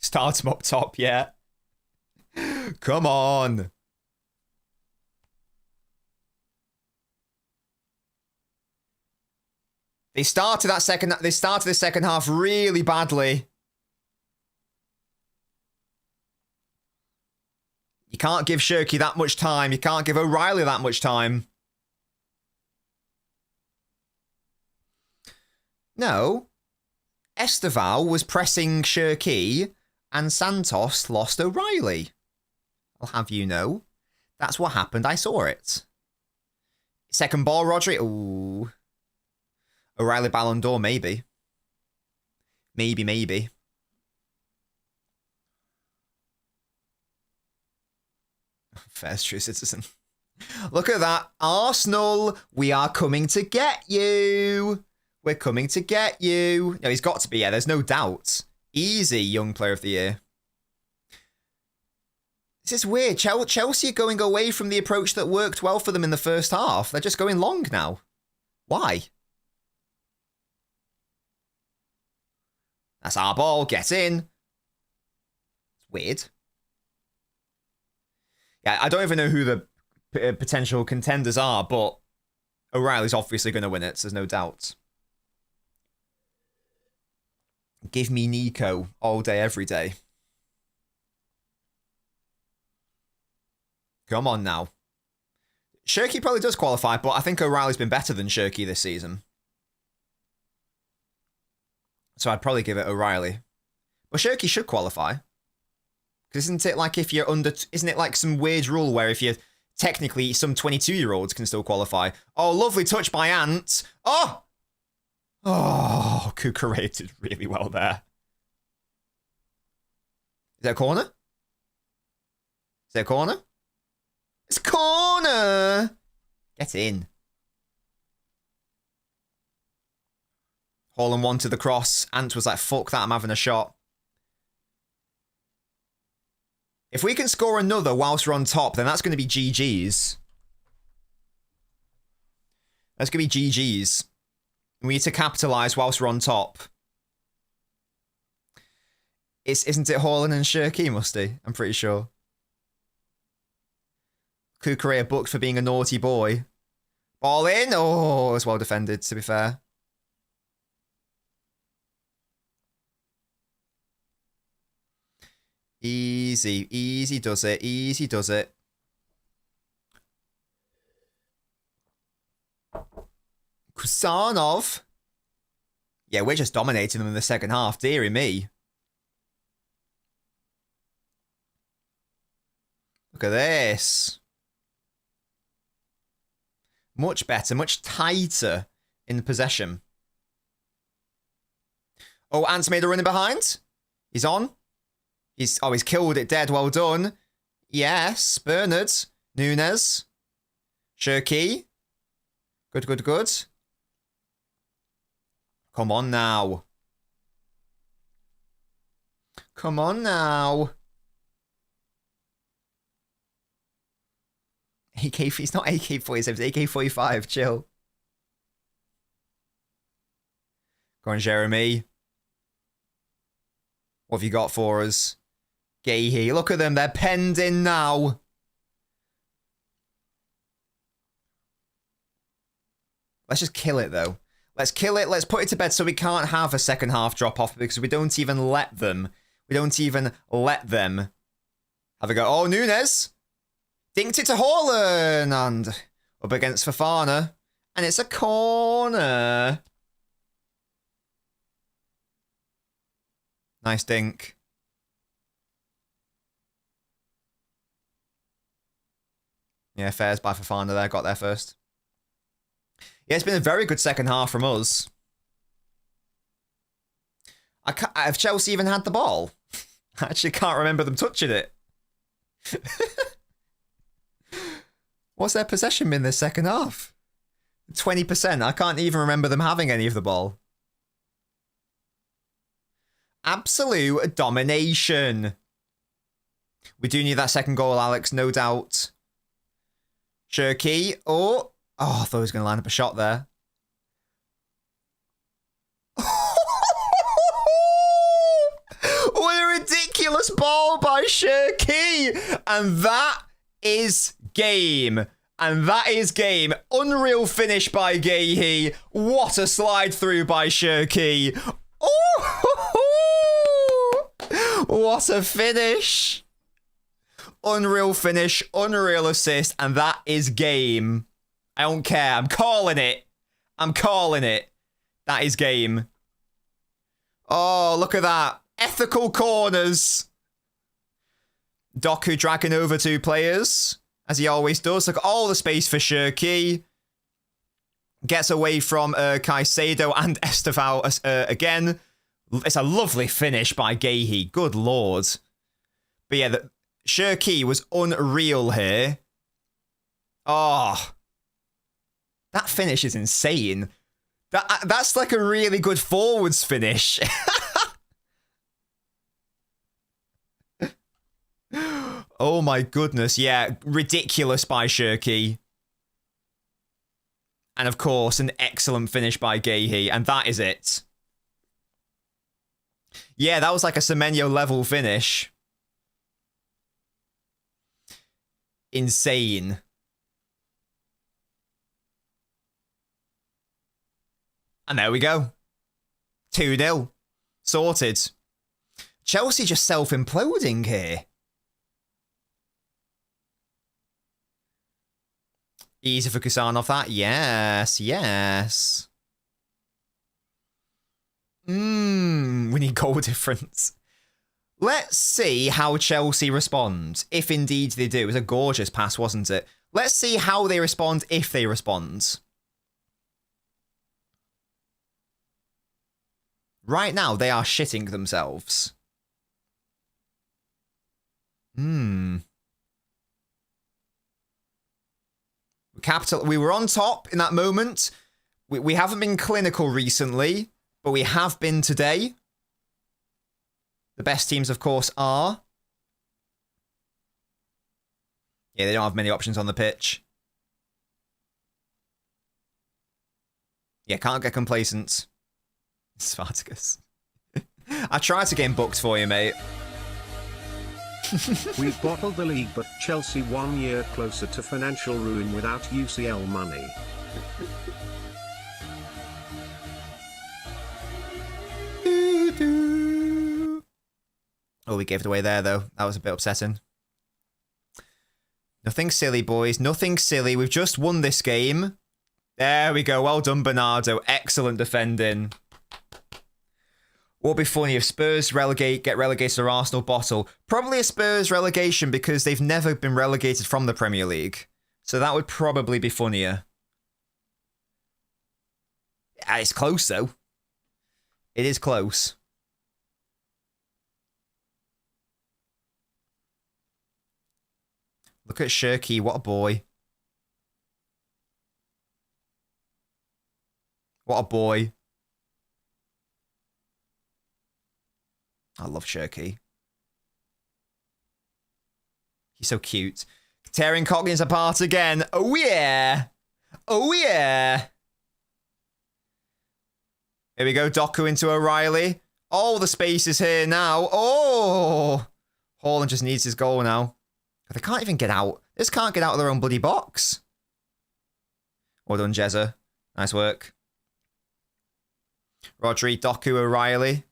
Start them up top, yeah. Come on. They started the second half really badly. You can't give Shirky that much time. You can't give O'Reilly that much time. No. Esteval was pressing Shirky and Santos lost O'Reilly. I'll have you know. That's what happened. I saw it. Second ball, Rodri. Ooh. O'Reilly Ballon d'Or, maybe. Maybe. First true citizen. Look at that. Arsenal, we are coming to get you. We're coming to get you. No, he's got to be, yeah, there's no doubt. Easy young player of the year. This is weird. Chelsea are going away from the approach that worked well for them in the first half. They're just going long now. Why? That's our ball. Get in. It's weird. Yeah, I don't even know who the potential contenders are, but O'Reilly's obviously going to win it, so there's no doubt. Give me Nico all day, every day. Come on now. Shirky probably does qualify, but I think O'Reilly's been better than Shirky this season. So I'd probably give it O'Reilly. Well, Shirky should qualify. Because isn't it like if you're under... Isn't it like some weird rule where if you're... Technically, some 22-year-olds can still qualify. Oh, lovely touch by Ant. Oh! Oh, Kukureya did really well there. Is that a corner? Is that a corner? It's a corner! Get in. Haaland wanted the cross. Ant was like, fuck that, I'm having a shot. If we can score another whilst we're on top, then that's going to be GG's. That's going to be GG's. We need to capitalise whilst we're on top. Isn't it Haaland and Shirky, Musty? I'm pretty sure. Kukurea booked for being a naughty boy. Ball in. Oh, it's well defended, to be fair. Easy. Easy does it. Easy does it. Kusanov. Yeah, we're just dominating them in the second half. Deary me. Look at this. Much better, much tighter in possession. Oh, Ant's made a running behind. He's on. He's killed it dead. Well done. Yes, Bernard. Nunes. Shirky. Good, good, good. Come on now. Come on now. It's not AK-47, it's AK-45. Chill. Go on, Jeremy. What have you got for us? Gahey. Look at them. They're penned in now. Let's just kill it, though. Let's kill it. Let's put it to bed so we can't have a second half drop off because we don't even let them. We don't even let them have a go. Oh, Nunes. Dinked it to Haaland. And up against Fofana. And it's a corner. Nice dink. Yeah, fairs by Fofana there. Got there first. Yeah, it's been a very good second half from us. Have Chelsea even had the ball? I actually can't remember them touching it. What's their possession been this second half? 20%. I can't even remember them having any of the ball. Absolute domination. We do need that second goal, Alex, no doubt. Shirky. Oh, I thought he was going to line up a shot there. What a ridiculous ball by Shirky. And that is game. And that is game. Unreal finish by Gahey. What a slide through by Shirky. Oh, what a finish. Unreal finish, unreal assist, and that is game. I don't care. I'm calling it. I'm calling it. That is game. Oh, look at that. Ethical corners. Doku dragging over two players, as he always does. Look at all the space for Shirky. Gets away from Caicedo and Estevao again. It's a lovely finish by Gahey. Good lord. But yeah, Shirky was unreal here. Oh. That finish is insane. That's like a really good forwards finish. Oh my goodness. Yeah, ridiculous by Shirky. And of course, an excellent finish by Gahey. And that is it. Yeah, that was like a Semenyo level finish. Insane. And there we go. 2-0. Sorted. Chelsea just self-imploding here. Easy for Kusanov that. Yes, yes. We need goal difference. Let's see how Chelsea respond, if indeed they do. It was a gorgeous pass, wasn't it? Let's see how they respond, if they respond. Right now, they are shitting themselves. We were on top in that moment. We haven't been clinical recently, but we have been today. The best teams, of course, are. Yeah, they don't have many options on the pitch. Yeah, can't get complacent. Spartacus. I tried to get him booked for you, mate. We've bottled the league, but Chelsea 1 year closer to financial ruin without UCL money. Oh, we gave it away there, though. That was a bit upsetting. Nothing silly, boys. Nothing silly. We've just won this game. There we go. Well done, Bernardo. Excellent defending. What would be funny if Spurs get relegated or Arsenal bottle? Probably a Spurs relegation because they've never been relegated from the Premier League. So that would probably be funnier. It's close, though. It is close. Look at Shirky. What a boy. What a boy. I love Shirky. He's so cute. Tearing Cockneys apart again. Oh, yeah. Oh, yeah. Here we go. Doku into O'Reilly. Oh, the space is here now. Oh. Haaland just needs his goal now. They can't even get out. This can't get out of their own bloody box. Well done, Jezza. Nice work. Rodri, Doku, O'Reilly.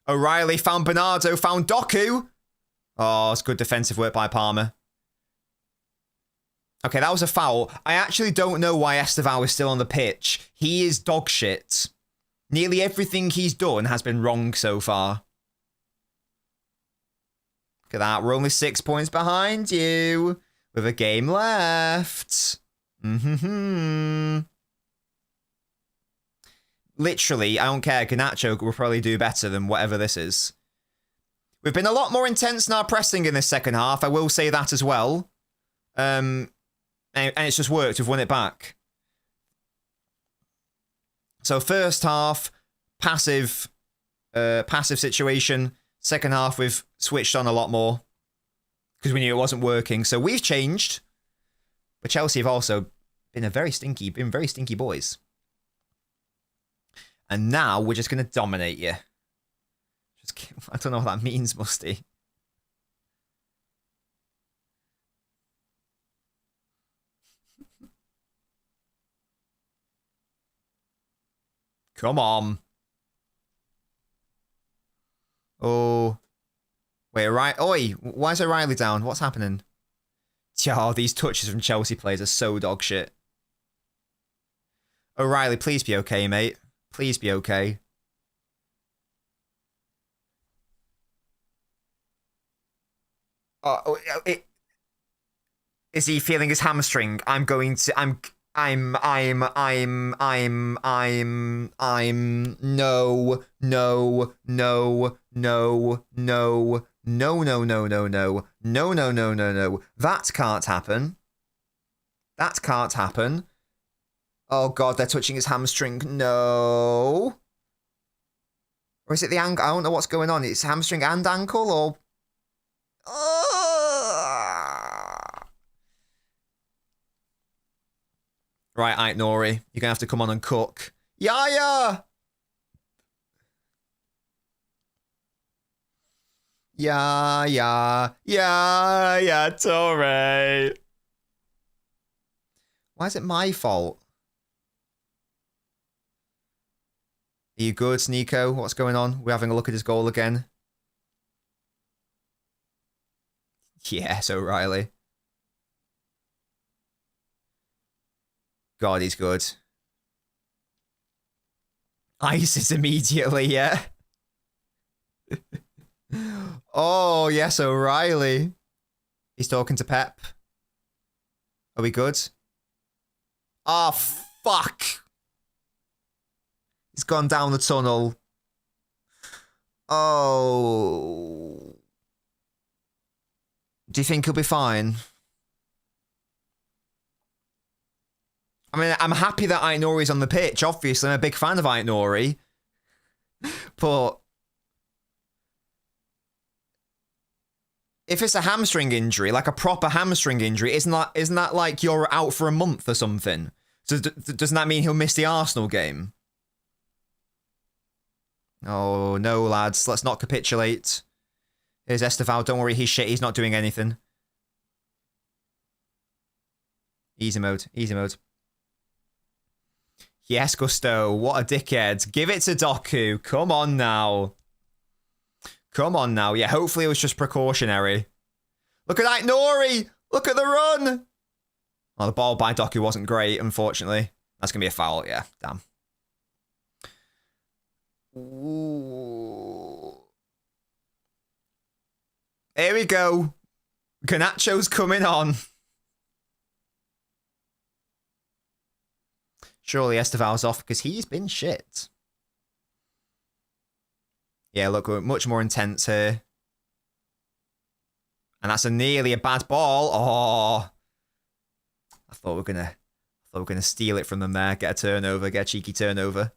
O'Reilly found Bernardo, found Doku. Oh, it's good defensive work by Palmer. Okay, that was a foul. I actually don't know why Estevao is still on the pitch. He is dog shit. Nearly everything he's done has been wrong so far. Look at that. We're only 6 points behind you with a game left. Literally, I don't care. Garnacho will probably do better than whatever this is. We've been a lot more intense in our pressing in this second half. I will say that as well. And it's just worked. We've won it back. So first half, passive situation. Second half, we've switched on a lot more because we knew it wasn't working. So we've changed. But Chelsea have also been very stinky boys. And now we're just going to dominate you. I don't know what that means, Musty. Come on. Oh. Wait, right. Oi, why is O'Reilly down? What's happening? Oh, these touches from Chelsea players are so dog shit. O'Reilly, please be okay, mate. Please be okay. Is he feeling his hamstring? No. That can't happen. That can't happen. Oh God, they're touching his hamstring. No. Or is it the ankle? I don't know what's going on. It's hamstring and ankle, or... Right, Ait Nori, you're going to have to come on and cook. Yeah. Torre. Why is it my fault? Are you good, Nico? What's going on? We're having a look at his goal again. Yes, O'Reilly. God, he's good. ISIS immediately, yeah. Oh, yes, O'Reilly. He's talking to Pep. Are we good? Oh, fuck. He's gone down the tunnel. Oh. Do you think he'll be fine? I mean, I'm happy that Ait Nori's on the pitch, obviously. I'm a big fan of Ait Nori. But if it's a hamstring injury, like a proper hamstring injury, isn't that like you're out for a month or something? So doesn't that mean he'll miss the Arsenal game? Oh, no, lads. Let's not capitulate. Here's Estevao. Don't worry, he's shit. He's not doing anything. Easy mode. Easy mode. Yes, Gusto. What a dickhead. Give it to Doku. Come on now. Come on now. Yeah, hopefully it was just precautionary. Look at that, Nori. Look at the run. Well, the ball by Doku wasn't great, unfortunately. That's going to be a foul. Yeah, damn. Ooh. Here we go. Garnacho's coming on. Surely Estevao's off because he's been shit. Yeah, look, we're much more intense here. And that's nearly a bad ball. Oh. I thought we were gonna steal it from them there, get a turnover, get a cheeky turnover.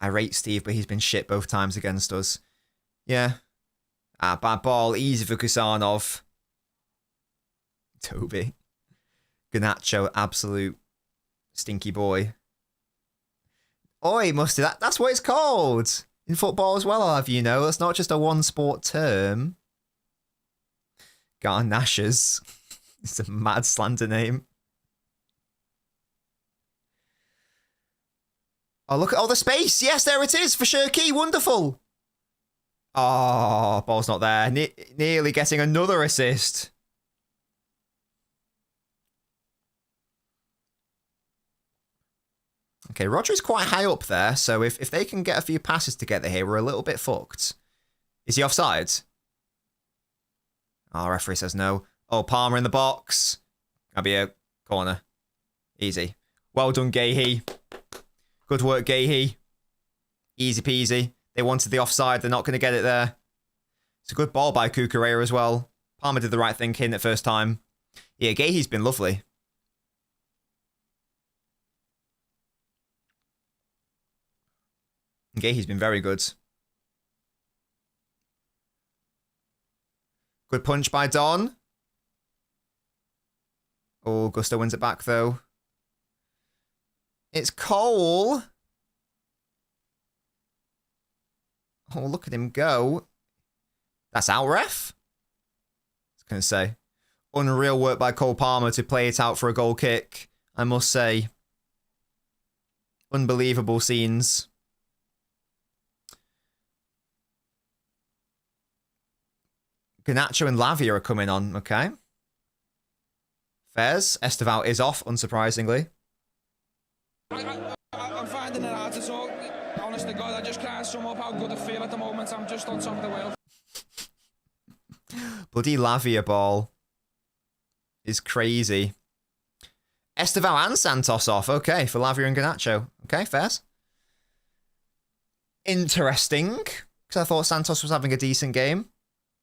I rate Steve, but he's been shit both times against us. Yeah. Ah, bad ball. Easy for Kusanov. Toby. Garnacho, absolute stinky boy. Oi, Musty, that's what it's called. In football as well, I'll have you know. It's not just a one-sport term. Garnashers. It's a mad slander name. Oh, look at all the space. Yes, there it is for Shirky. Wonderful. Oh, ball's not there. Nearly getting another assist. Okay, Rodri's quite high up there, so if they can get a few passes together here, we're a little bit fucked. Is he offside? Oh, referee says no. Oh, Palmer in the box. That'll be a corner. Easy. Well done, Gahey. Good work, Gahey. Easy peasy. They wanted the offside. They're not going to get it there. It's a good ball by Cucurella as well. Palmer did the right thing hitting it first time. Yeah, Gahey's been lovely. Gahey's been very good. Good punch by Don. Oh, Gusto wins it back, though. It's Cole. Oh, look at him go. That's out, ref? I was going to say. Unreal work by Cole Palmer to play it out for a goal kick, I must say. Unbelievable scenes. Garnacho and Lavia are coming on, okay. Fez, Estevao is off, unsurprisingly. I'm finding it hard to talk. Honest to God, I just can't sum up how good I feel at the moment. I'm just on top of the world. Bloody Lavia ball is crazy. Estevao and Santos off, okay, for Lavia and Garnacho. Okay, Fez. Interesting, because I thought Santos was having a decent game.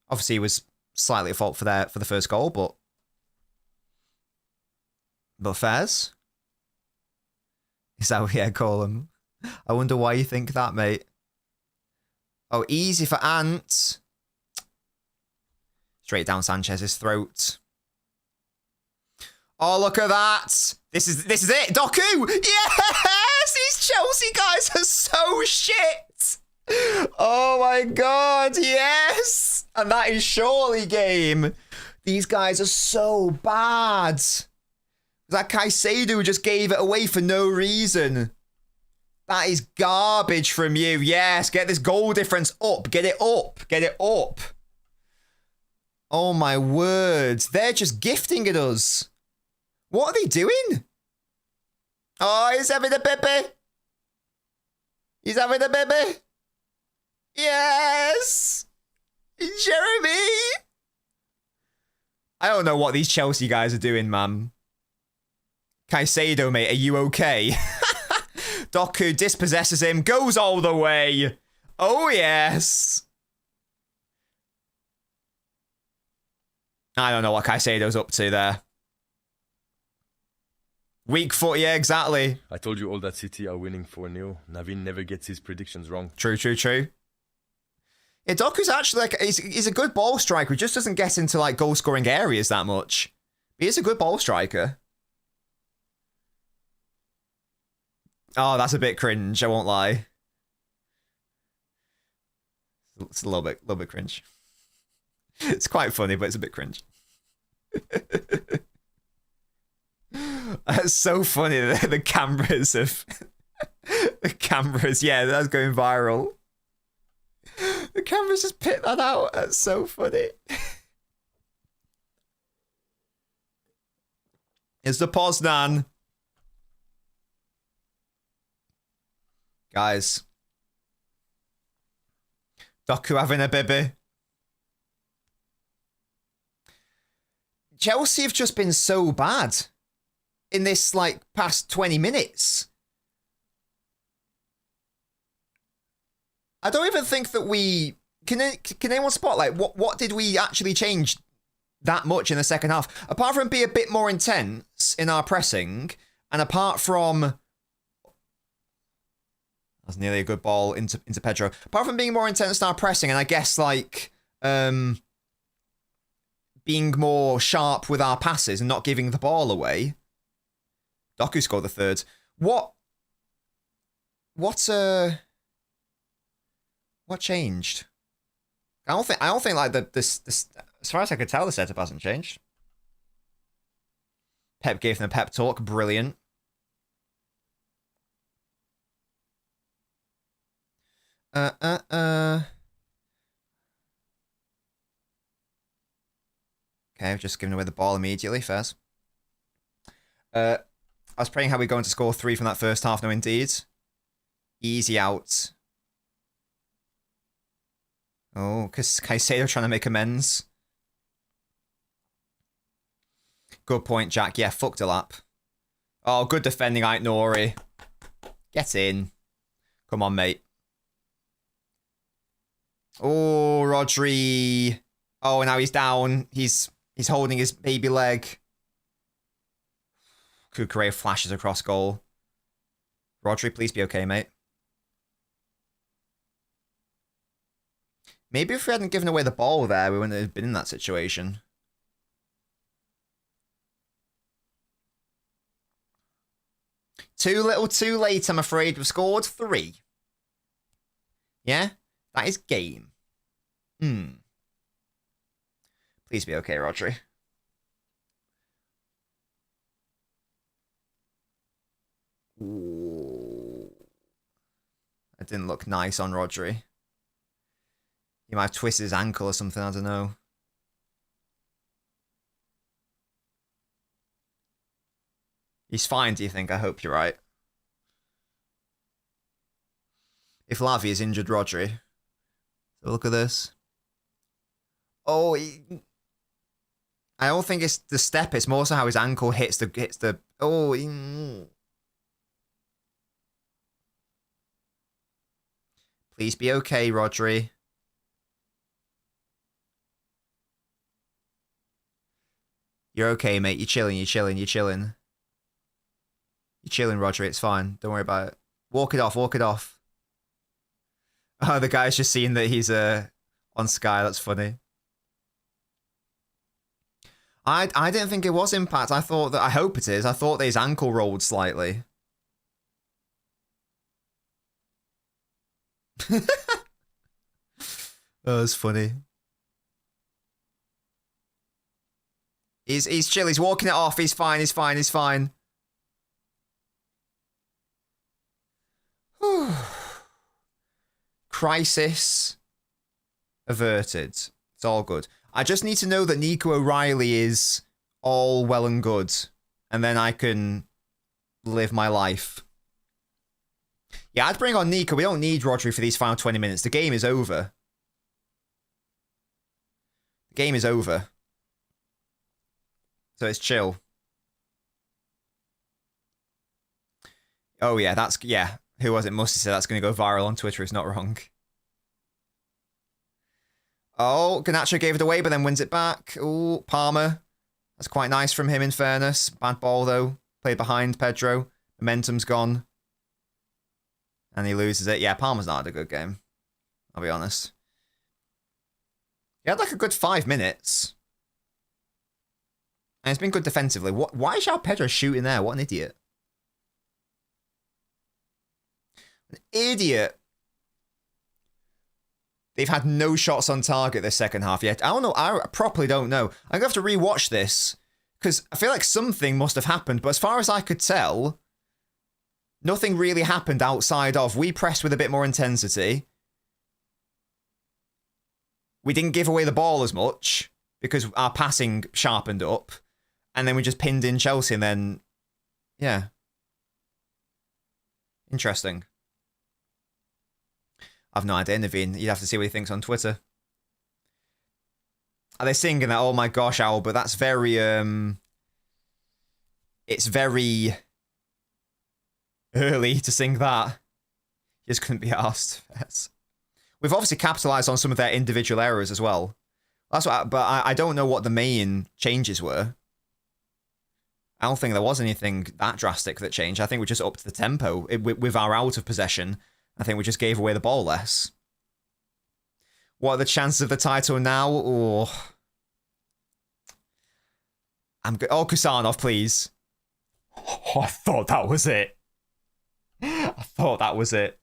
Obviously, he was slightly at fault for the first goal, but Fez. Is that what you call him? I wonder why you think that, mate. Oh, easy for Ant. Straight down Sanchez's throat. Oh, look at that. This is it. Doku. Yes! These Chelsea guys are so shit. Oh my God, yes! And that is surely game. These guys are so bad. That Caicedo just gave it away for no reason. That is garbage from you. Yes, get this goal difference up. Get it up. Get it up. Oh my words. They're just gifting at us. What are they doing? Oh, he's having a baby. He's having a baby. Yes! Jeremy! I don't know what these Chelsea guys are doing, man. Caicedo, mate, are you okay? Doku dispossesses him, goes all the way. Oh, yes. I don't know what Caicedo's up to there. Weak foot, yeah, exactly. I told you all that City are winning 4-0. Navin never gets his predictions wrong. True, true, true. Yeah, Doku's actually like he's a good ball striker. He just doesn't get into like goal scoring areas that much. He is a good ball striker. Oh, that's a bit cringe, I won't lie. It's a little bit cringe. It's quite funny, but it's a bit cringe. That's so funny. The cameras of the cameras, yeah, that's going viral. The cameras just picked that out. That's so funny. It's the Poznan. Guys. Doku having a baby. Chelsea have just been so bad in this, like, past 20 minutes. I don't even think that we... Can anyone spot, like, what did we actually change that much in the second half? Apart from be a bit more intense in our pressing, and apart from... That's nearly a good ball into Pedro. Apart from being more intense in our pressing, and I guess, like, being more sharp with our passes and not giving the ball away. Doku scored the third. What changed? I don't think like this as far as I could tell, the setup hasn't changed. Pep gave them a pep talk, brilliant. Okay, I've just given away the ball immediately, Fez. I was praying how we're going to score 3 from that first half. No, indeed. Easy out. Oh, because Caicedo trying to make amends. Good point, Jack. Yeah, fucked a lap. Oh, good defending, Ait Nori. Get in. Come on, mate. Oh, Rodri. Oh, now he's down. He's holding his baby leg. Kukurea flashes across goal. Rodri, please be okay, mate. Maybe if we hadn't given away the ball there, we wouldn't have been in that situation. Too little, too late, I'm afraid. We've scored 3. Yeah? That is game. Please be okay, Rodri. Ooh. That didn't look nice on Rodri. He might have twisted his ankle or something, I don't know. He's fine, do you think? I hope you're right. If Lavi is injured, Rodri. So look at this. Oh, I don't think it's the step. It's more so how his ankle hits the. Oh. Please be okay, Rodri. You're okay, mate. You're chilling. You're chilling. You're chilling. You're chilling, Rodri. It's fine. Don't worry about it. Walk it off. Walk it off. Oh, the guy's just seen that he's on Sky. That's funny. I didn't think it was impact. I thought that. I hope it is. I thought that his ankle rolled slightly. Oh, it's funny. He's chill. He's walking it off. He's fine. He's fine. He's fine. Crisis averted. It's all good. I just need to know that Nico O'Reilly is all well and good, and then I can live my life. Yeah, I'd bring on Nico. We don't need Rodri for these final 20 minutes. The game is over. The game is over. So it's chill. Oh, yeah, that's... Yeah. Who was it? Musty said that's going to go viral on Twitter. It's not wrong. Oh, Garnacho gave it away, but then wins it back. Oh, Palmer. That's quite nice from him, in fairness. Bad ball, though. Played behind Pedro. Momentum's gone. And he loses it. Yeah, Palmer's not had a good game. I'll be honest. He had like a good 5 minutes. And it's been good defensively. Why is João Pedro shooting there? What an idiot. Idiot. They've had no shots on target this second half yet. I don't know. I properly don't know. I'm going to have to rewatch this because I feel like something must have happened. But as far as I could tell, nothing really happened outside of we pressed with a bit more intensity. We didn't give away the ball as much because our passing sharpened up. And then we just pinned in Chelsea and then, yeah. Interesting. I've no idea, Naveen. You'd have to see what he thinks on Twitter. Are they singing that? Oh my gosh, Albert, that's very, it's very early to sing that. You just couldn't be asked. Yes. We've obviously capitalised on some of their individual errors as well. That's what, but I don't know what the main changes were. I don't think there was anything that drastic that changed. I think we just upped the tempo with our out of possession. I think we just gave away the ball less. What are the chances of the title now? Oh, I'm good. Oh, Kusanov, please. Oh, I thought that was it. I thought that was it.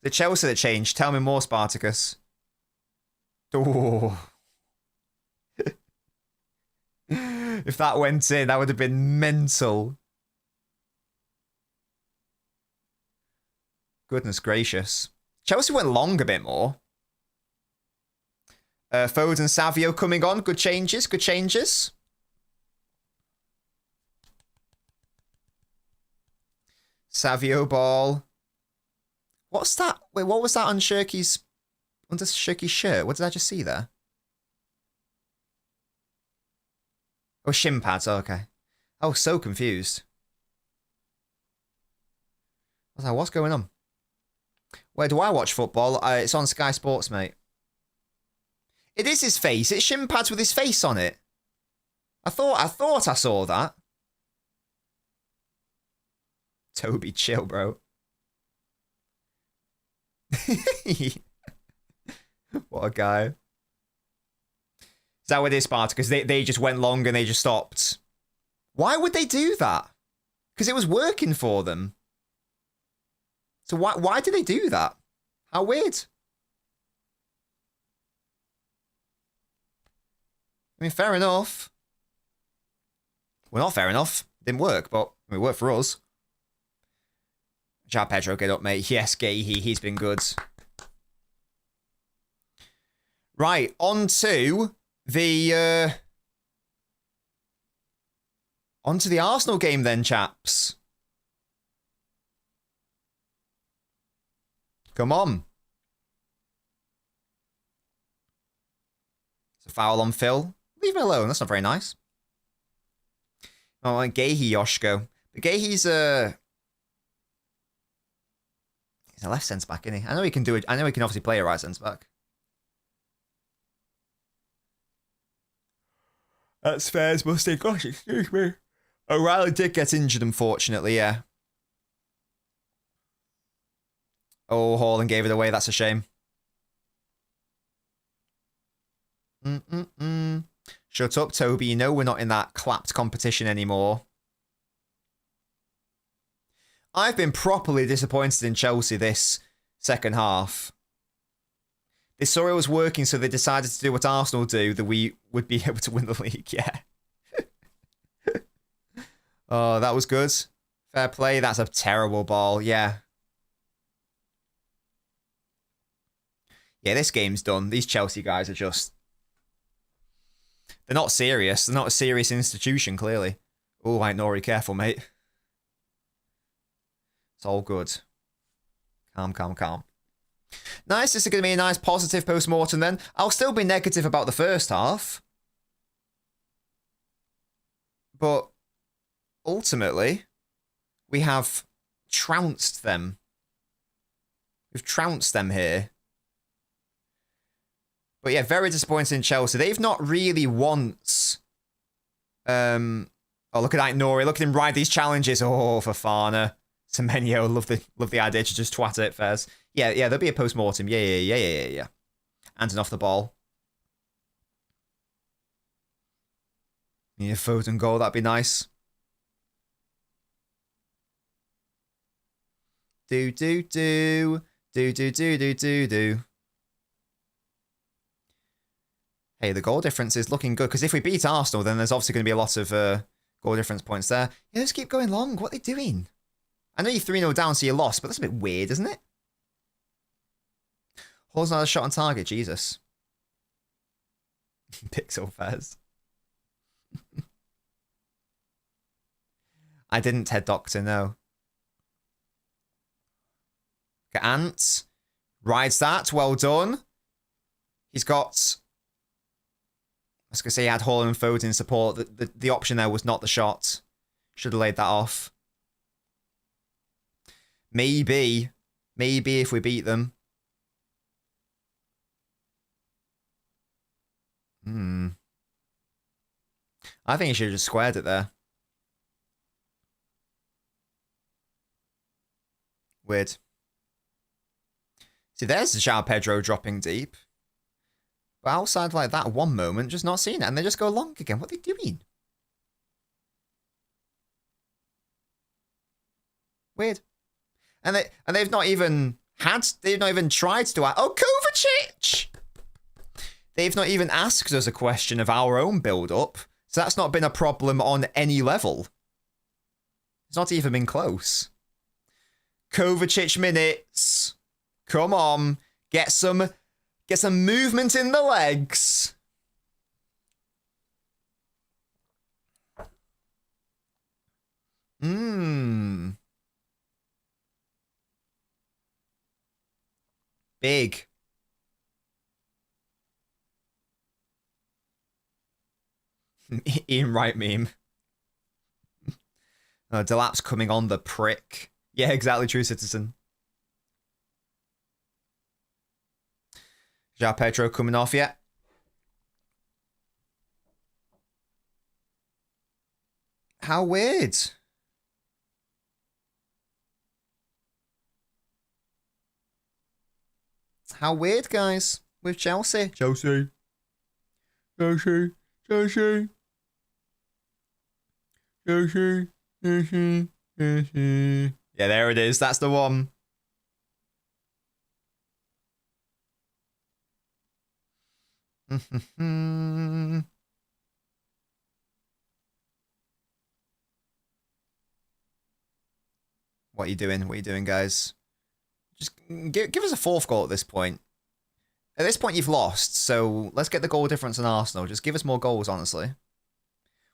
The Chelsea that changed. Tell me more, Spartacus. Oh. If that went in, that would have been mental. Goodness gracious. Chelsea went long a bit more. Foden, Savio coming on. Good changes, good changes. Savio ball. What's that? Wait, what was that on Shirky's... under Shirky's shirt? What did I just see there? Oh, shin pads. Oh, okay. I was so confused. I was like, what's going on? Where do I watch football? It's on Sky Sports, mate. It is his face. It's shin pads with his face on it. I thought I saw that. Toby, chill, bro. What a guy. Is that what it is, Spartacus? They just went long and they just stopped. Why would they do that? Because it was working for them. So why did they do that? How weird. I mean, fair enough. Well, not fair enough. Didn't work, but it worked for us. Ja Pedro, get up, mate. Yes, Gahey, he's been good. Right, on to the Arsenal game then, chaps. Come on. It's a foul on Phil. Leave me alone. That's not very nice. Oh, and Gahey, Yoshko. But Gahey's he's a left centre back, isn't he? I know he can do it. I know he can obviously play a right centre back. That's fair, Musty. Gosh, excuse me. O'Reilly did get injured, unfortunately, yeah. Oh, Haaland gave it away. That's a shame. Shut up, Toby. You know we're not in that clapped competition anymore. I've been properly disappointed in Chelsea this second half. They saw it was working, so they decided to do what Arsenal do, that we would be able to win the league. Yeah. Oh, that was good. Fair play. That's a terrible ball. Yeah. Yeah, this game's done. These Chelsea guys are just... they're not serious. They're not a serious institution, clearly. Oh, right, Nori, careful, mate. It's all good. Calm, calm, calm. Nice. This is going to be a nice positive post-mortem then. I'll still be negative about the first half. But ultimately, we have trounced them. We've trounced them here. But yeah, very disappointing in Chelsea. They've not really once... oh, look at that, Nori. Look at him ride these challenges. Oh, Fofana. Semenyo, love the idea to just twat it, Fez. Yeah, there'll be a post-mortem. Yeah. Anton off the ball. Yeah, Foden goal, that'd be nice. Do, do, do. Do, do, do, do, do, do. Hey, the goal difference is looking good, because if we beat Arsenal, then there's obviously going to be a lot of goal difference points there. Yeah, just keep going long. What are they doing? I know you're 3-0 down, so you lost, but that's a bit weird, isn't it? Hall's another shot on target, Jesus. Pixel Fez. I didn't, Head Doctor, no. Okay, Ant. Rides that, well done. He's got... I was going to say he had Hall and Foden in support. The option there was not the shot. Should have laid that off. Maybe. Maybe if we beat them. I think he should have just squared it there. Weird. See, there's the João Pedro dropping deep. But outside like that one moment, just not seeing it. And they just go long again. What are they doing? Weird. And they've not even tried to ask. Oh, Kovacic! They've not even asked us a question of our own build-up. So that's not been a problem on any level. It's not even been close. Kovacic minutes. Come on. Get some movement in the legs. Big. Ian Wright meme. Delap's coming on the prick. Yeah, exactly, true citizen. João Pedro coming off yet? How weird. How weird, guys, with Chelsea. Chelsea. Chelsea. Chelsea. Chelsea. Chelsea. Chelsea. Yeah, there it is. That's the one. What are you doing? What are you doing, guys? Just give us a fourth goal at this point. At this point, you've lost, so let's get the goal difference on Arsenal. Just give us more goals, honestly.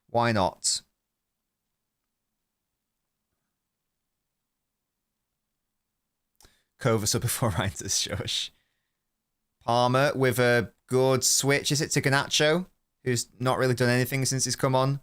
Why not? Kovas up before Ryan's shush. Palmer with a good switch. Is it to Garnacho, who's not really done anything since he's come on?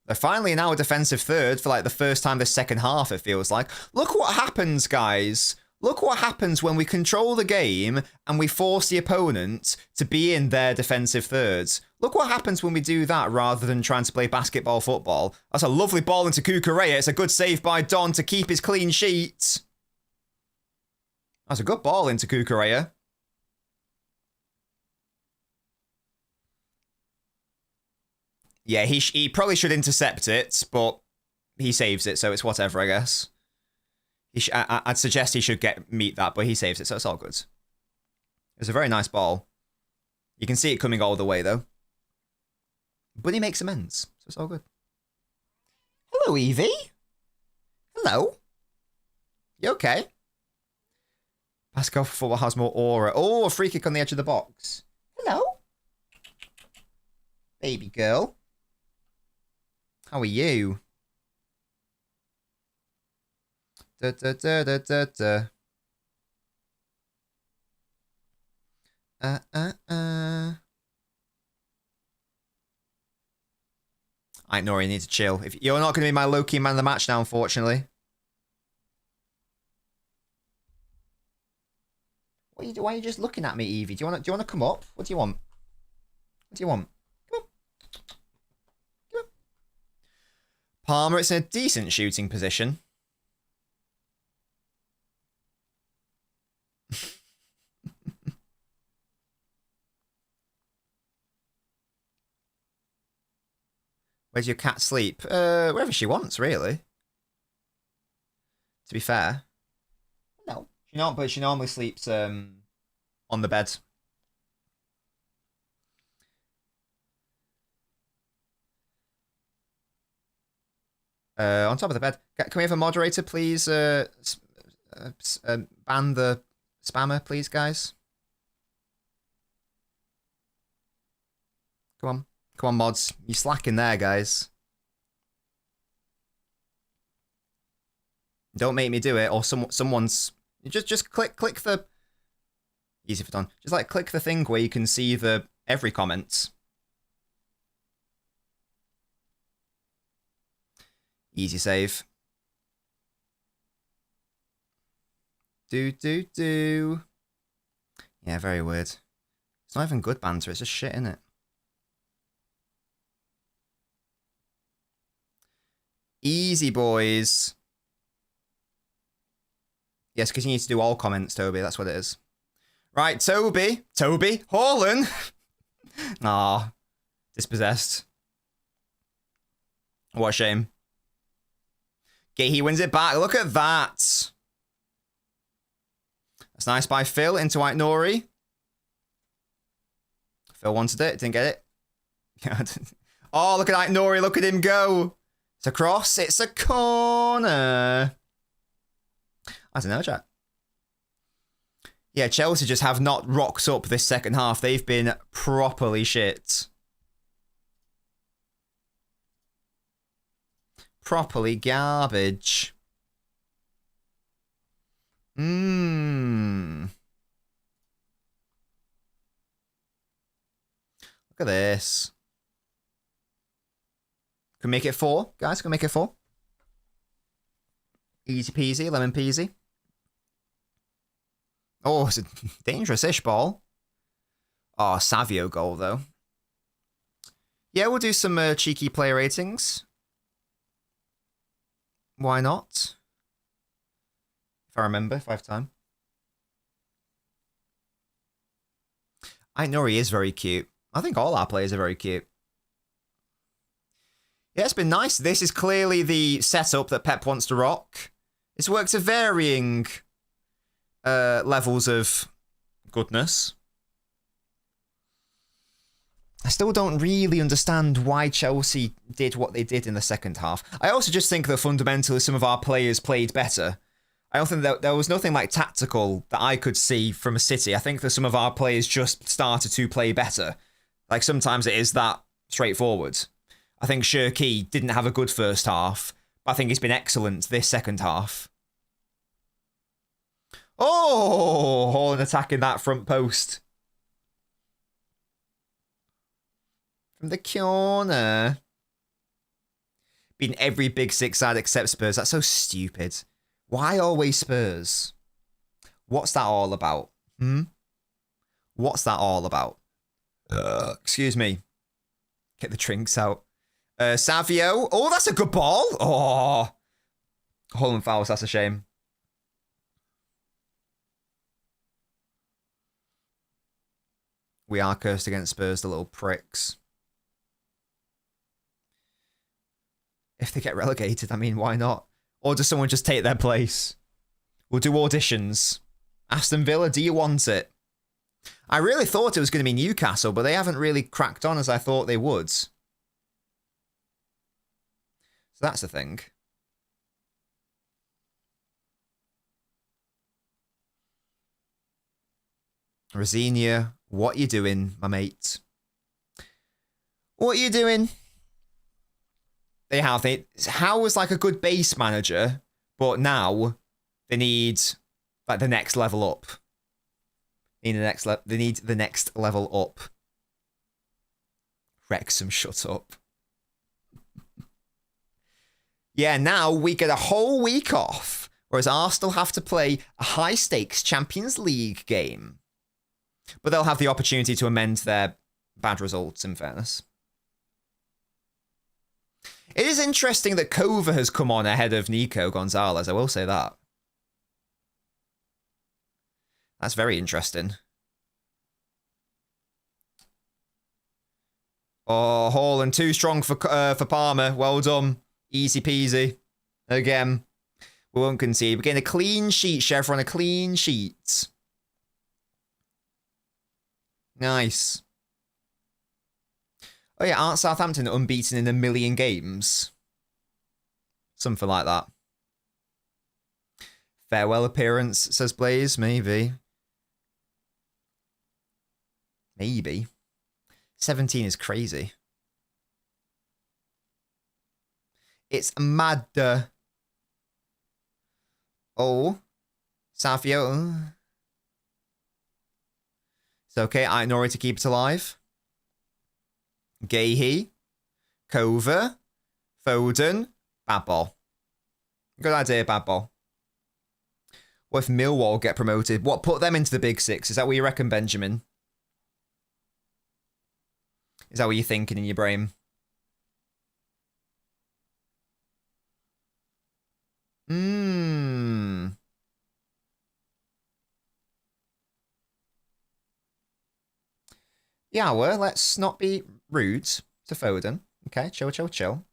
They're finally now a defensive third for like the first time this second half, it feels like. Look what happens, guys. Look what happens when we control the game and we force the opponent to be in their defensive thirds. Look what happens when we do that rather than trying to play basketball football. That's a lovely ball into Cucurella. It's a good save by Don to keep his clean sheet. That's a good ball into Cucurella. Yeah, he probably should intercept it, but he saves it, so it's whatever, I guess. I'd suggest he should meet that, but he saves it, so it's all good. It's a very nice ball. You can see it coming all the way, though. But he makes amends, so it's all good. Hello, Evie. Hello. You okay? Pascal for football has more aura. Oh, a free kick on the edge of the box. Hello. Baby girl. How are you? Da, da, da, da, da, da. I know you need to chill. If you're not going to be my low-key man of the match now, unfortunately. What are you, why are you just looking at me, Evie? Do you want to come up? What do you want? What do you want? Come on. Come on. Palmer, it's in a decent shooting position. Where's your cat sleep? Wherever she wants, really. To be fair. But she normally sleeps on the bed. On top of the bed. Can we have a moderator, please? Ban the spammer, please, guys. Come on. Come on, mods. You're slacking there, guys. Don't make me do it, or someone's... Just click the... Easy for done. Just like click the thing where you can see the every comment. Easy save. Do. Yeah, very weird. It's not even good banter, it's just shit, innit? Easy, boys. Yes, because you need to do all comments, Toby. That's what it is. Right, Toby, Haaland. Aw, dispossessed. What a shame. Okay, he wins it back. Look at that. That's nice by Phil into White Nori. Phil wanted it, didn't get it. Oh, look at White Nori. Look at him go. It's a cross. It's a corner. I don't know, Jack. Yeah, Chelsea just have not rocked up this second half. They've been properly shit. Properly garbage. Look at this. Can make it 4, guys. Can make it 4. Easy peasy, lemon peasy. Oh, it's a dangerous-ish ball. Oh, Savio goal, though. Yeah, we'll do some cheeky player ratings. Why not? If I remember, if I have time. I know he is very cute. I think all our players are very cute. Yeah, it's been nice. This is clearly the setup that Pep wants to rock. It's worked to varying levels of goodness. I still don't really understand why Chelsea did what they did in the second half. I also just think that fundamentally some of our players played better. I don't think that there was nothing like tactical that I could see from a City. I think that some of our players just started to play better. Like sometimes it is that straightforward. I think Shirky didn't have a good first half, but I think he's been excellent this second half. Oh, Haaland attacking that front post. From the corner. Beating every big 6 side except Spurs. That's so stupid. Why always Spurs? What's that all about? What's that all about? Excuse me. Get the drinks out. Savio. Oh, that's a good ball. Oh. Haaland fouls. That's a shame. We are cursed against Spurs, the little pricks. If they get relegated, I mean, why not? Or does someone just take their place? We'll do auditions. Aston Villa, do you want it? I really thought it was going to be Newcastle, but they haven't really cracked on as I thought they would. So that's the thing. Rosinia, what you doing, my mate? What are you doing? Howe was like a good base manager, but now they need like the next level up. They need the next level up. Wrexham, shut up. Yeah, now we get a whole week off, whereas Arsenal have to play a high-stakes Champions League game. But they'll have the opportunity to amend their bad results, in fairness. It is interesting that Kova has come on ahead of Nico Gonzalez, I will say that. That's very interesting. Oh, Haaland, too strong for Palmer. Well done. Easy peasy. Again. We won't concede. We're getting a clean sheet, Chevron, a clean sheet. Nice. Oh yeah, aren't Southampton unbeaten in 1,000,000 games? Something like that. Farewell appearance, says Blaze. Maybe. Maybe. 17 is crazy. It's mad. Oh. Savio. It's okay. I ignore it to keep it alive. Gahey. Cover. Foden. Bad ball. Good idea, bad ball. What if Millwall get promoted? What, put them into the Big Six? Is that what you reckon, Benjamin? Is that what you're thinking in your brain? Yeah, well, let's not be rude to Foden. Okay, chill, chill, chill.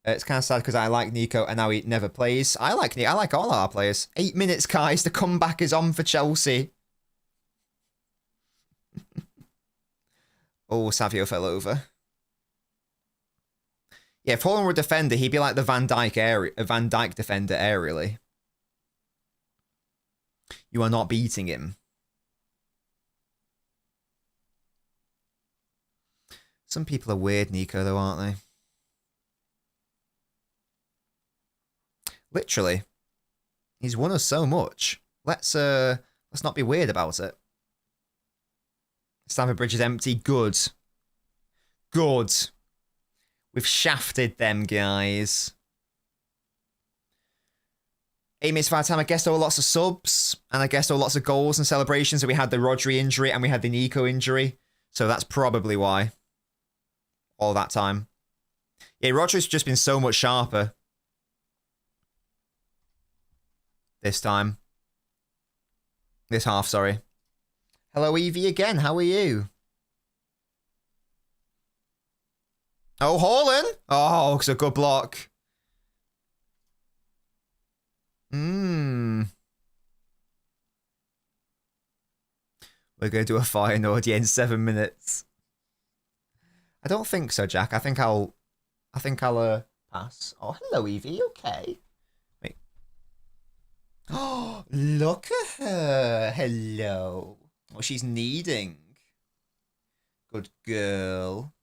It's kind of sad because I like Nico and now he never plays. I like Nico. I like all our players. 8 minutes, guys. The comeback is on for Chelsea. Oh, Savio fell over. Yeah, if Holland were a defender, he'd be like the Van Dijk defender aerially. You are not beating him. Some people are weird, Nico, though, aren't they? Literally. He's won us so much. Let's not be weird about it. Stamford Bridge is empty. Good. Good. We've shafted them, guys. 8 minutes by the time, I guess there were lots of subs, and I guess there were lots of goals and celebrations. So we had the Rodri injury and we had the Nico injury. So that's probably why. All that time. Yeah, Rodri's just been so much sharper. This time. This half, sorry. Hello, Evie, again. How are you? Oh, Haaland! Oh, it's a good block. We're going to do a fire Nordy in 7 minutes. I don't think so, Jack. I think I'll pass. Oh, hello, Evie. Okay. Wait. Oh, look at her. Hello. Oh, she's kneading. Good girl.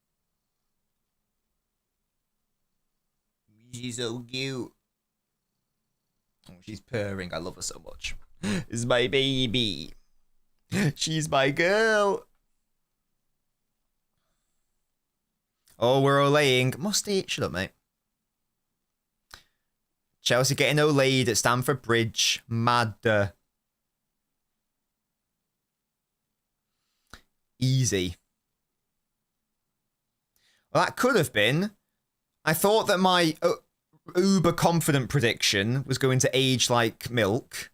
She's so cute. Oh, she's purring. I love her so much. It's my baby. She's my girl. Oh, we're olaying. Musty, shut up, mate. Chelsea getting olayed at Stamford Bridge. Mad. Easy. Well, that could have been. I thought that my uber confident prediction was going to age like milk.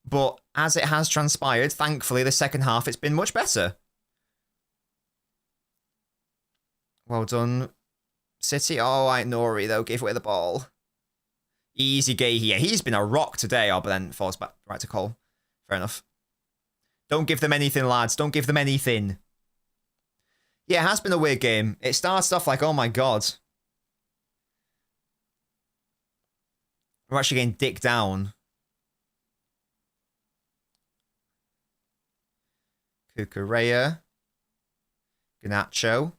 But as it has transpired, thankfully, the second half, it's been much better. Well done, City. Oh, Nori, though, gave away the ball. Easy gay here. He's been a rock today. Oh, but then falls back right to Cole. Fair enough. Don't give them anything, lads. Don't give them anything. Yeah, it has been a weird game. It starts off like, oh my god. We're actually getting dicked down. Cucurella. Garnacho.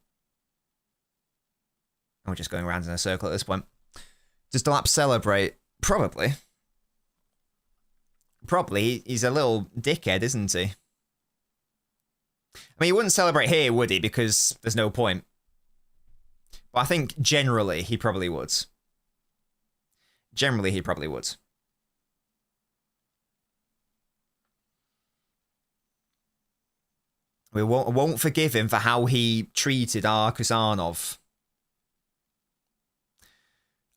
We're just going around in a circle at this point. Does Delap celebrate? Probably. Probably. He's a little dickhead, isn't he? I mean, he wouldn't celebrate here, would he? Because there's no point. But I think generally he probably would. Generally he probably would. We won't forgive him for how he treated our Kusanov.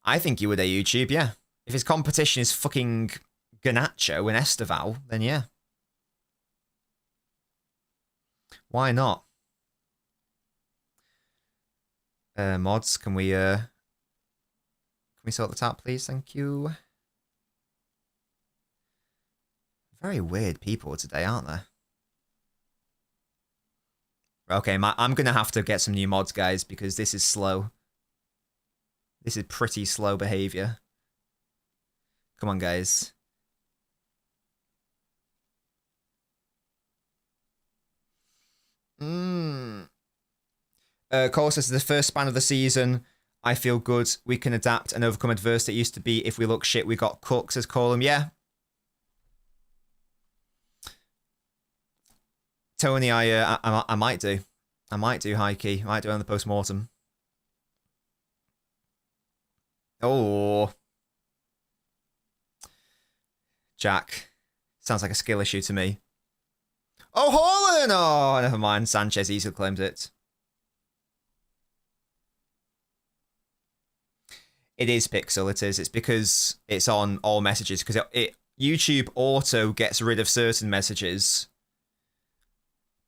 I think he would at YouTube, yeah. If his competition is fucking Garnacho and Esteval, then yeah. Why not? Mods, can we we sort the tap, please? Thank you. Very weird people today, aren't there? Okay, I'm going to have to get some new mods, guys, because this is slow. This is pretty slow behavior. Come on, guys. Cole says, the first span of the season, I feel good. We can adapt and overcome adversity. It used to be, if we look shit, we got cooked, says Colum. Yeah. Tony, I might do. I might do high key. I might do it on the post-mortem. Oh. Jack. Sounds like a skill issue to me. Oh, Haaland! Oh, never mind. Sanchez easily claims it. It is Pixel, it is. It's because it's on all messages. Because YouTube auto gets rid of certain messages.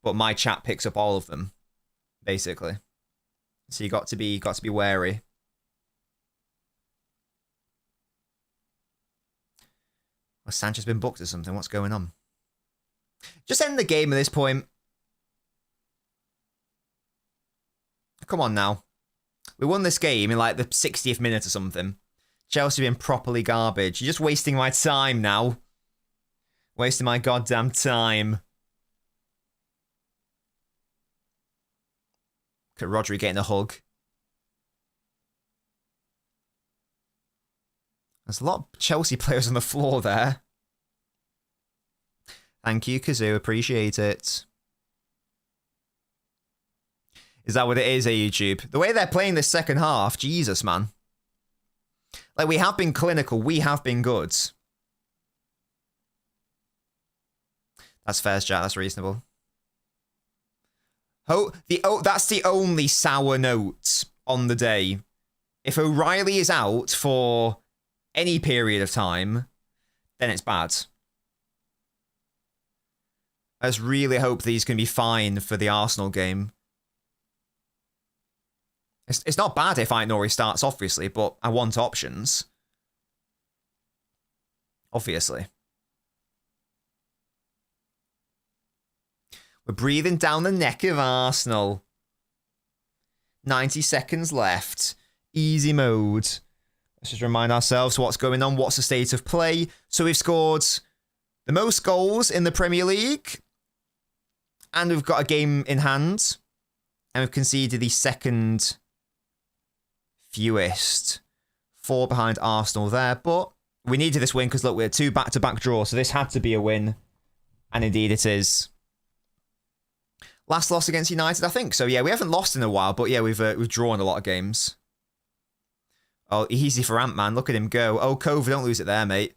But my chat picks up all of them, basically. So you got to be wary. Well, Sanchez been booked or something. What's going on? Just end the game at this point. Come on now. We won this game in like the 60th minute or something. Chelsea been properly garbage. You're just wasting my time now. Wasting my goddamn time. Look at Rodri getting a hug. There's a lot of Chelsea players on the floor there. Thank you, Kazoo. Appreciate it. Is that what it is, YouTube? The way they're playing this second half, Jesus, man. Like, we have been clinical. We have been good. That's fair, Jack. That's reasonable. That's the only sour note on the day. If O'Reilly is out for any period of time, then it's bad. I just really hope that he's going to be fine for the Arsenal game. It's not bad if Aït-Nouri starts, obviously, but I want options. Obviously. We're breathing down the neck of Arsenal. 90 seconds left. Easy mode. Let's just remind ourselves what's going on. What's the state of play? So we've scored the most goals in the Premier League. And we've got a game in hand. And we've conceded the second fewest. 4 behind Arsenal there. But we needed this win because, look, we had 2 back-to-back draws. So this had to be a win. And indeed it is. Last loss against United, I think. So, yeah, we haven't lost in a while. But, yeah, we've drawn a lot of games. Oh, easy for Ant-Man. Look at him go. Oh, Cove, don't lose it there, mate.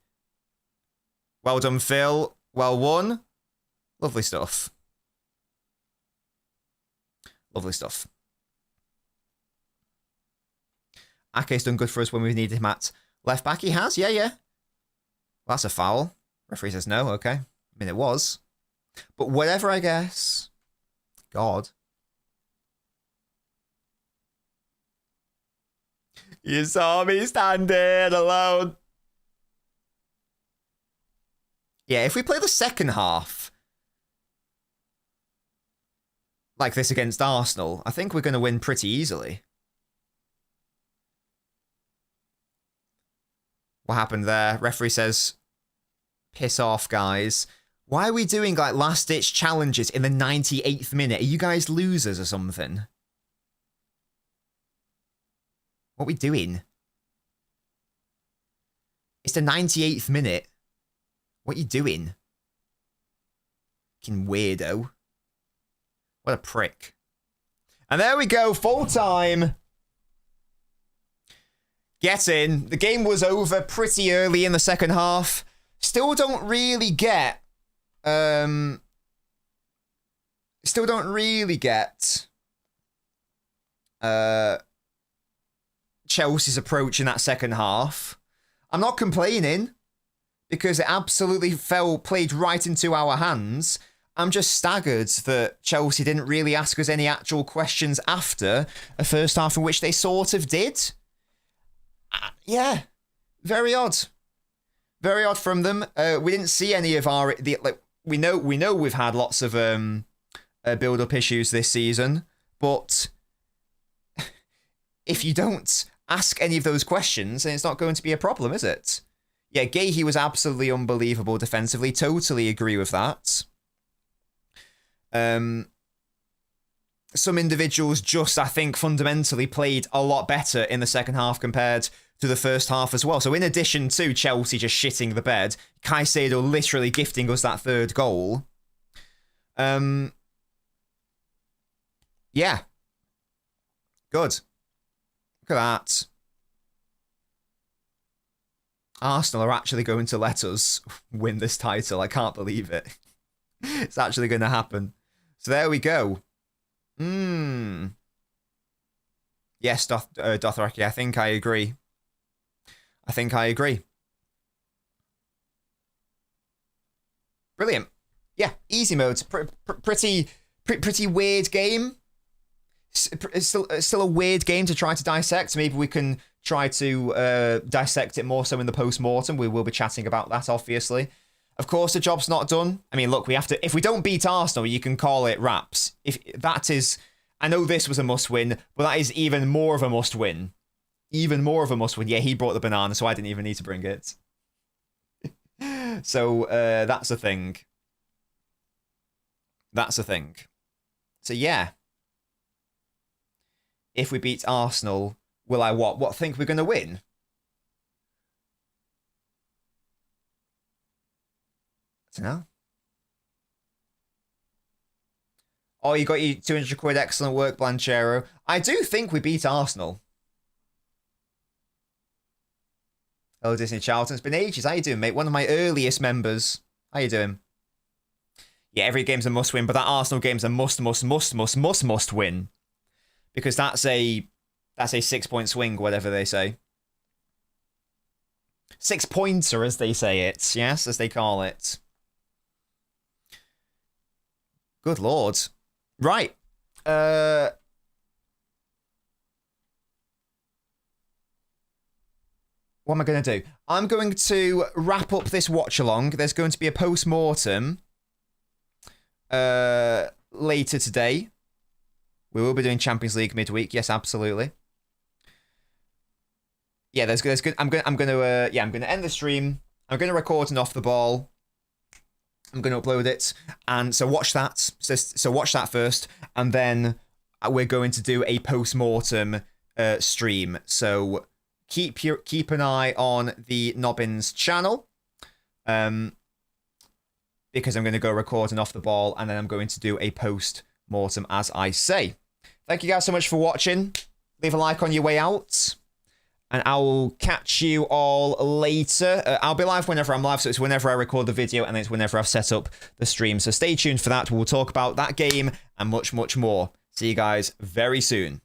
Well done, Phil. Well won. Lovely stuff. Lovely stuff. Ake's done good for us when we needed him at left back. He has, yeah. Well, that's a foul. Referee says no, okay. I mean, it was. But whatever, I guess. God. You saw me standing alone. Yeah, if we play the second half like this against Arsenal, I think we're going to win pretty easily. What happened there? Referee says, piss off, guys. Why are we doing like last-ditch challenges in the 98th minute? Are you guys losers or something? What are we doing? It's the 98th minute. What are you doing? Fucking weirdo. What a prick. And there we go, full time. Get in. The game was over pretty early in the second half. Still don't really get... Chelsea's approach in that second half. I'm not complaining because it absolutely played right into our hands. I'm just staggered that Chelsea didn't really ask us any actual questions after a first half in which they sort of did. Yeah, very odd. Very odd from them. We didn't see any of our we know we've had lots of build-up issues this season, but if you don't ask any of those questions, then it's not going to be a problem, is it? Yeah, Gahey was absolutely unbelievable defensively. Totally agree with that. Some individuals just, I think, fundamentally played a lot better in the second half compared to the first half as well. So in addition to Chelsea just shitting the bed, Caicedo literally gifting us that third goal. Yeah. Good. Look at that. Arsenal are actually going to let us win this title. I can't believe it. It's actually going to happen. So there we go. Yes, Dothraki, I think I agree. Brilliant. Yeah, easy mode. Pretty weird game. It's still a weird game to try to dissect. Maybe we can try to dissect it more so in the post-mortem. We will be chatting about that, obviously. Of course, the job's not done. I mean, look, we have to... If we don't beat Arsenal, you can call it wraps. If that is... I know this was a must-win, but that is even more of a must-win. Even more of a must-win. Yeah, he brought the banana, so I didn't even need to bring it. So, that's a thing. So, yeah. If we beat Arsenal, will I what think we're going to win? I don't know. Oh, you got your 200 quid. Excellent work, Blanchero. I do think we beat Arsenal. Hello, Disney Charlton. It's been ages. How you doing, mate? One of my earliest members. How you doing? Yeah, every game's a must-win, but that Arsenal game's a must win. Because that's a 6-point swing, whatever they say. 6-pointer, as they say it. Yes, as they call it. Good lord. Right. What am I going to do? I'm going to wrap up this watch-along. There's going to be a post-mortem later today. We will be doing Champions League midweek. Yes, absolutely. Yeah, there's good. I'm going to end the stream. I'm going to record an off the ball. I'm going to upload it, and so watch that. So watch that first, and then we're going to do a post-mortem stream. So keep an eye on the Nobbins channel, because I'm going to go record an off the ball, and then I'm going to do a post-mortem, as I say. Thank you guys so much for watching. Leave a like on your way out. And I will catch you all later. I'll be live whenever I'm live, so it's whenever I record the video, and it's whenever I've set up the stream. So stay tuned for that. We'll talk about that game and much, much more. See you guys very soon.